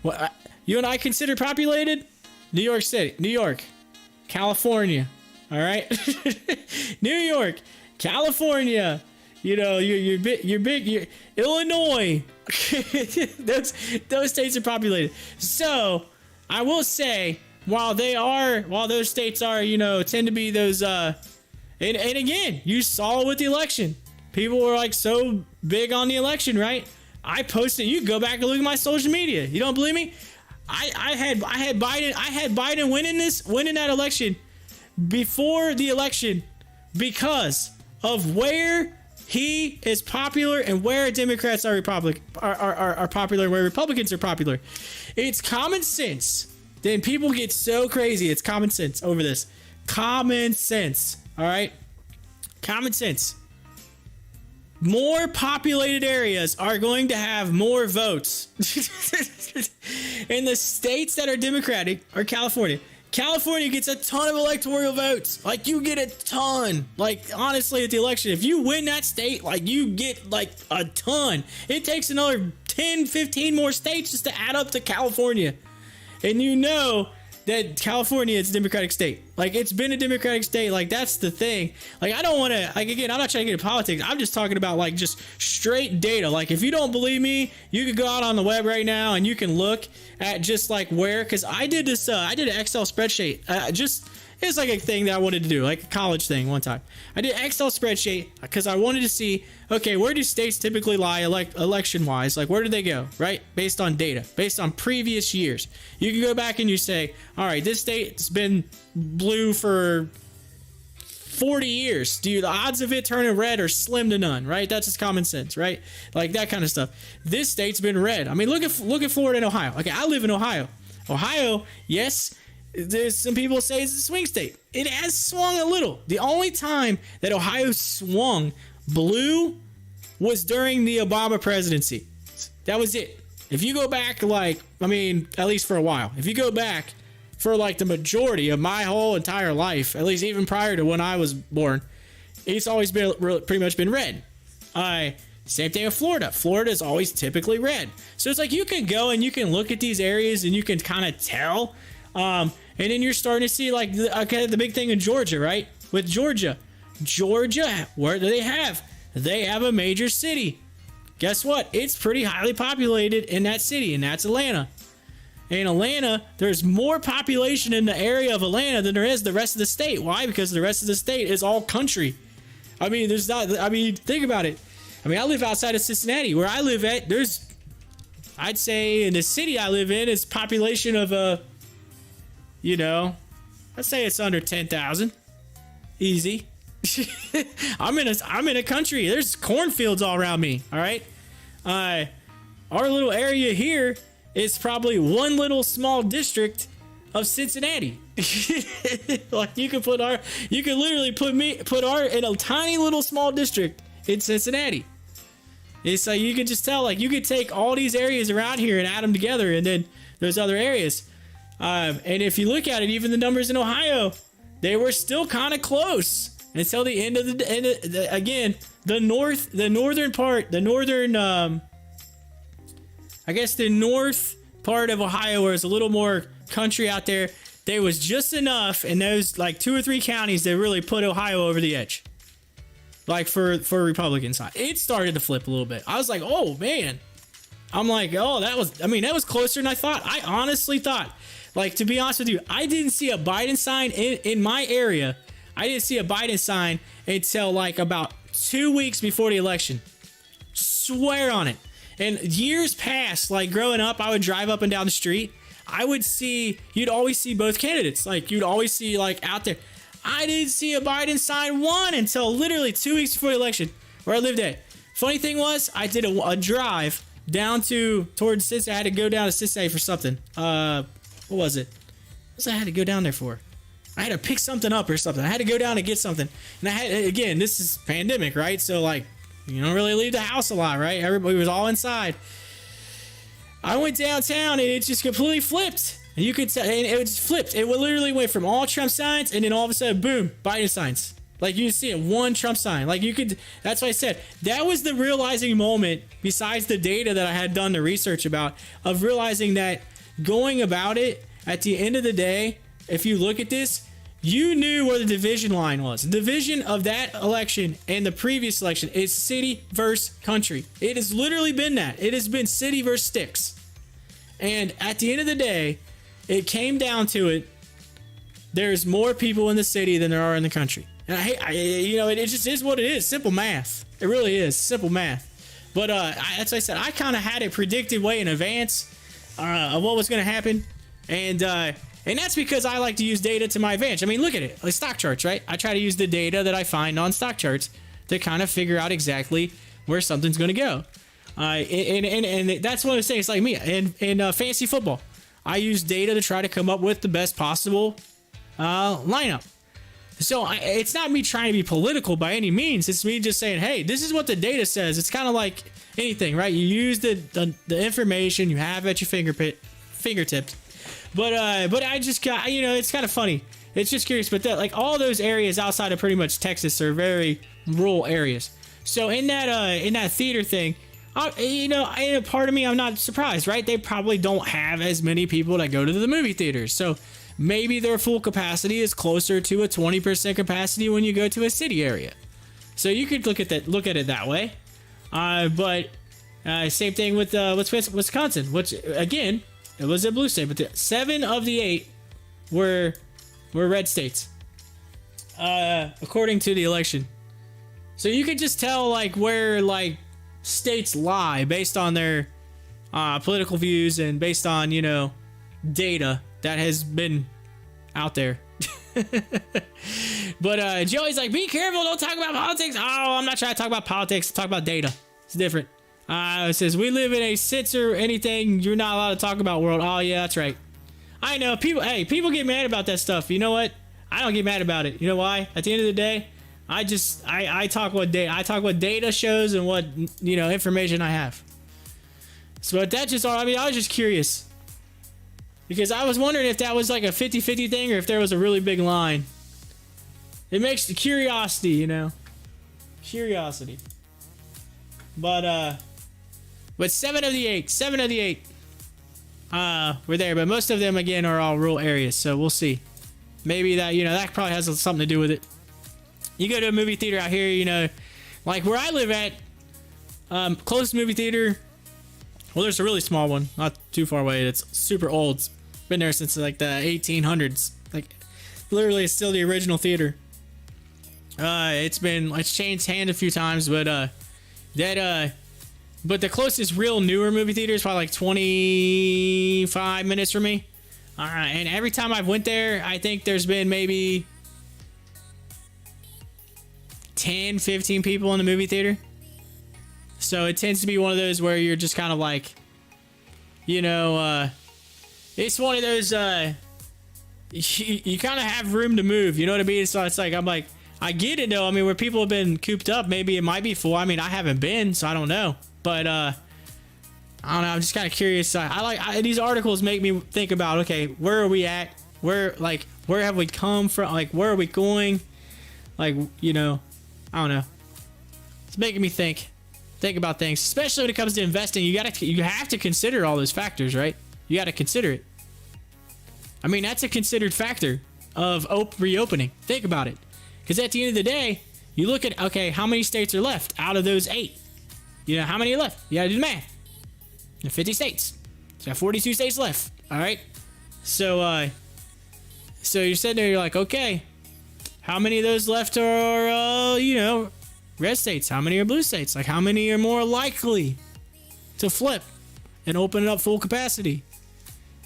What you and I consider populated? New York City, New York, California. All right, New York, California. You're big. Illinois. those states are populated. So I will say, while those states are, tend to be those. And again, you saw it with the election. People were like so big on the election, right? I posted. You go back and look at my social media. You don't believe me? I had Biden winning that election before the election because of where he is popular and where Democrats are popular and where Republicans are popular. It's common sense. Then people get so crazy. It's common sense over this. Common sense. All right? Common sense. More populated areas are going to have more votes. And the states that are Democratic are California. California gets a ton of electoral votes. Like, you get a ton. Like, honestly, at the election, if you win that state, like, you get, like, a ton. It takes another 10, 15 more states just to add up to California. And you know that California is a Democratic state. Like, it's been a Democratic state. Like, that's the thing. Like, I don't want to, like, again, I'm not trying to get into politics. I'm just talking about, like, just straight data. Like, if you don't believe me, you could go out on the web right now and you can look at just, like, where, because I did this, I did an Excel spreadsheet. It's like a thing that I wanted to do, like a college thing one time. I did an Excel spreadsheet because I wanted to see, okay, where do states typically lie election-wise? Like, where do they go, right? Based on data, based on previous years. You can go back and you say, all right, this state's been blue for 40 years. The odds of it turning red are slim to none, right? That's just common sense, right? Like, that kind of stuff. This state's been red. I mean, look at Florida and Ohio. Okay, I live in Ohio. Ohio, yes, there's some people say it's a swing state. It has swung a little. The only time that Ohio swung blue was during the Obama presidency. That was it. If you go back, like, I mean, at least for a while, if you go back for like the majority of my whole entire life, at least even prior to when I was born, it's always been pretty much been red. Same thing with Florida. Florida is always typically red. So it's like you can go and you can look at these areas and you can kind of tell. And then you're starting to see like the big thing in Georgia, right? With Georgia, where do they have? They have a major city. guess what? It's pretty highly populated in that city, and that's Atlanta. In Atlanta, there's more population in the area of Atlanta than there is the rest of the state. Why? Because the rest of the state is all country. I mean, there's not, I mean, think about it. I mean, I live outside of Cincinnati. Where I live at, there's, I'd say in the city I live in, is population of, you know, I'd say it's under 10,000. Easy. I'm in a country. There's cornfields all around me. All right. Our little area here is probably one little small district of Cincinnati. Like you could literally put our in a tiny little small district in Cincinnati. It's like you could just tell, like you could take all these areas around here and add them together, and then there's other areas. And if you look at it, even the numbers in Ohio, they were still kind of close until the end of the northern part, I guess the north part of Ohio, where it's a little more country out there, there was just enough in those like 2 or 3 counties that really put Ohio over the edge. Like for Republican side, it started to flip a little bit. I was like, oh man, I'm like, oh, that was closer than I thought. I honestly thought, like, to be honest with you, I didn't see a Biden sign in my area. I didn't see a Biden sign until like about 2 weeks before the election. Swear on it. And years past, like growing up, I would drive up and down the street. You'd always see both candidates. Like you'd always see like out there. I didn't see a Biden sign one until literally 2 weeks before the election where I lived at. Funny thing was, I did a drive down towards Cincinnati. I had to go down to Cincinnati for something. What was it? What was I had to go down there for? I had to pick something up or something. I had to go down and get something. And again, this is pandemic, right? So like, you don't really leave the house a lot, right? Everybody was all inside. I went downtown and it just completely flipped. And you could tell, and it just flipped. It literally went from all Trump signs, and then all of a sudden, boom, Biden signs. Like you see it, one Trump sign. Like you could, that's why I said, that was the realizing moment, besides the data that I had done the research about, of realizing that going about it, at the end of the day, if you look at this, you knew where the division line was. The division of that election and the previous election is city versus country. It has literally been that. It has been city versus sticks. And at the end of the day, it came down to it. There's more people in the city than there are in the country. And it just is what it is. Simple math. It really is simple math. But that's why I said I kind of had it predicted way in advance of what was going to happen. And that's because I like to use data to my advantage. I mean, look at it. Like stock charts, right? I try to use the data that I find on stock charts to kind of figure out exactly where something's going to go. And that's one of the things, like me in fantasy football. I use data to try to come up with the best possible lineup. So it's not me trying to be political by any means. It's me just saying, hey, this is what the data says. It's kind of like anything, right? You use the information you have at your fingertips. But I just got, it's kind of funny. It's just curious. But like all those areas outside of pretty much Texas are very rural areas. So in that theater thing, in a part of me, I'm not surprised, right? They probably don't have as many people that go to the movie theaters. So maybe their full capacity is closer to a 20% capacity when you go to a city area. So you could look at it that way. But same thing with Wisconsin, which again, it was a blue state, but 7 of the 8 were red states, according to the election. So you could just tell like where like states lie based on their political views and based on data that has been out there. But Joey's like, be careful, don't talk about politics. Oh, I'm not trying to talk about politics, talk about data. It's different. It says we live in a sense or anything you're not allowed to talk about world. Oh yeah, that's right. I know people get mad about that stuff. You know what? I don't get mad about it. You know why? At the end of the day, I talk what data shows and what information I have. So that's just all. I mean, I was just curious because I was wondering if that was like a 50-50 thing or if there was a really big line. It makes the curiosity, curiosity. But 7 of the 8 were there, but most of them again are all rural areas. So we'll see. Maybe that that probably has something to do with it. You go to a movie theater out here, like where I live at, Closest movie theater. Well, there's a really small one, not too far away. It's super old. It's been there since like the 1800s. Like, literally, it's still the original theater. It's changed hands a few times, but but the closest real newer movie theater is probably like 25 minutes from me. All right, and every time I've went there, I think there's been maybe 10, 15 people in the movie theater. So it tends to be one of those where you're just kind of like, you know, it's one of those, you kind of have room to move, you know what I mean? So it's like, I'm like, I get it though. I mean, where people have been cooped up, maybe it might be full. I mean, I haven't been, so I don't know. But, I don't know. I'm just kind of curious. These articles make me think about, okay, where are we at? Where have we come from? Like, where are we going? Like, you know, I don't know. It's making me think about things, especially when it comes to investing. You have to consider all those factors, right? You got to consider it. I mean, that's a considered factor of reopening. Think about it. Because at the end of the day, you look at, okay, how many states are left out of those 8? You know, how many are left? You got to do the math. 50 states. So you got 42 states left. All right. So you're sitting there, you're like, okay, how many of those left are, you know, red states? How many are blue states? Like, how many are more likely to flip and open it up full capacity?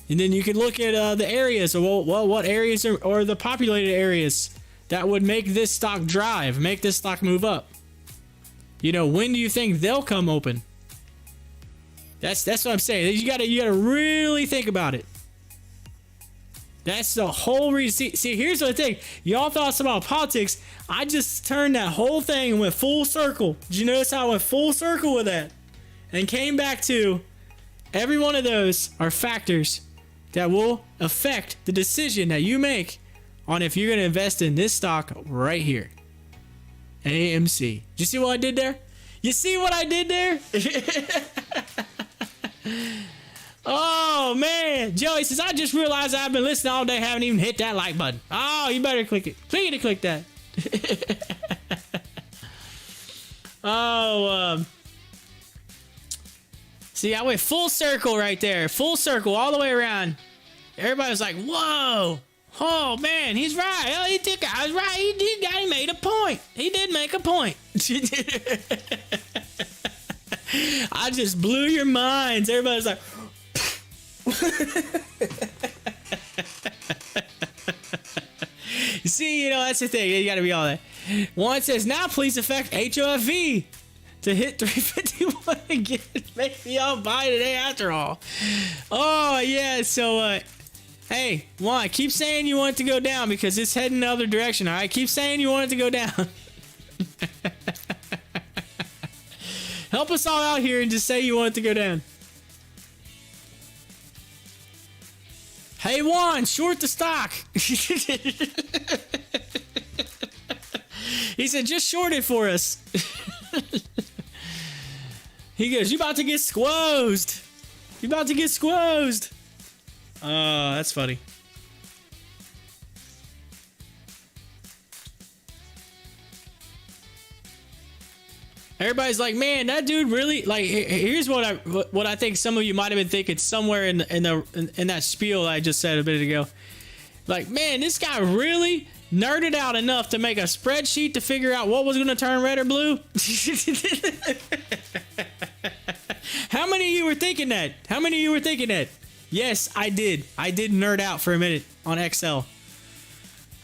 And then you can look at the areas, or well, what areas are the populated areas that would make this stock drive, make this stock move up? You know, when do you think they'll come open? That's what I'm saying. You gotta really think about it. That's the whole reason. See, here's the thing. Y'all thought about politics. I just turned that whole thing and went full circle. Did you notice how I went full circle with that? And came back to every one of those are factors that will affect the decision that you make on if you're going to invest in this stock right here. AMC. Did you see what I did there? You see what I did there? Oh, man. Joey says, I just realized I've been listening all day, haven't even hit that like button. Oh, you better click it. Click that. See, I went full circle right there. Full circle all the way around. Everybody was like, whoa. Oh, man, he's right. Oh, I was right. He made a point. He did make a point. I just blew your minds. Everybody's like, you see, you know, that's the thing. You got to be all that. One says, now please affect HOFV to hit 351 again. Make me all buy today after all. Oh, yeah. So, hey, one, keep saying you want it to go down because it's heading the other direction. All right, keep saying you want it to go down. Help us all out here and just say you want it to go down. Hey, Juan, short the stock. He said, just short it for us. He goes, you about to get squozed. You about to get squozed. Oh, that's funny. Everybody's like, man, that dude really, like, here's what I think some of you might have been thinking somewhere in that spiel I just said a bit ago. Like, man, this guy really nerded out enough to make a spreadsheet to figure out what was going to turn red or blue. How many of you were thinking that? Yes, I did. I did nerd out for a minute on Excel.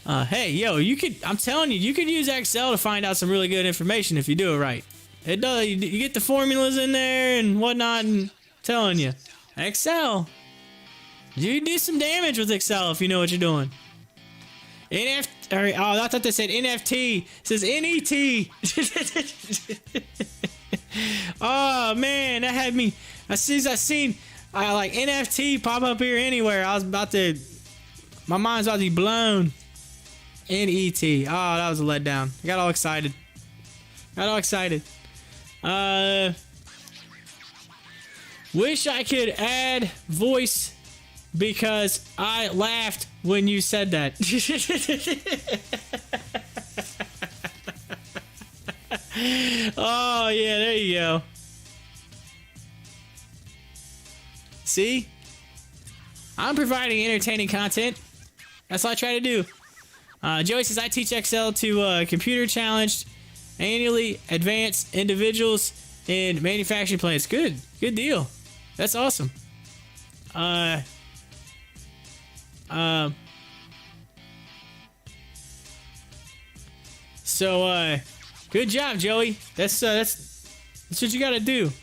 Hey, yo, I'm telling you, you could use Excel to find out some really good information if you do it right. It does. You get the formulas in there and whatnot, and I'm telling you, Excel. You do some damage with Excel if you know what you're doing. I thought they said NFT. It says NET. Oh man, that had me. I seen like NFT pop up here anywhere. I was about to. My mind's about to be blown. NET. Oh, that was a letdown. I got all excited. Wish I could add voice because I laughed when you said that. Oh, yeah, there you go. See? I'm providing entertaining content. That's what I try to do. Joey says, I teach Excel to computer challenged, annually advanced individuals in manufacturing plants. Good deal. That's awesome. So, good job, Joey. That's what you gotta do.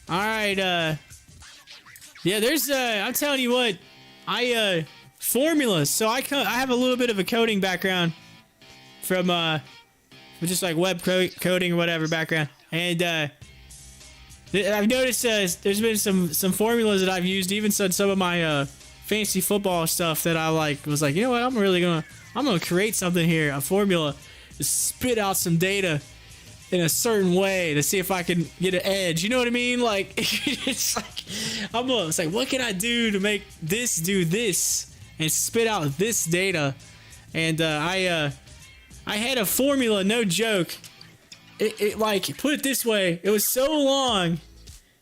All right, yeah, there's, I'm telling you what, formulas. So I have a little bit of a coding background from, just like web coding or whatever background. And, I've noticed, there's been some formulas that I've used, even some of my, fantasy football stuff that I was like, you know what, I'm gonna create something here, a formula to spit out some data in a certain way to see if I can get an edge. You know what I mean? Like, it's like, what can I do to make this do this and spit out this data? And I had a formula, no joke. It like, put it this way, it was so long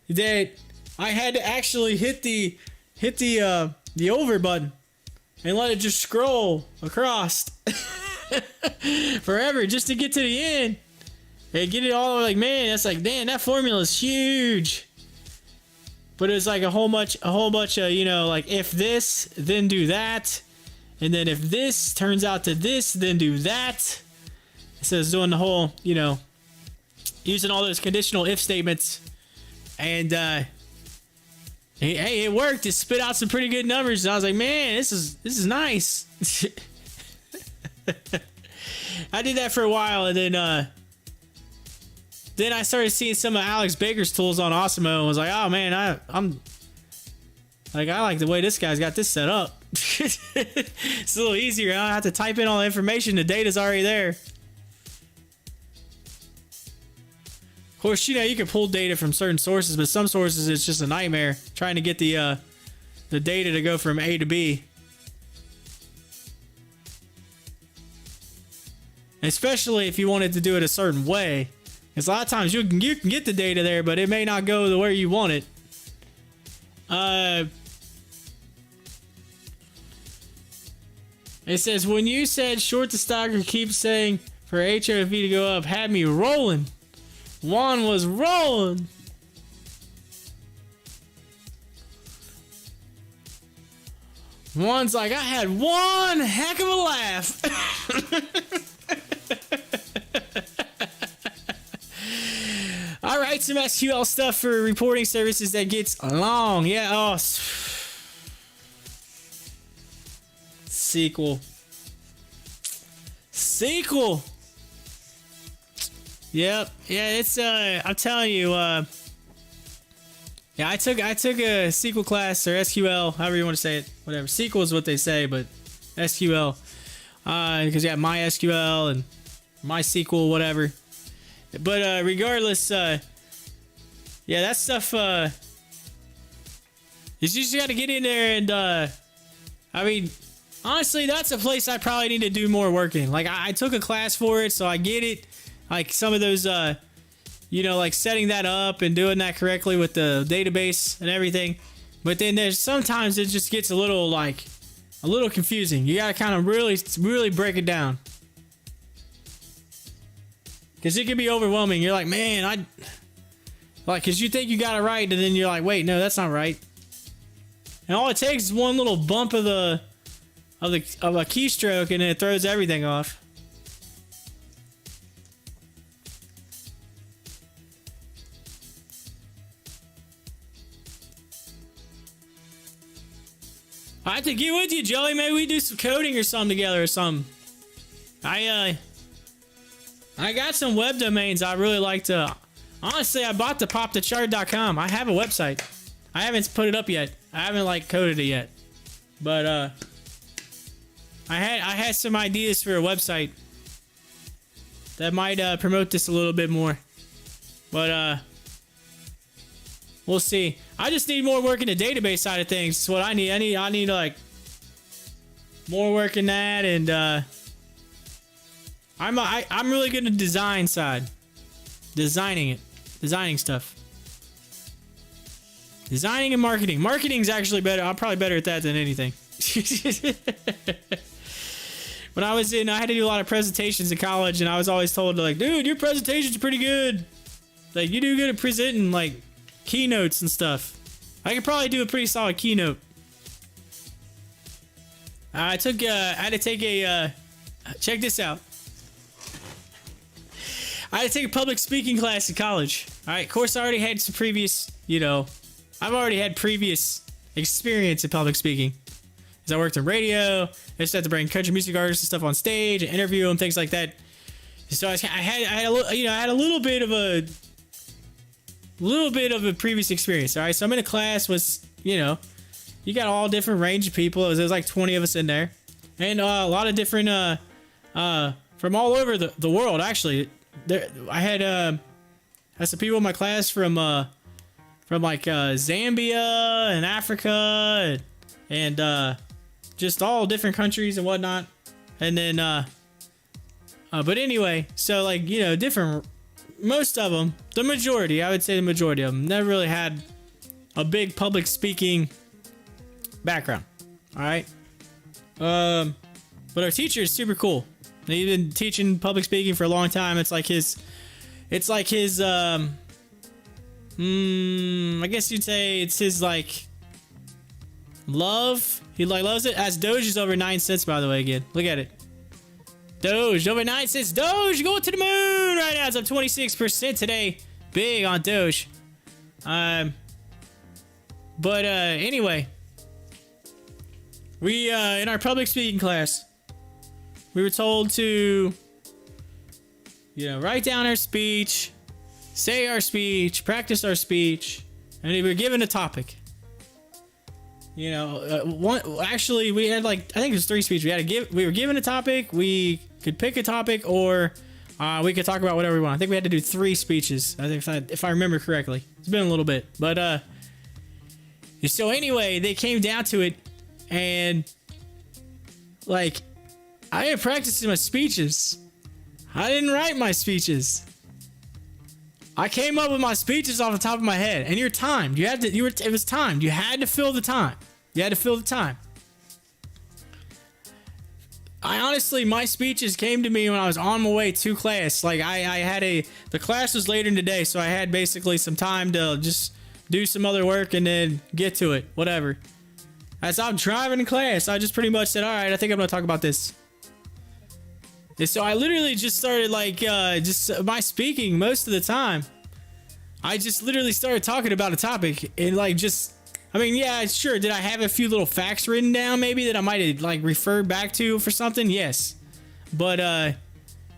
that I had to actually hit the over button and let it just scroll across forever just to get to the end. And get it all like, man, that's like, damn, that formula is huge. But it's like a whole bunch of, you know, like, if this, then do that. And then if this turns out to this, then do that. So it's doing the whole, you know, using all those conditional if statements. And, hey, it worked. It spit out some pretty good numbers. And I was like, man, this is nice. I did that for a while, and then I started seeing some of Alex Baker's tools on Osmo and was like, oh man, I like the way this guy's got this set up. It's a little easier. I don't have to type in all the information. The data's already there. Of course, you know, you can pull data from certain sources, but some sources it's just a nightmare trying to get the data to go from A to B. Especially if you wanted to do it a certain way. Because a lot of times you can get the data there, but it may not go the way you want it. It says, when you said short the stock or keep saying for HOFV to go up, had me rolling. Juan was rolling. Juan's like, I had one heck of a laugh. All right, some SQL stuff for reporting services that gets long. Yeah, oh. SQL. Yep. Yeah, it's I'm telling you, yeah, I took a SQL class, or SQL, however you want to say it. Whatever. SQL is what they say, but SQL. Because you have MySQL and MySQL, whatever. But regardless, yeah, that stuff, you just got to get in there and, I mean, honestly, that's a place I probably need to do more work in. Like, I took a class for it, so I get it. Like, some of those, you know, like setting that up and doing that correctly with the database and everything. But then there's sometimes it just gets a little confusing. You got to kind of really break it down. Because it can be overwhelming. You're like, man, because you think you got it right, and then you're like, wait, no, that's not right. And all it takes is one little bump of a keystroke, and it throws everything off. I have to get with you, Joey. Maybe we do some coding or something together or something. I got some web domains I really like to... Honestly, I bought the popthechart.com. I have a website. I haven't put it up yet. I haven't, like, coded it yet. But, I had some ideas for a website that might, promote this a little bit more. But, we'll see. I just need more work in the database side of things. That's what I need. I need, like, more work in that, and, I'm really good at the design side. Designing stuff. Designing and marketing. Marketing's actually better. I'm probably better at that than anything. When I was in, I had to do a lot of presentations in college, and I was always told, like, dude, your presentation's pretty good. Like, you do good at presenting, like, keynotes and stuff. I could probably do a pretty solid keynote. I had to take a, check this out. I had to take a public speaking class in college. All right, of course, I already had some previous, I've already had previous experience in public speaking. Because I worked in radio, I used to have to bring country music artists and stuff on stage, and interview them, things like that. So I had a little bit of a previous experience. All right, so I'm in a class with, you got all different range of people. There was like 20 of us in there, and a lot of different from all over the world. Actually, I had some people in my class from like Zambia and Africa and just all different countries and whatnot. And then but anyway, so like, different, most of them, the majority, I would say the majority of them never really had a big public speaking background. All right. But our teacher is super cool. He's been teaching public speaking for a long time. It's like his I guess you'd say it's his like love. He like loves it. As Doge is over 9 cents, by the way. Again, look at it. Doge over 9 cents. Doge going to the moon right now. It's up 26% today. Big on Doge. But anyway, we in our public speaking class, we were told to, write down our speech, say our speech, practice our speech, and we were given a topic. Actually, we had like, I think it was 3 speeches. We were given a topic. We could pick a topic, or we could talk about whatever we want. I think we had to do 3 speeches. I think if I remember correctly. It's been a little bit, but so anyway, they came down to it, and like, I had practiced my speeches. I didn't write my speeches. I came up with my speeches off the top of my head, and you're timed. It was timed. You had to fill the time. I honestly, my speeches came to me when I was on my way to class. Like the class was later in the day, so I had basically some time to just do some other work and then get to it, whatever. As I'm driving to class, I just pretty much said, all right, I think I'm going to talk about this. And so I literally just started like, just my speaking most of the time. I just literally started talking about a topic and like yeah, sure. Did I have a few little facts written down maybe that I might have like referred back to for something? Yes. But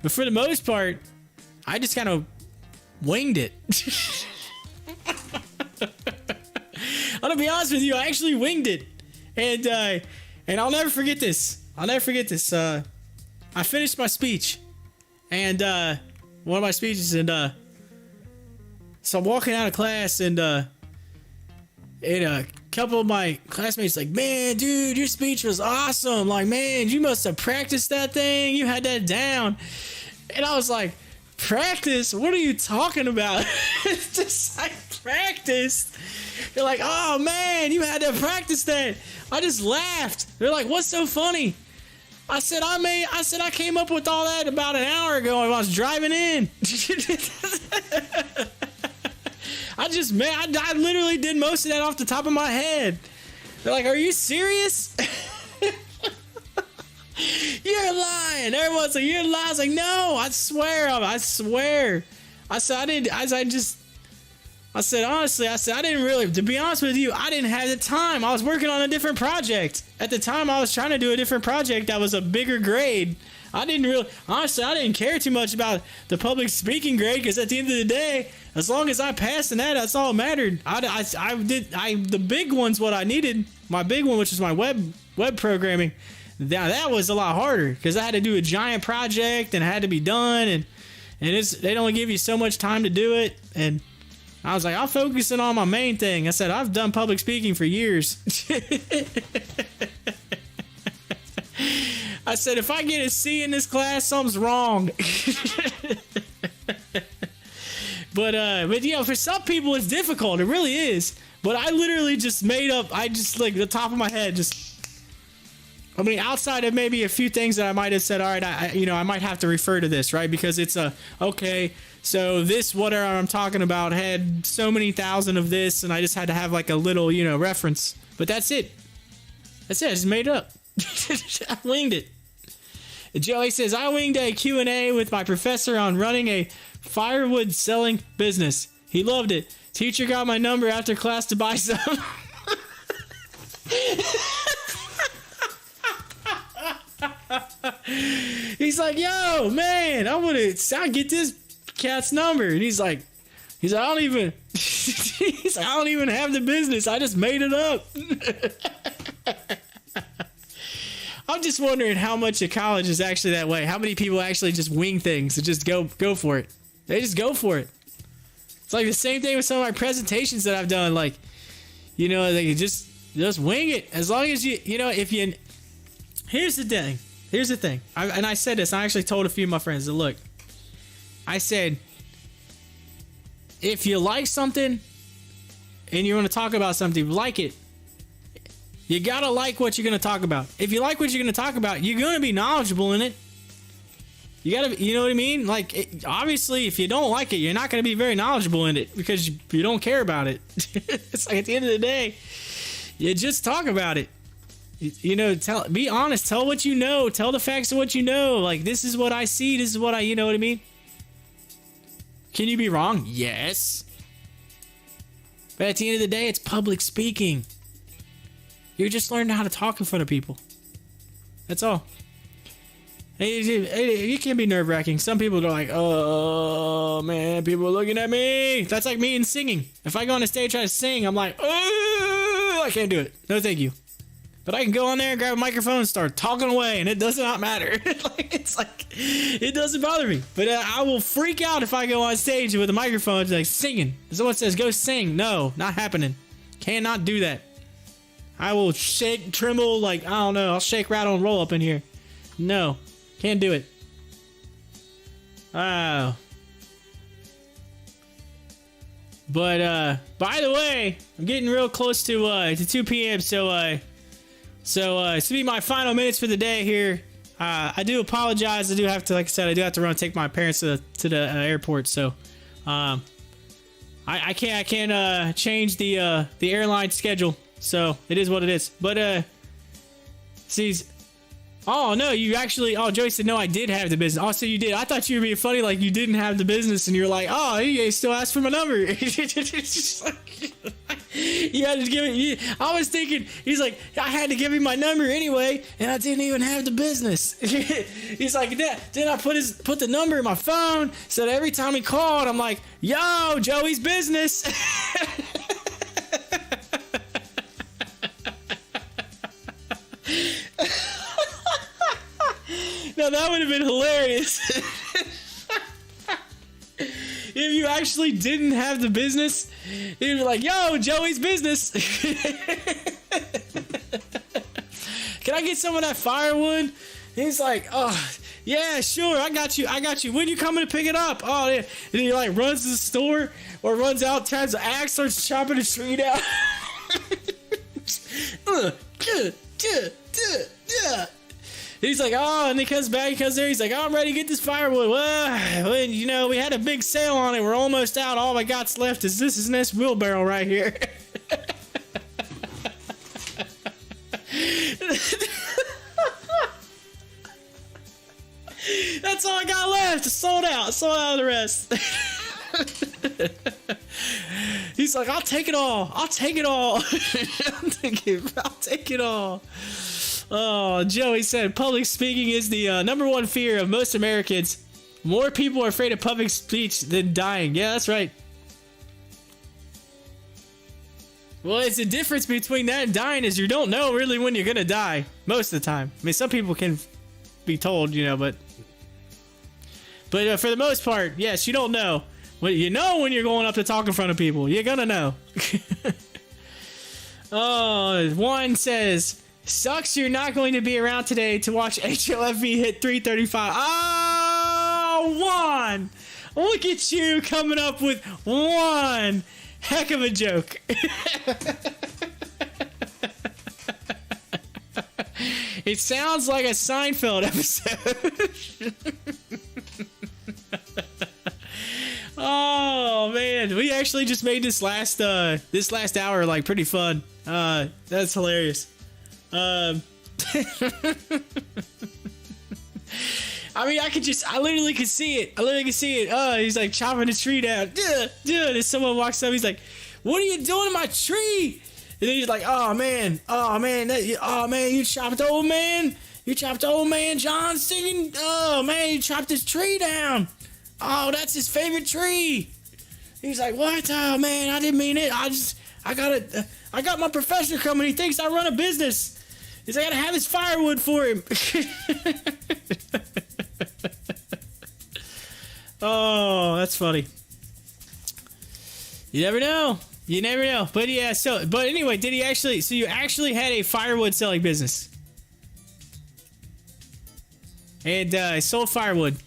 for the most part, I just kind of winged it. I'm gonna be honest with you, I actually winged it. And I'll never forget this. I finished my speech, and one of my speeches, and so I'm walking out of class, and a couple of my classmates like, man, dude, your speech was awesome. Like, man, you must have practiced that thing. You had that down. And I was like, practice? What are you talking about? It's just like practiced. They're like, oh man, you had to practice that. I just laughed. They're like, what's so funny? I said I came up with all that about an hour ago when I was driving in. I literally did most of that off the top of my head. They're like, are you serious? You're lying. Everyone's like, you're lying. I was like, no, I swear. I said, honestly, I didn't really, to be honest with you, I didn't have the time. I was working on a different project. At the time, I was trying to do a different project that was a bigger grade. I didn't care too much about the public speaking grade, because at the end of the day, as long as I passed in that's all that mattered. The big one's what I needed. My big one, which is my web programming. Now that was a lot harder, because I had to do a giant project and it had to be done, and they'd only give you so much time to do it. And I was like, I'm focusing on my main thing. I said, I've done public speaking for years. I said, if I get a C in this class, something's wrong. But for some people it's difficult. It really is. But I literally just made up. I just like the top of my head. I mean, outside of maybe a few things that I might have said. All right, I might have to refer to this, right? Because it's okay. So this whatever I'm talking about had so many thousand of this, and I just had to have like a little reference. But that's it. That's it. I just made it up. I winged it. Joey says, I winged a Q&A with my professor on running a firewood selling business. He loved it. Teacher got my number after class to buy some. He's like, yo, man, I get this cat's number. And he's like, I don't even have the business. I just made it up. I'm just wondering how much of college is actually that way. How many people actually just wing things and just go for it? They just go for it. It's like the same thing with some of my presentations that I've done. Like, they just wing it. As long as if you. Here's the thing. I said this. I actually told a few of my friends that look. I said, if you like something and you want to talk about something, like it. You gotta like what you're gonna talk about. If you like what you're gonna talk about, you're gonna be knowledgeable in it. You gotta, you know what I mean? Like, obviously, if you don't like it, you're not gonna be very knowledgeable in it because you don't care about it. It's like at the end of the day, you just talk about it. Be honest. Tell what you know. Tell the facts of what you know. Like, this is what I see. This is what you know what I mean? Can you be wrong? Yes. But at the end of the day, it's public speaking. You're just learning how to talk in front of people. That's all. It can be nerve-wracking. Some people go like, oh, man, people are looking at me. That's like me in singing. If I go on a stage try to sing, I'm like, oh, I can't do it. No, thank you. But I can go on there and grab a microphone and start talking away, and it does not matter. It doesn't bother me. But I will freak out if I go on stage with a microphone like singing. Someone says, go sing. No, not happening. Cannot do that. I will shake, tremble, like, I don't know. I'll shake, rattle, and roll up in here. No. Can't do it. Oh. But, by the way, I'm getting real close to 2 p.m., so it's to be my final minutes for the day here. I do apologize. I do have to, like I said, run and take my parents to the airport, so, I can't change the airline schedule. So it is what it is. But oh no, you actually. Oh, Joey said no, I did have the business. Oh, so you did. I thought you were being funny, like you didn't have the business, and you're like, oh, you still asked for my number. You had to give it. I was thinking, he's like, I had to give him my number anyway, and I didn't even have the business. He's like, then I put the number in my phone, so that every time he called, I'm like, yo, Joey's business. Now that would have been hilarious. If you actually didn't have the business, you'd be like, yo, Joey's business. Can I get some of that firewood? He's like, oh, yeah, sure, I got you. When you coming to pick it up? Oh, yeah. And he like runs to the store or runs out, turns the axe, starts chopping the tree down. He's like, oh, and he comes back, he comes there, he's like, oh, I'm ready to get this firewood. Well, we had a big sale on it. We're almost out. All I got's left is this wheelbarrow right here. That's all I got left. It's sold out. Sold out of the rest. He's like, I'll take it all. I'm thinking, I'll take it all. Oh, Joey said public speaking is the number one fear of most Americans. More people are afraid of public speech than dying. Yeah, that's right. Well, it's the difference between that and dying is you don't know really when you're gonna die most of the time. I mean, some people can be told, but for the most part, yes, you don't know. Well, you know when you're going up to talk in front of people. You're gonna know. Oh, one says, sucks you're not going to be around today to watch HOFV hit 335. Oh, Juan! Look at you coming up with one. Heck of a joke. It sounds like a Seinfeld episode. Oh man, we actually just made this last hour like pretty fun. That's hilarious. I mean, I literally could see it. He's like chopping the tree down. Dude, and someone walks up. He's like, "What are you doing to my tree?" And then he's like, "Oh man, you chopped the old man. You chopped the old man John singing. Oh man, you chopped his tree down. Oh, that's his favorite tree." He's like, "What? Oh man, I didn't mean it. I got my professor coming. He thinks I run a business. He's like, I gotta have his firewood for him." Oh, that's funny. You never know. But yeah, but anyway, so you actually had a firewood selling business? And sold firewood.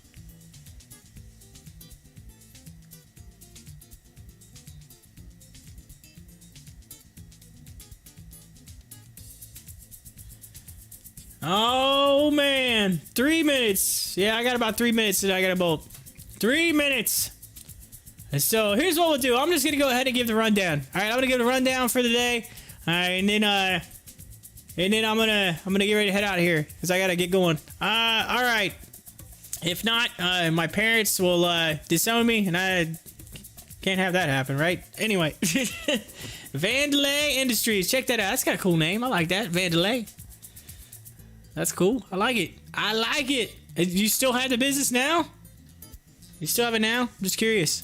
Oh man, 3 minutes. Yeah, I got about 3 minutes and I got a bolt. 3 minutes. And so here's what we'll do. I'm just gonna go ahead and give the rundown. All right, I'm gonna give the rundown for the day. All right, and then I'm gonna get ready to head out of here because I gotta get going. All right. If not, my parents will disown me, and I can't have that happen, right? Anyway, Vandelay Industries. Check that out. That's got a cool name. I like that, Vandelay. That's cool. I like it. You still have the business now? You still have it now? I'm just curious.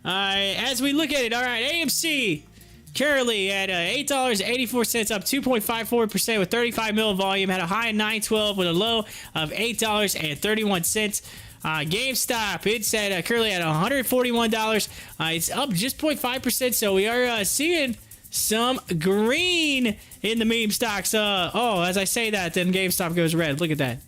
As we look at it, all right, AMC currently at $8.84, up 2.54% with 35 mil volume. Had a high of $9.12 with a low of $8.31. GameStop, it's at currently at $141. It's up just 0.5%, so we are seeing some green in the meme stocks. As I say that, then GameStop goes red. Look at that.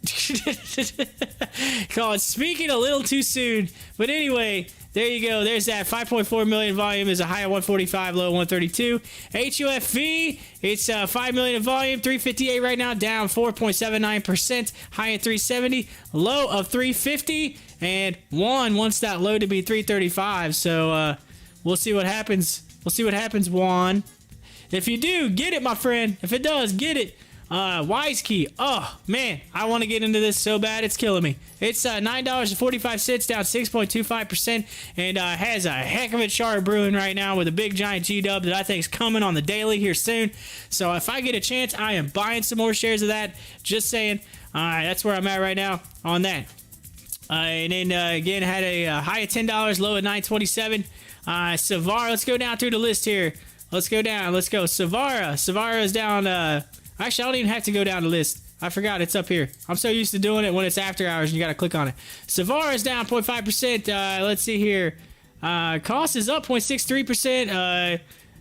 Call it speaking a little too soon. But anyway, there you go. There's that. 5.4 million volume is a high of 145, low of 132. HOFV, it's 5 million in volume, 358 right now, down 4.79%, high at 370, low of 350, and wants that low to be 335. So we'll see what happens. Juan. If you do, get it, my friend. If it does, get it. Wise Key. Oh, man. I want to get into this so bad. It's killing me. It's $9.45, down 6.25%, and has a heck of a chart brewing right now with a big giant G-dub that I think is coming on the daily here soon. So if I get a chance, I am buying some more shares of that. Just saying. That's where I'm at right now on that. And then, again, had a high of $10, low at $9.27. Savara, let's go down through the list here. Let's go down. Let's go. Savara is down. Actually, I don't even have to go down the list. I forgot it's up here. I'm so used to doing it when it's after hours and you got to click on it. Savara is down 0.5%. Let's see here. Cost is up 0.63%.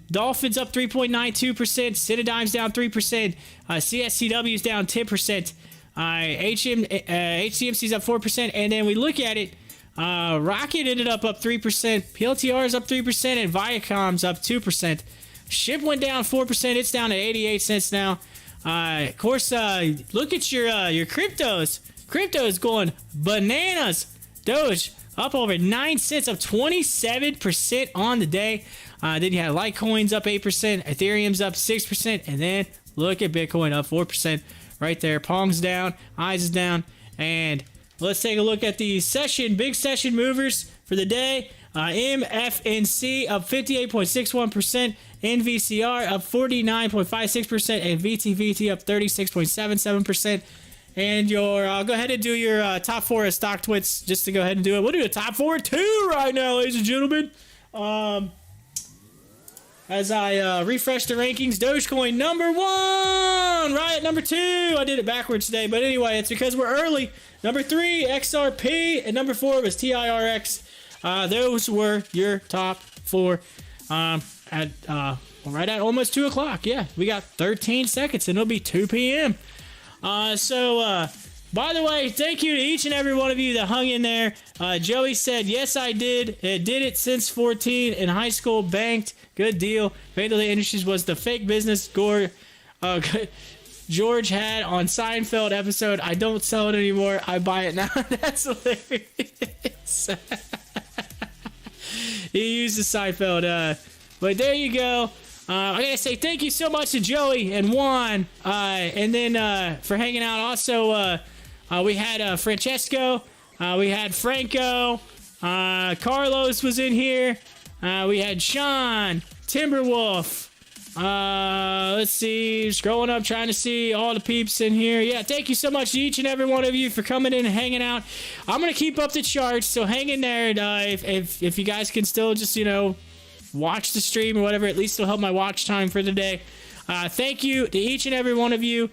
Dolphins up 3.92%. Citidime's down 3%. CSCW is down 10%. HCMC is up 4%. And then we look at it. Rocket ended up 3%, PLTR is up 3%, and Viacom's up 2%. SHIB went down 4%, it's down at 88 cents now. Of course, look at your cryptos. Crypto is going bananas. Doge up over 9 cents, up 27% on the day. Then you have Litecoin's up 8%, Ethereum's up 6%, and then look at Bitcoin up 4% right there. Pong's down, ICE is down, and let's take a look at the big session movers for the day. MFNC up 58.61%, NVCR up 49.56%, and VTVT up 36.77%. And I'll go ahead and do your top four of Stocktwits just to go ahead and do it. We'll do the top four too right now, ladies and gentlemen. As I refresh the rankings, Dogecoin number 1, Riot number 2. I did it backwards today, but anyway, it's because we're early. Number 3, XRP, and number 4 was TIRX. Those were your top 4 right at almost 2 o'clock. Yeah, we got 13 seconds, and it'll be 2 p.m. So By the way, thank you to each and every one of you that hung in there. Joey said, yes, I did. It did it since 14 in high school. Banked. Good deal. Vandalay Industries was the fake business George had on Seinfeld episode. I don't sell it anymore. I buy it now. That's hilarious. He used the Seinfeld. But there you go. I gotta say thank you so much to Joey and Juan. And then for hanging out. Also, we had Francesco. We had Franco. Carlos was in here. We had Sean. Timberwolf. Let's see. Scrolling up, trying to see all the peeps in here. Yeah, thank you so much to each and every one of you for coming in and hanging out. I'm gonna keep up the charts, so hang in there. If you guys can still just watch the stream or whatever, at least it'll help my watch time for the day. Thank you to each and every one of you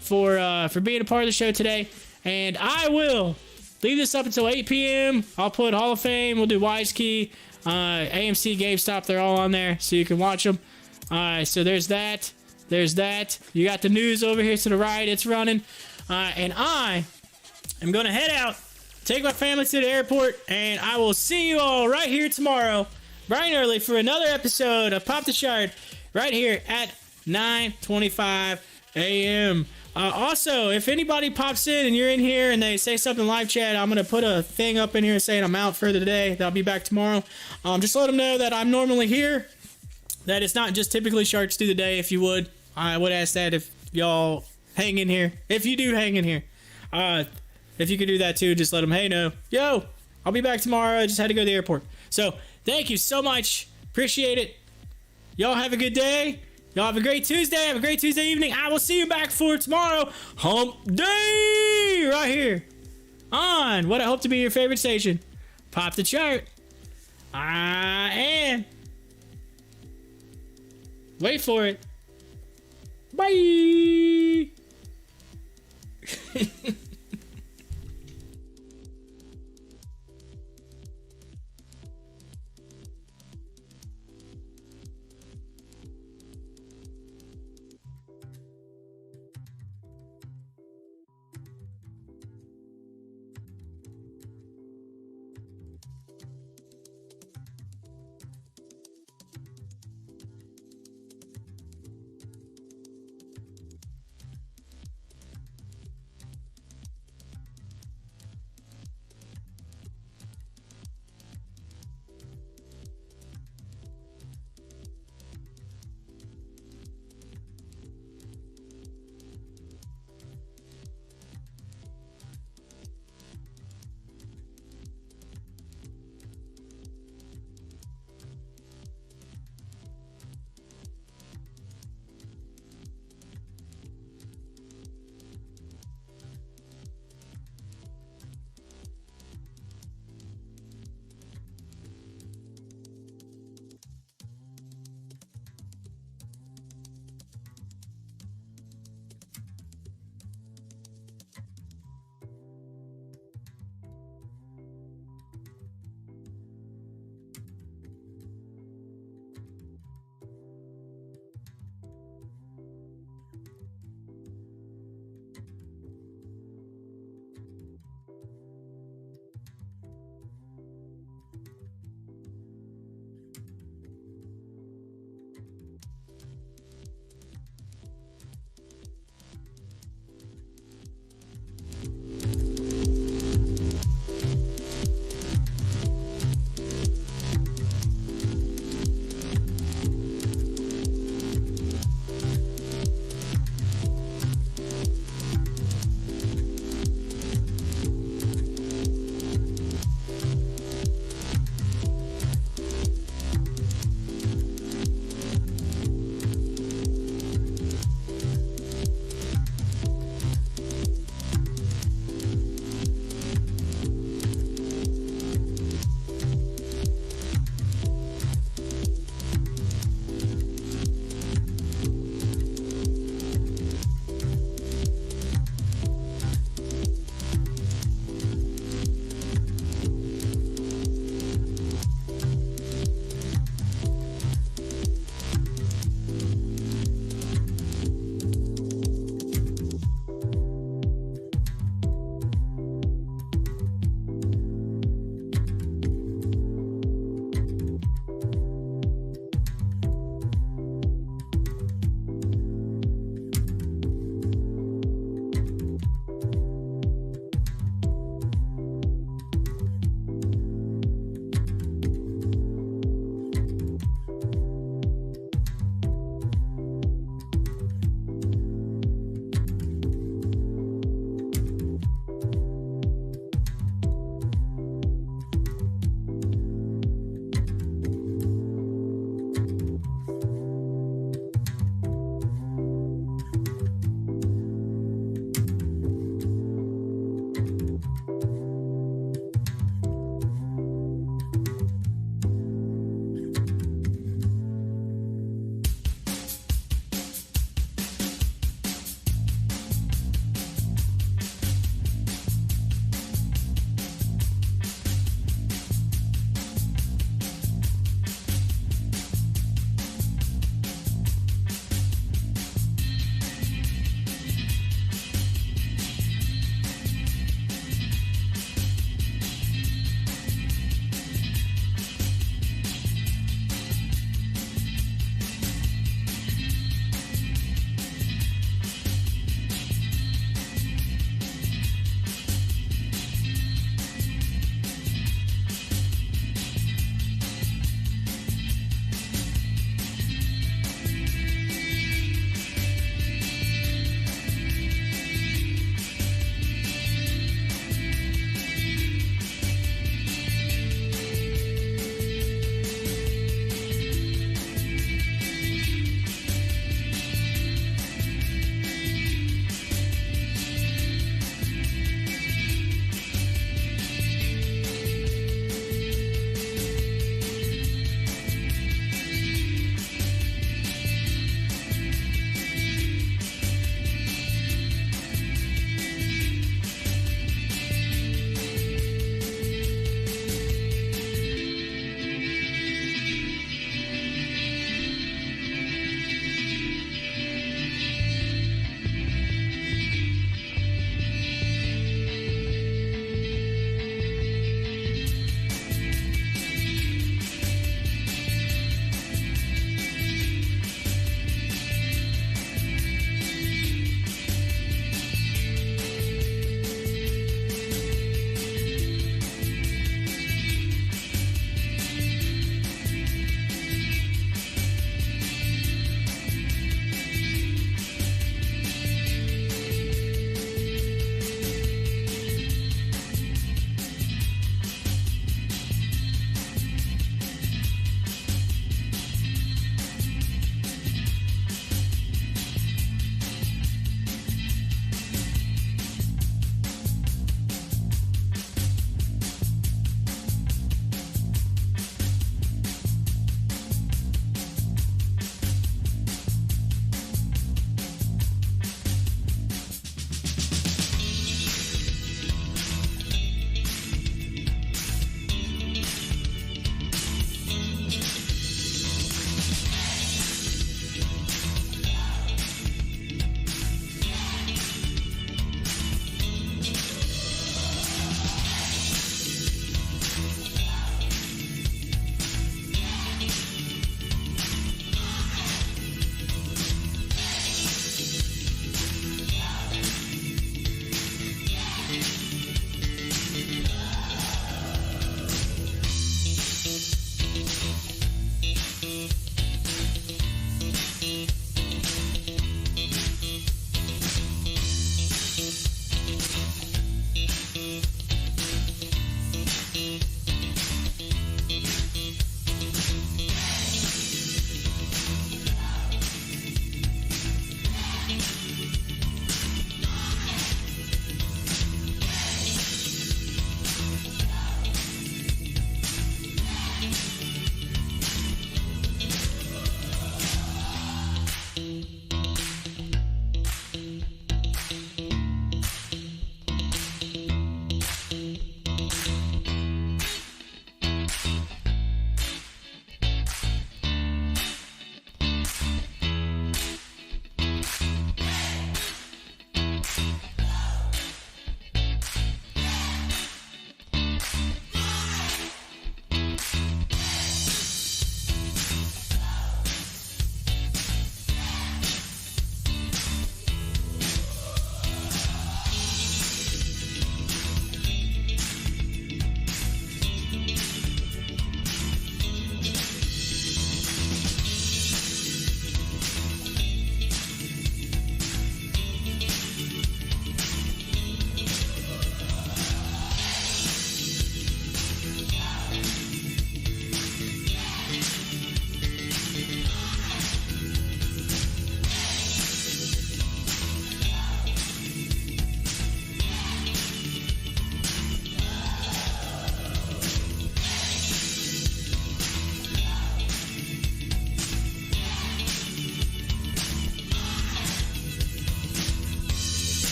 for being a part of the show today. And I will leave this up until 8 p.m. I'll put Hall of Fame. We'll do Wise Key, AMC GameStop. They're all on there, so you can watch them. So there's that. There's that. You got the news over here to the right. It's running. And I am going to head out, take my family to the airport, and I will see you all right here tomorrow, bright and early, for another episode of Pop the Chart right here at 9:25 a.m. Also, if anybody pops in and you're in here and they say something live chat, I'm going to put a thing up in here saying I'm out for the day. I'll be back tomorrow. Just let them know that I'm normally here, that it's not just typically Sharks through the day. If you would, I would ask that if y'all hang in here. If you do hang in here. If you could do that too, just let them, hey, no. Yo, I'll be back tomorrow. I just had to go to the airport. So, thank you so much. Appreciate it. Y'all have a good day. Y'all have a great Tuesday. Have a great Tuesday evening. I will see you back for tomorrow. Hump Day! Right here. On what I hope to be your favorite station. Pop the Chart. And wait for it. Bye!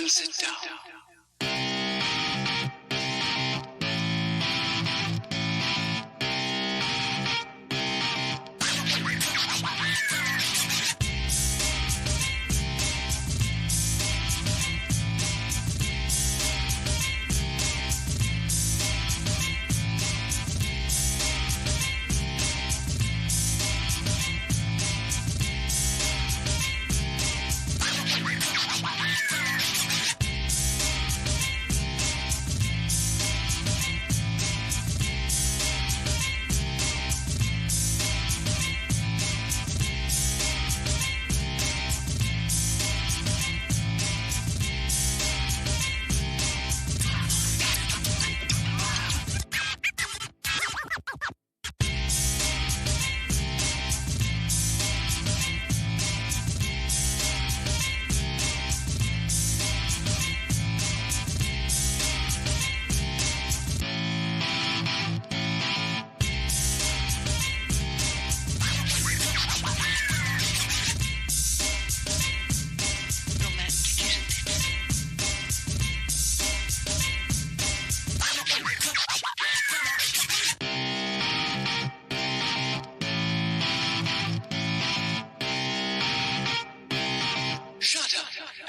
and sit down.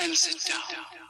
And sit down.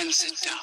and sit down.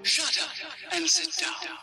Shut up and sit down.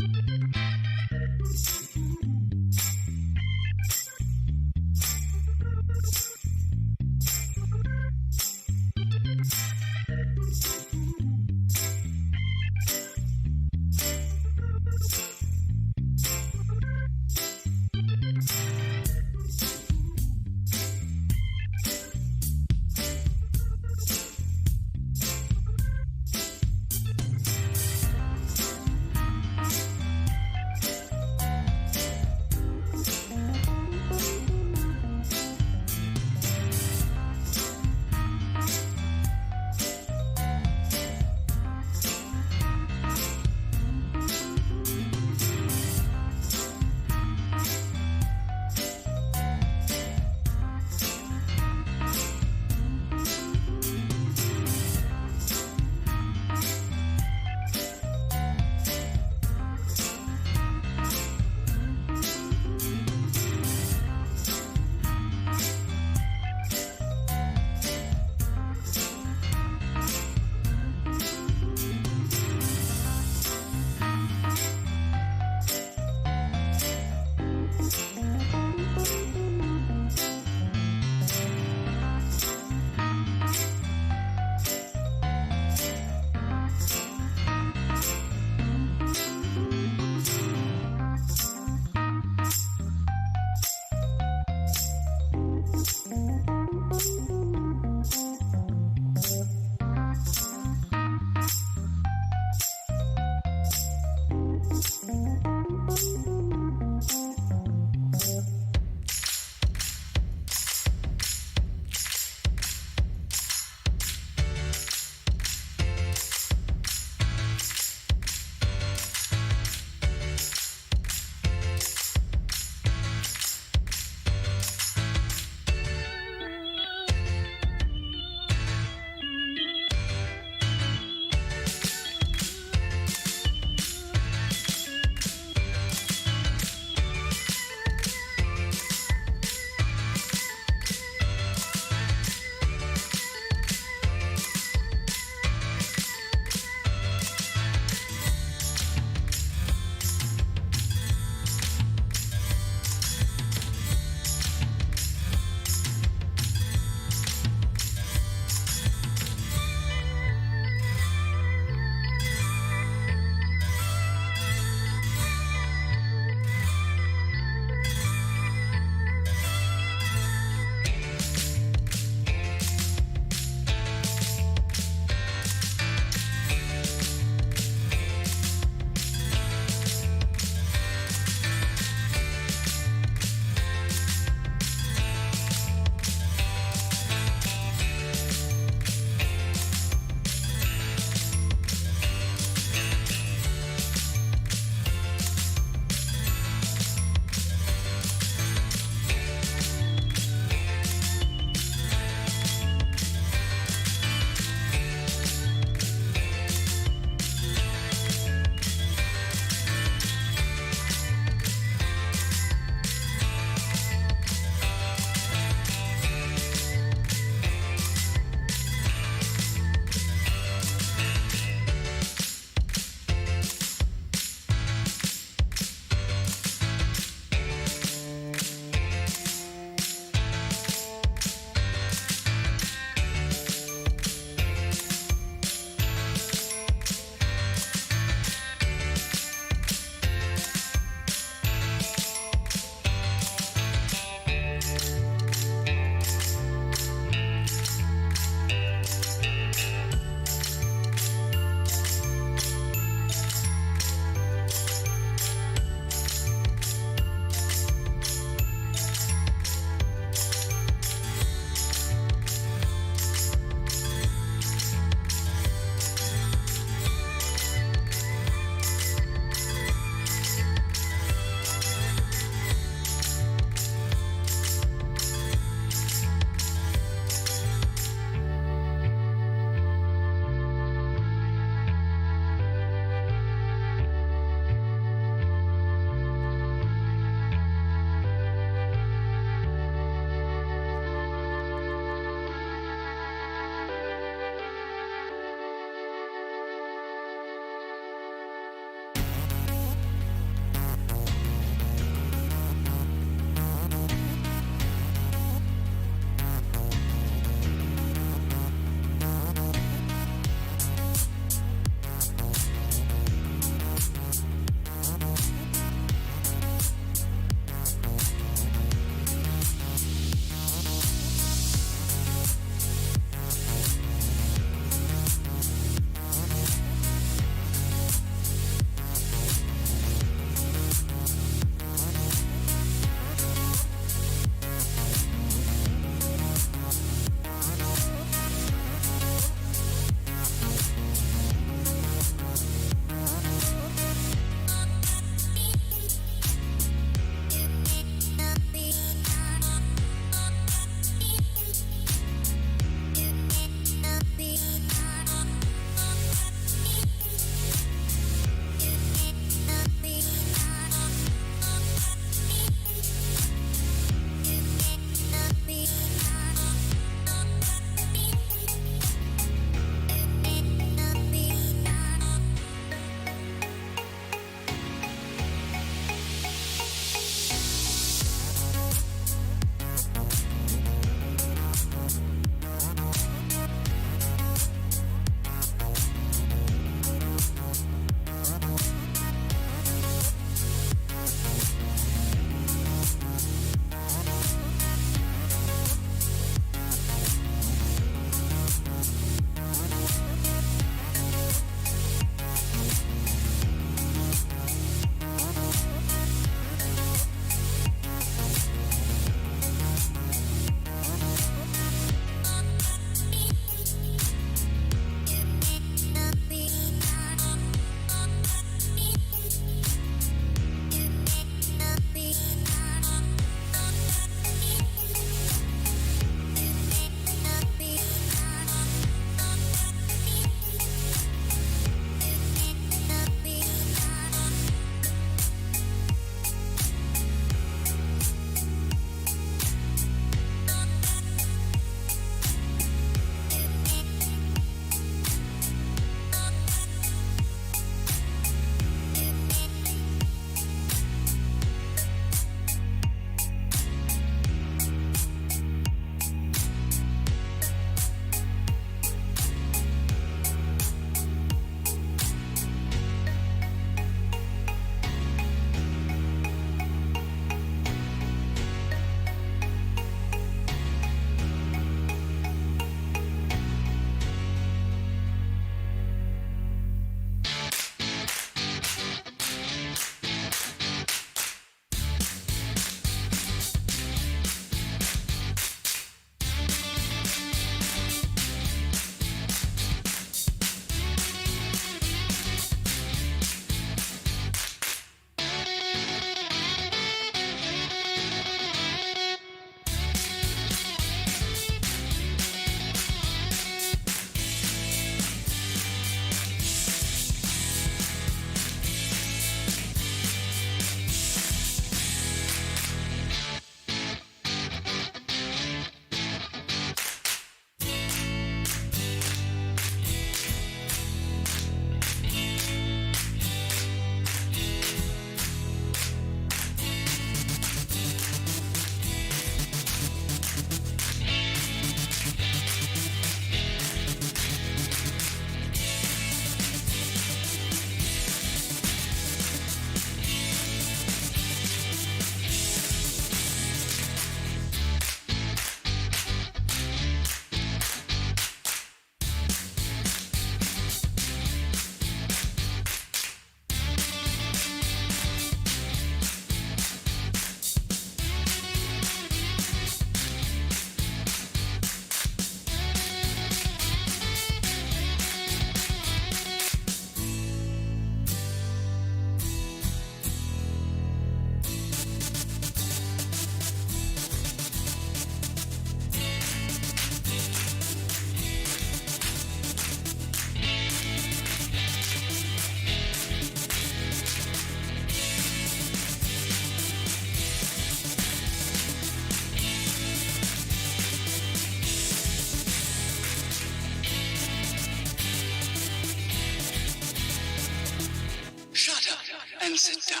and sit down.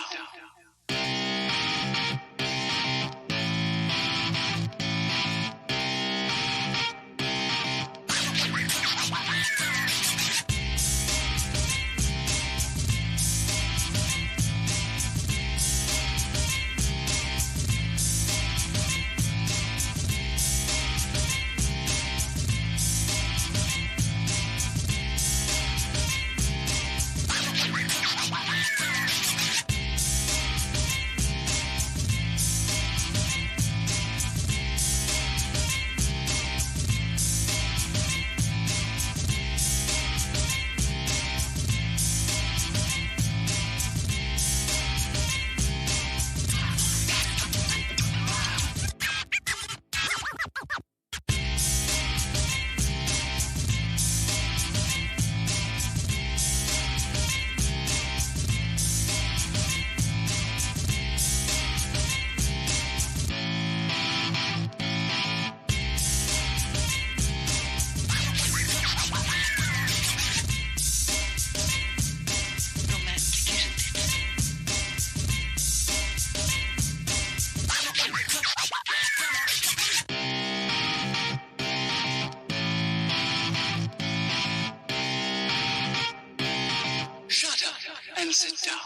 Shut up and sit down.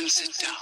and sit down.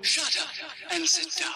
Shut up and sit down.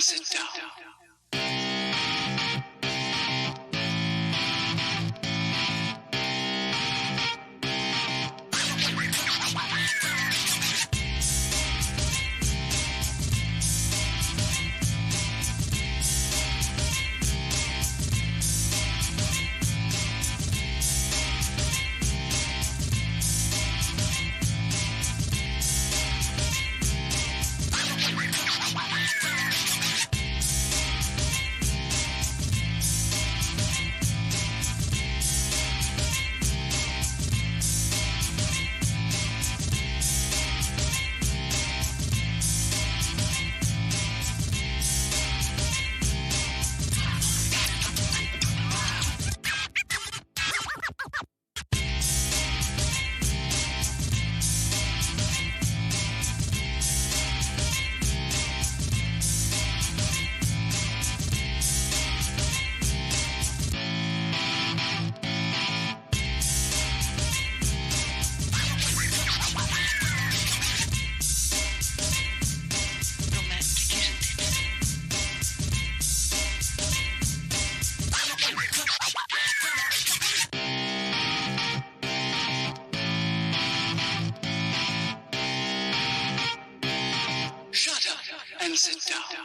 and sit down. Shut up and sit down.